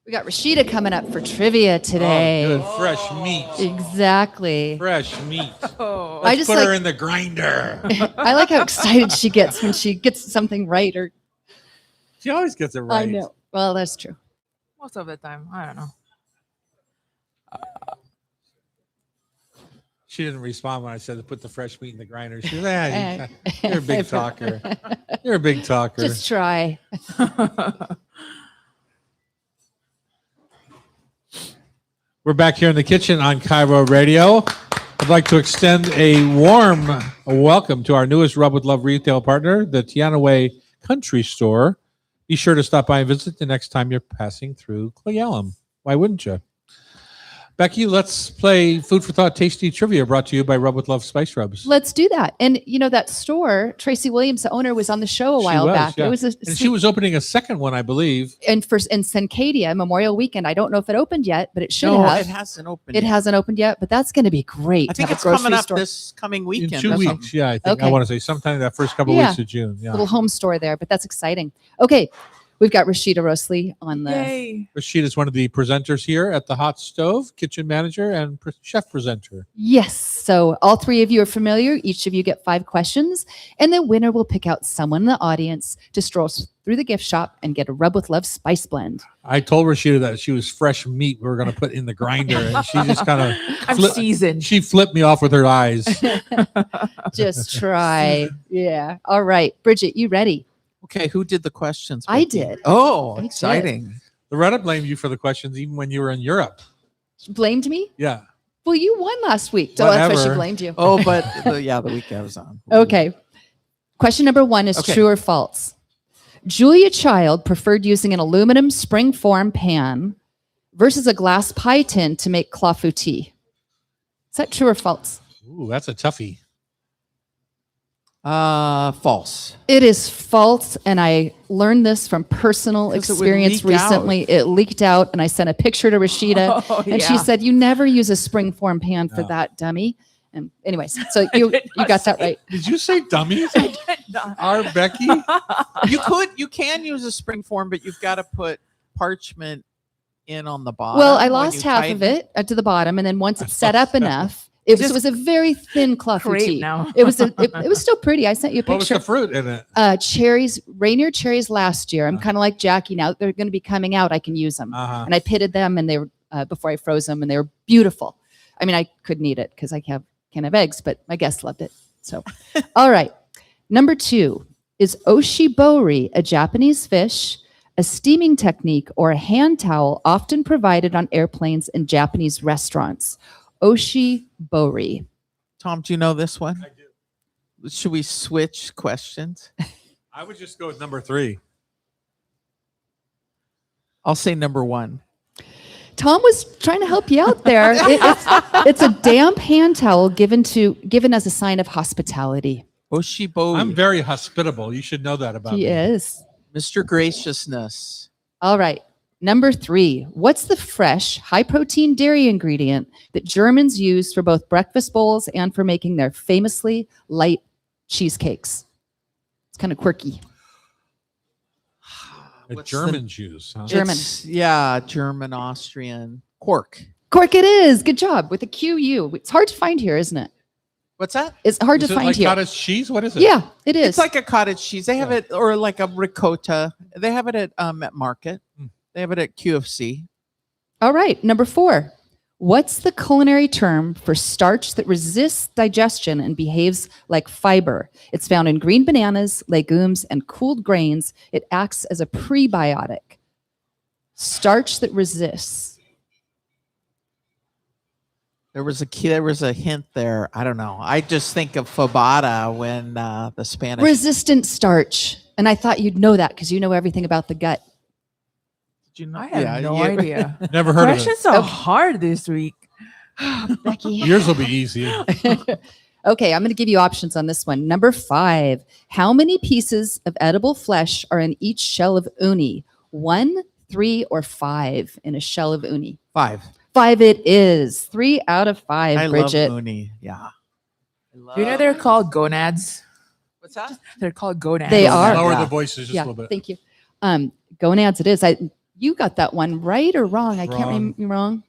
Speaker 5: We got Rashida coming up for trivia today.
Speaker 1: Oh, good. Fresh meat.
Speaker 5: Exactly.
Speaker 1: Fresh meat.
Speaker 4: Oh.
Speaker 5: I
Speaker 1: Let's
Speaker 5: just
Speaker 1: put her
Speaker 5: like-
Speaker 1: in the grinder.
Speaker 5: I like how excited she gets when she gets something right. Or
Speaker 1: She always gets it right.
Speaker 5: I know. Well, that's true.
Speaker 4: Most of the time, I don't know.
Speaker 1: She didn't respond when I said to put the fresh meat in the grinder. She was like, you're a big talker. You're a big talker.
Speaker 5: Just try.
Speaker 1: We're back here in the kitchen on Cairo Radio. I'd like to extend a warm welcome to our newest Rub with Love retail partner, the Tiana Way Country Store. Be sure to stop by and visit the next time you're passing through Cle Elum. Why wouldn't you? Becky, let's play Food for Thought Tasty Trivia brought to you by Rub with Love Spice Rubs.
Speaker 5: Let's do that. And that store, Tracy Williams, the owner, was on the show a
Speaker 1: She
Speaker 5: while
Speaker 1: was,
Speaker 5: back.
Speaker 1: yeah.
Speaker 5: It was
Speaker 1: And she was opening a second one, I believe.
Speaker 5: in Sancadia Memorial Weekend. I don't know if it opened yet, but it should
Speaker 4: No,
Speaker 5: have.
Speaker 4: it hasn't opened.
Speaker 5: It
Speaker 4: yet.
Speaker 5: hasn't opened yet, but that's going to be great.
Speaker 4: I
Speaker 5: to
Speaker 4: think
Speaker 5: have a
Speaker 4: it's coming
Speaker 5: grocery
Speaker 4: up
Speaker 5: store.
Speaker 4: this coming weekend.
Speaker 1: In 2
Speaker 4: or
Speaker 1: weeks,
Speaker 4: something.
Speaker 1: yeah, I think. I
Speaker 5: Okay.
Speaker 1: want to say sometime that first couple
Speaker 5: Yeah.
Speaker 1: weeks of June. Yeah.
Speaker 5: Little home store there, but that's exciting. Okay, We've got Rashida Rosley on the.
Speaker 11: Yay.
Speaker 1: Rashid is one of the presenters here at the Hot Stove, kitchen manager and chef presenter.
Speaker 5: Yes. So all three of you are familiar. Each of you get 5 questions, and the winner will pick out someone in the audience to stroll through the gift shop and get a Rub with Love spice blend.
Speaker 1: I told Rashida that she was fresh meat we were going to put in the grinder, and she just kind
Speaker 11: I'm
Speaker 1: of
Speaker 11: seasoned.
Speaker 1: she flipped me off with her eyes.
Speaker 5: Just try. Yeah. All right. Bridget, you ready?
Speaker 4: Okay, who did the questions?
Speaker 5: I
Speaker 4: Becky?
Speaker 5: did.
Speaker 4: Oh,
Speaker 5: I did.
Speaker 4: exciting.
Speaker 1: Loretta blamed you for the questions even when you were in Europe.
Speaker 5: Blamed me?
Speaker 1: Yeah.
Speaker 5: Well, you won last week. So that's why she
Speaker 1: Whatever.
Speaker 5: blamed you.
Speaker 4: Oh, but the week I was on.
Speaker 5: Okay. Question number 1 is
Speaker 4: Okay.
Speaker 5: true or false. Julia Child preferred using an aluminum spring-form pan versus a glass pie tin to make clafoutis. Is that true or false?
Speaker 1: Ooh, that's a toughie.
Speaker 4: False.
Speaker 5: It is false, and I learned this from personal
Speaker 4: 'Cause it would
Speaker 5: experience
Speaker 4: leak out.
Speaker 5: recently. It leaked out, and I sent a picture to Rashida,
Speaker 11: Oh,
Speaker 5: and she
Speaker 11: yeah.
Speaker 5: said, "You never use a spring-form pan for
Speaker 1: No.
Speaker 5: that, dummy." And anyways, so you got that right.
Speaker 1: Did you say dummies? Our Becky?
Speaker 4: You can use a spring form, but you've got to put parchment in on the bottom.
Speaker 5: Well, I
Speaker 4: when
Speaker 5: lost
Speaker 4: you
Speaker 5: half
Speaker 4: tighten
Speaker 5: of it to the bottom, and then once it's set up enough, it
Speaker 11: Just
Speaker 5: was a very thin
Speaker 11: Great
Speaker 5: clafoutis.
Speaker 11: now.
Speaker 5: It was it was still pretty. I sent you a
Speaker 1: What was the
Speaker 5: picture.
Speaker 1: fruit in it?
Speaker 5: Cherries, Rainier cherries last year. I'm kind of like Jackie now. They're going to be coming out. I can use them.
Speaker 1: Uh-huh.
Speaker 5: And I pitted them, and they were before I froze them, and they were beautiful. I mean, I couldn't eat it because I can't have eggs, but my guests loved it. So, all right. Number 2 is oshibori, a Japanese fish, a steaming technique, or a hand towel often provided on airplanes and Japanese restaurants. Oshibori.
Speaker 4: Tom, do you know this one? I do. Should we switch questions?
Speaker 1: I would just go with number 3.
Speaker 4: I'll say number 1.
Speaker 5: Tom was trying to help you out there. It's a damp hand towel given as a sign of hospitality.
Speaker 4: Oshibori.
Speaker 1: I'm very hospitable. You should know that about
Speaker 5: He
Speaker 1: me.
Speaker 5: is.
Speaker 4: Mr. Graciousness.
Speaker 5: All right. Number 3. What's the fresh, high-protein dairy ingredient that Germans use for both breakfast bowls and for making their famously light cheesecakes? It's kind of quirky.
Speaker 1: A
Speaker 4: What's
Speaker 1: German Jews. Huh?
Speaker 5: German.
Speaker 4: Yeah, German, Austrian. Quark.
Speaker 5: Quark it is. Good job. With a QU. It's hard to find here, isn't it?
Speaker 4: What's that?
Speaker 5: It's hard
Speaker 1: Is
Speaker 5: to
Speaker 1: it
Speaker 5: find
Speaker 1: like
Speaker 5: here.
Speaker 1: cottage cheese? What is it?
Speaker 5: Yeah, it is.
Speaker 4: It's like a cottage cheese. They have
Speaker 1: Yeah.
Speaker 4: it, or like a ricotta. They have it at Market.
Speaker 1: Hmm.
Speaker 4: They have it at QFC.
Speaker 5: All right. Number 4. What's the culinary term for starch that resists digestion and behaves like fiber? It's found in green bananas, legumes, and cooled grains. It acts as a prebiotic. Starch that resists.
Speaker 4: There was a hint there. I don't know. I just think of fabada when the Spanish.
Speaker 5: Resistant starch. And I thought you'd know that because you know everything about the gut.
Speaker 4: Did you know?
Speaker 11: I have
Speaker 4: Yeah,
Speaker 11: no
Speaker 4: you-
Speaker 11: idea.
Speaker 1: Never heard of
Speaker 11: Questions
Speaker 1: it.
Speaker 11: are
Speaker 5: Okay.
Speaker 11: hard this week.
Speaker 5: Becky.
Speaker 1: Yours will be easy.
Speaker 5: Okay, I'm going to give you options on this one. Number 5. How many pieces of edible flesh are in each shell of uni? 1, 3, or 5 in a shell of uni?
Speaker 4: 5.
Speaker 5: 5 it is. 3 out of 5,
Speaker 4: I
Speaker 5: Bridget.
Speaker 4: love uni. Yeah.
Speaker 11: Do you know they're called gonads?
Speaker 4: What's that?
Speaker 11: They're called gonads.
Speaker 5: They are.
Speaker 1: Lower
Speaker 4: Yeah.
Speaker 1: the voices just
Speaker 5: Yeah,
Speaker 1: a little bit.
Speaker 5: thank you. Gonads it is. You got that one right or wrong? I can't
Speaker 1: Wrong.
Speaker 5: remember. Wrong?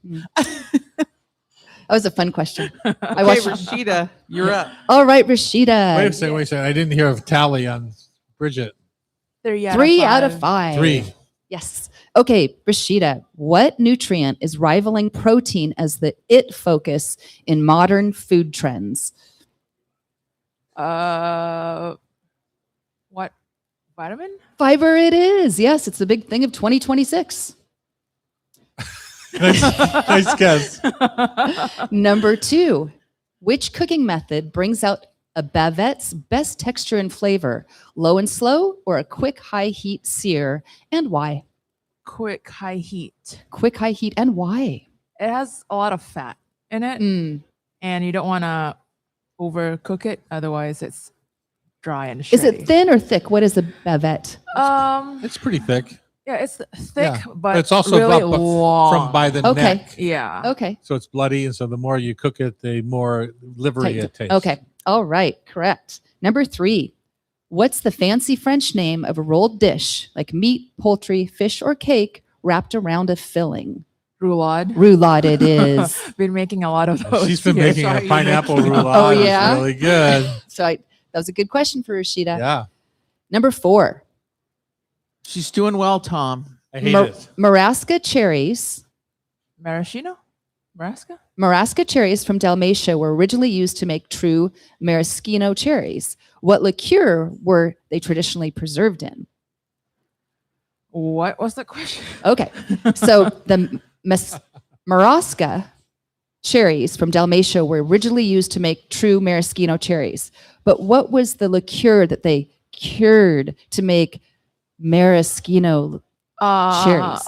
Speaker 5: That was a fun question. I
Speaker 4: Okay,
Speaker 5: watched.
Speaker 4: Rashida, you're up.
Speaker 5: All right, Rashida.
Speaker 1: Wait a second. I didn't hear a tally on Bridget.
Speaker 5: 3 out of 5.
Speaker 1: 3.
Speaker 5: Yes. Okay, Rashida, what nutrient is rivaling protein as the it focus in modern food trends?
Speaker 11: What vitamin?
Speaker 5: Fiber it is. Yes, it's the big thing of 2026.
Speaker 1: Nice guess.
Speaker 5: Number 2, which cooking method brings out a bavette's best texture and flavor? Low and slow or a quick high heat sear, and why?
Speaker 11: Quick high heat.
Speaker 5: Quick high heat and why?
Speaker 11: It has a lot of fat in it,
Speaker 5: Mm.
Speaker 11: and you don't want to overcook it, otherwise it's dry and
Speaker 5: Is
Speaker 11: shredded.
Speaker 5: it thin or thick? What is the bavette?
Speaker 1: It's pretty thick.
Speaker 11: Yeah, it's thick,
Speaker 1: Yeah.
Speaker 11: but
Speaker 1: it's also
Speaker 11: really
Speaker 1: about
Speaker 11: long.
Speaker 1: from by the
Speaker 5: Okay.
Speaker 1: neck.
Speaker 11: Yeah.
Speaker 5: Okay.
Speaker 1: So it's bloody, and so the more you cook it, the more livery
Speaker 5: Tight.
Speaker 1: it tastes.
Speaker 5: Okay. All right. Correct. Number 3, What's the fancy French name of a rolled dish, like meat, poultry, fish, or cake, wrapped around a filling?
Speaker 11: Roulade.
Speaker 5: Roulade it is.
Speaker 11: Been making a lot of those.
Speaker 1: She's been
Speaker 11: here.
Speaker 1: making a pineapple roulade.
Speaker 5: Oh,
Speaker 1: It's
Speaker 5: yeah?
Speaker 1: really good.
Speaker 5: That was a good question for Rashida.
Speaker 1: Yeah.
Speaker 5: Number 4,
Speaker 4: She's doing well, Tom.
Speaker 1: I hate it.
Speaker 5: Marasca cherries.
Speaker 11: Maraschino? Nebraska?
Speaker 5: Marasca cherries from Dalmatia were originally used to make true maraschino cherries. What liqueur were they traditionally preserved in?
Speaker 11: What was the question?
Speaker 5: Okay, so the Marasca cherries from Dalmatia were originally used to make true maraschino cherries. But what was the liqueur that they cured to make maraschino cherries?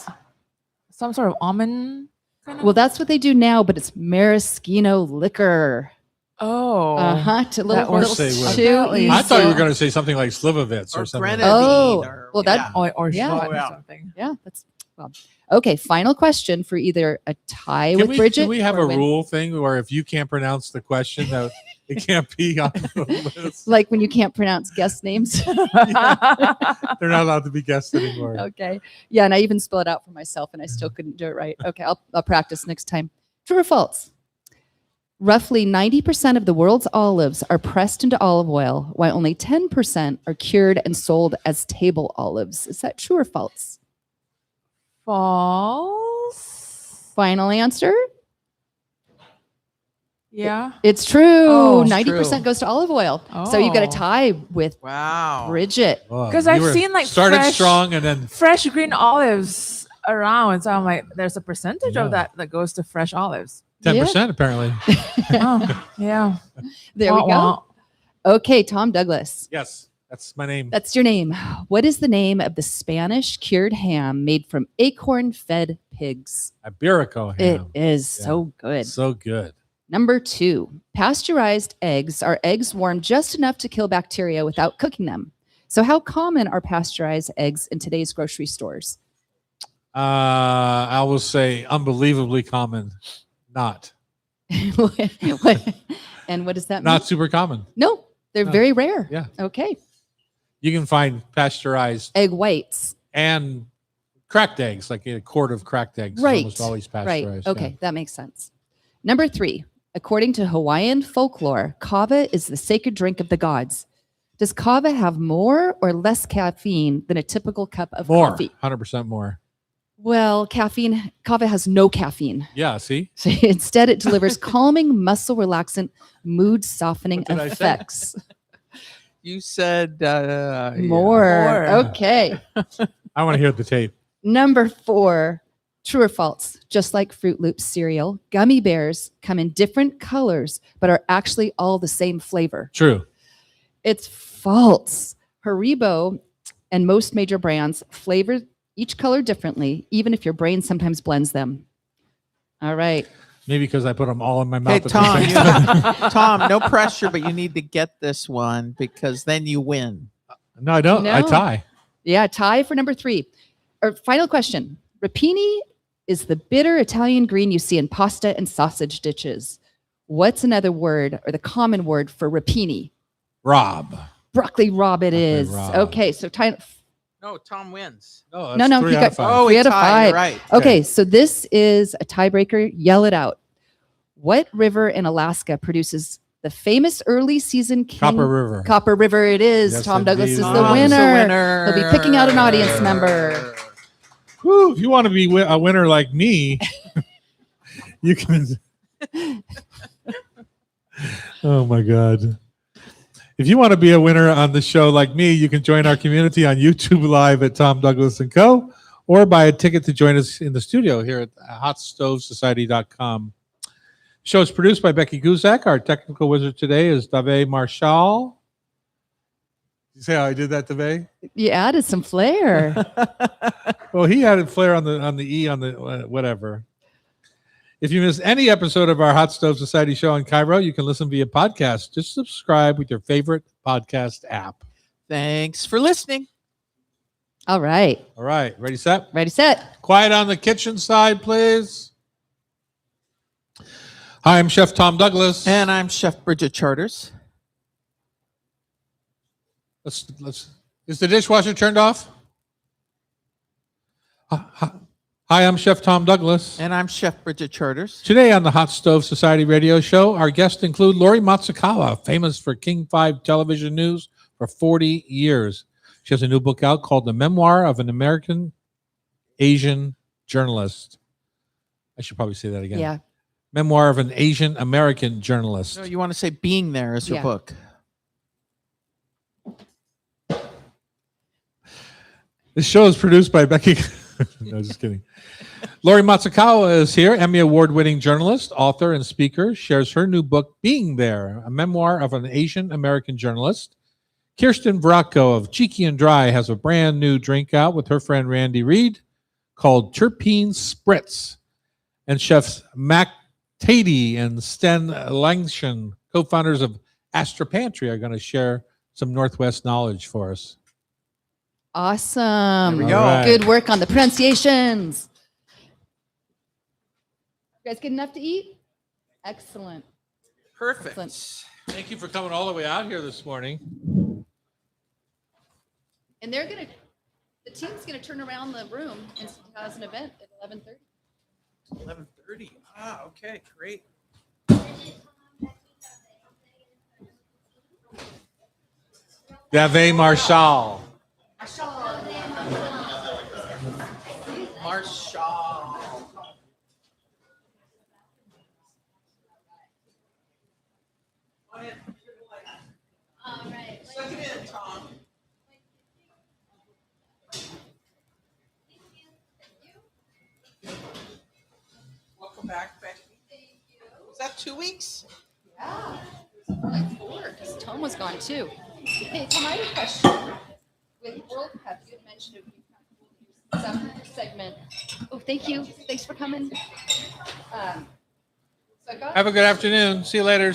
Speaker 11: Some sort of almond. Kind of?
Speaker 5: Well, that's what they do now, but it's maraschino liquor.
Speaker 11: Oh.
Speaker 5: Uh-huh. To little,
Speaker 11: That works.
Speaker 1: Of course they would.
Speaker 5: too
Speaker 11: Apparently.
Speaker 1: I thought you were
Speaker 5: easy.
Speaker 1: going to say something like Slivovitz or something.
Speaker 4: grenadine.
Speaker 5: Oh,
Speaker 4: or-
Speaker 5: well, that-
Speaker 11: Or
Speaker 5: Yeah.
Speaker 11: Schwab
Speaker 4: Oh,
Speaker 11: or
Speaker 4: yeah.
Speaker 11: something.
Speaker 5: Yeah, that's well. Okay, final question for either a tie with
Speaker 1: Can
Speaker 5: Bridget.
Speaker 1: we have
Speaker 5: or
Speaker 1: a
Speaker 5: win.
Speaker 1: rule thing where if you can't pronounce the question, that it can't be on the list?
Speaker 5: Like when you can't pronounce guest names.
Speaker 1: They're not allowed to be guests anymore.
Speaker 5: Okay. Yeah, and I even spelled it out for myself and I still couldn't do it right. Okay, I'll practice next time. True or false? Roughly 90% of the world's olives are pressed into olive oil, while only 10% are cured and sold as table olives. Is that true or false?
Speaker 11: False.
Speaker 5: Final answer?
Speaker 11: Yeah.
Speaker 5: It's true.
Speaker 11: Oh, it's
Speaker 5: 90%
Speaker 4: true.
Speaker 5: goes to olive oil. So you've got a
Speaker 11: Oh.
Speaker 5: tie with
Speaker 4: Wow.
Speaker 5: Bridget.
Speaker 1: Well,
Speaker 11: 'Cause
Speaker 1: you
Speaker 11: I've
Speaker 1: were-
Speaker 11: seen, like,
Speaker 1: started
Speaker 11: fresh-
Speaker 1: strong and then
Speaker 11: Fresh green olives around. So I'm like, there's a percentage
Speaker 1: Yeah.
Speaker 11: of that goes to fresh olives.
Speaker 1: 10% apparently.
Speaker 11: Oh, yeah.
Speaker 5: There we
Speaker 11: Wah,
Speaker 5: go.
Speaker 11: wah.
Speaker 5: Okay, Tom Douglas.
Speaker 1: Yes, that's my name.
Speaker 5: That's your name. What is the name of the Spanish cured ham made from acorn-fed pigs?
Speaker 1: Iberico
Speaker 5: It
Speaker 1: ham.
Speaker 5: is
Speaker 1: Yeah.
Speaker 5: so good.
Speaker 1: So good.
Speaker 5: Number 2, pasteurized eggs are eggs warmed just enough to kill bacteria without cooking them. So how common are pasteurized eggs in today's grocery stores?
Speaker 1: I will say unbelievably common. Not.
Speaker 5: And what does that mean?
Speaker 1: Not super common.
Speaker 5: No, they're
Speaker 1: No.
Speaker 5: very rare.
Speaker 1: Yeah.
Speaker 5: Okay.
Speaker 1: You can find pasteurized
Speaker 5: Egg whites.
Speaker 1: and cracked eggs, like a quart of cracked eggs. is
Speaker 5: Right.
Speaker 1: Almost always
Speaker 5: Right.
Speaker 1: pasteurized.
Speaker 5: Okay, that makes sense. Number 3, according to Hawaiian folklore, kava is the sacred drink of the gods. Does kava have more or less caffeine than a typical cup of
Speaker 1: More.
Speaker 5: coffee?
Speaker 1: 100% more.
Speaker 5: Well, kava has no caffeine.
Speaker 1: Yeah, see?
Speaker 5: So instead, it delivers calming, muscle relaxant, mood softening
Speaker 1: What did I say?
Speaker 5: effects.
Speaker 4: You said
Speaker 5: More. Okay.
Speaker 1: I want to hear the tape.
Speaker 5: Number 4, true or false? Just like Fruit Loops cereal, gummy bears come in different colors, but are actually all the same flavor.
Speaker 1: True.
Speaker 5: It's false. Haribo and most major brands flavor each color differently, even if your brain sometimes blends them. All right.
Speaker 1: Maybe because I put them all in my mouth.
Speaker 4: Hey,
Speaker 1: at the
Speaker 4: Tom,
Speaker 1: same
Speaker 4: you
Speaker 1: time.
Speaker 4: Tom, no pressure, but you need to get this one because then you win.
Speaker 1: No, I don't. I
Speaker 5: No.
Speaker 1: tie.
Speaker 5: Yeah, tie for number 3. Or final question. Rapini is the bitter Italian green you see in pasta and sausage dishes. What's another word or the common word for rapini?
Speaker 1: Rob.
Speaker 5: Broccoli rab it
Speaker 1: Broccoli
Speaker 5: is.
Speaker 1: rabe.
Speaker 5: Okay, so tie.
Speaker 4: No, Tom wins.
Speaker 1: No,
Speaker 5: No, no,
Speaker 1: three
Speaker 5: you
Speaker 1: out
Speaker 5: got-
Speaker 1: of five.
Speaker 4: Oh,
Speaker 5: 3
Speaker 4: it's
Speaker 5: out of
Speaker 4: high,
Speaker 5: 5.
Speaker 4: you're right.
Speaker 5: Okay, so this is a tiebreaker. Yell it out. What river in Alaska produces the famous early season king?
Speaker 1: Copper River.
Speaker 5: Copper River it is.
Speaker 1: Yes,
Speaker 5: Tom Douglas
Speaker 1: indeed
Speaker 5: is
Speaker 1: it
Speaker 5: the
Speaker 1: is.
Speaker 5: winner. He'll be picking out an audience member.
Speaker 1: Whew, if you want to be a winner like me, you can. Oh my God. If you want to be a winner on the show like me, you can join our community on YouTube Live at Tom Douglas & Co. or buy a ticket to join us in the studio here at hotstovesociety.com. The show is produced by Becky Guzak. Our technical wizard today is Dave Marshall. You see how I did that, Dave?
Speaker 5: You added some flair.
Speaker 1: Well, he added flair on the E on the whatever. If you miss any episode of our Hot Stove Society show on Cairo, you can listen via podcast. Just subscribe with your favorite podcast app.
Speaker 4: Thanks for listening.
Speaker 5: All right.
Speaker 1: All right, ready, set?
Speaker 5: Ready, set.
Speaker 1: Quiet on the kitchen side, please. Hi, I'm Chef Tom Douglas.
Speaker 4: And I'm Chef Bridget Charters.
Speaker 1: Let's. Is the dishwasher turned off? Hi, I'm Chef Tom Douglas.
Speaker 4: And I'm Chef Bridget Charters.
Speaker 1: Today on the Hot Stove Society radio show, our guests include Lori Matsukawa, famous for King 5 television news for 40 years. She has a new book out called The Memoir of an American Asian Journalist. I should probably say that again.
Speaker 5: Yeah.
Speaker 1: Memoir of an Asian American Journalist.
Speaker 4: No, you want to say Being There is your
Speaker 5: Yeah.
Speaker 4: book.
Speaker 1: This show is produced by Becky. No, just kidding. Lori Matsukawa is here, Emmy Award-winning journalist, author, and speaker. Shares her new book, Being There, a memoir of an Asian American journalist. Kirsten Bracco of Cheeky and Dry has a brand new drink out with her friend Randy Reed called Terpene Spritz. And chefs Mac Tatey and Sten Langshan, co-founders of Astra Pantry, are going to share some Northwest knowledge for us.
Speaker 5: Awesome.
Speaker 4: There we go.
Speaker 1: All right.
Speaker 5: Good work on the pronunciations. You guys get enough to eat? Excellent.
Speaker 4: Perfect.
Speaker 5: Excellent.
Speaker 1: Thank you for coming all the way out here this morning.
Speaker 5: And the team's gonna turn around the room and has an event at 11:30.
Speaker 4: 11:30. Ah, okay, great.
Speaker 1: Dave Marshall.
Speaker 4: Marshall. Suck it in, Tom. Welcome back, Becky. Was that 2 weeks?
Speaker 5: Yeah. Like 4, because Tom was gone too. Hey, Tom, I have a question. With World Cup, you had mentioned it would be kind of cool to use some segment. Oh, thank you. Thanks for coming. So I got
Speaker 1: Have a good afternoon. See you later.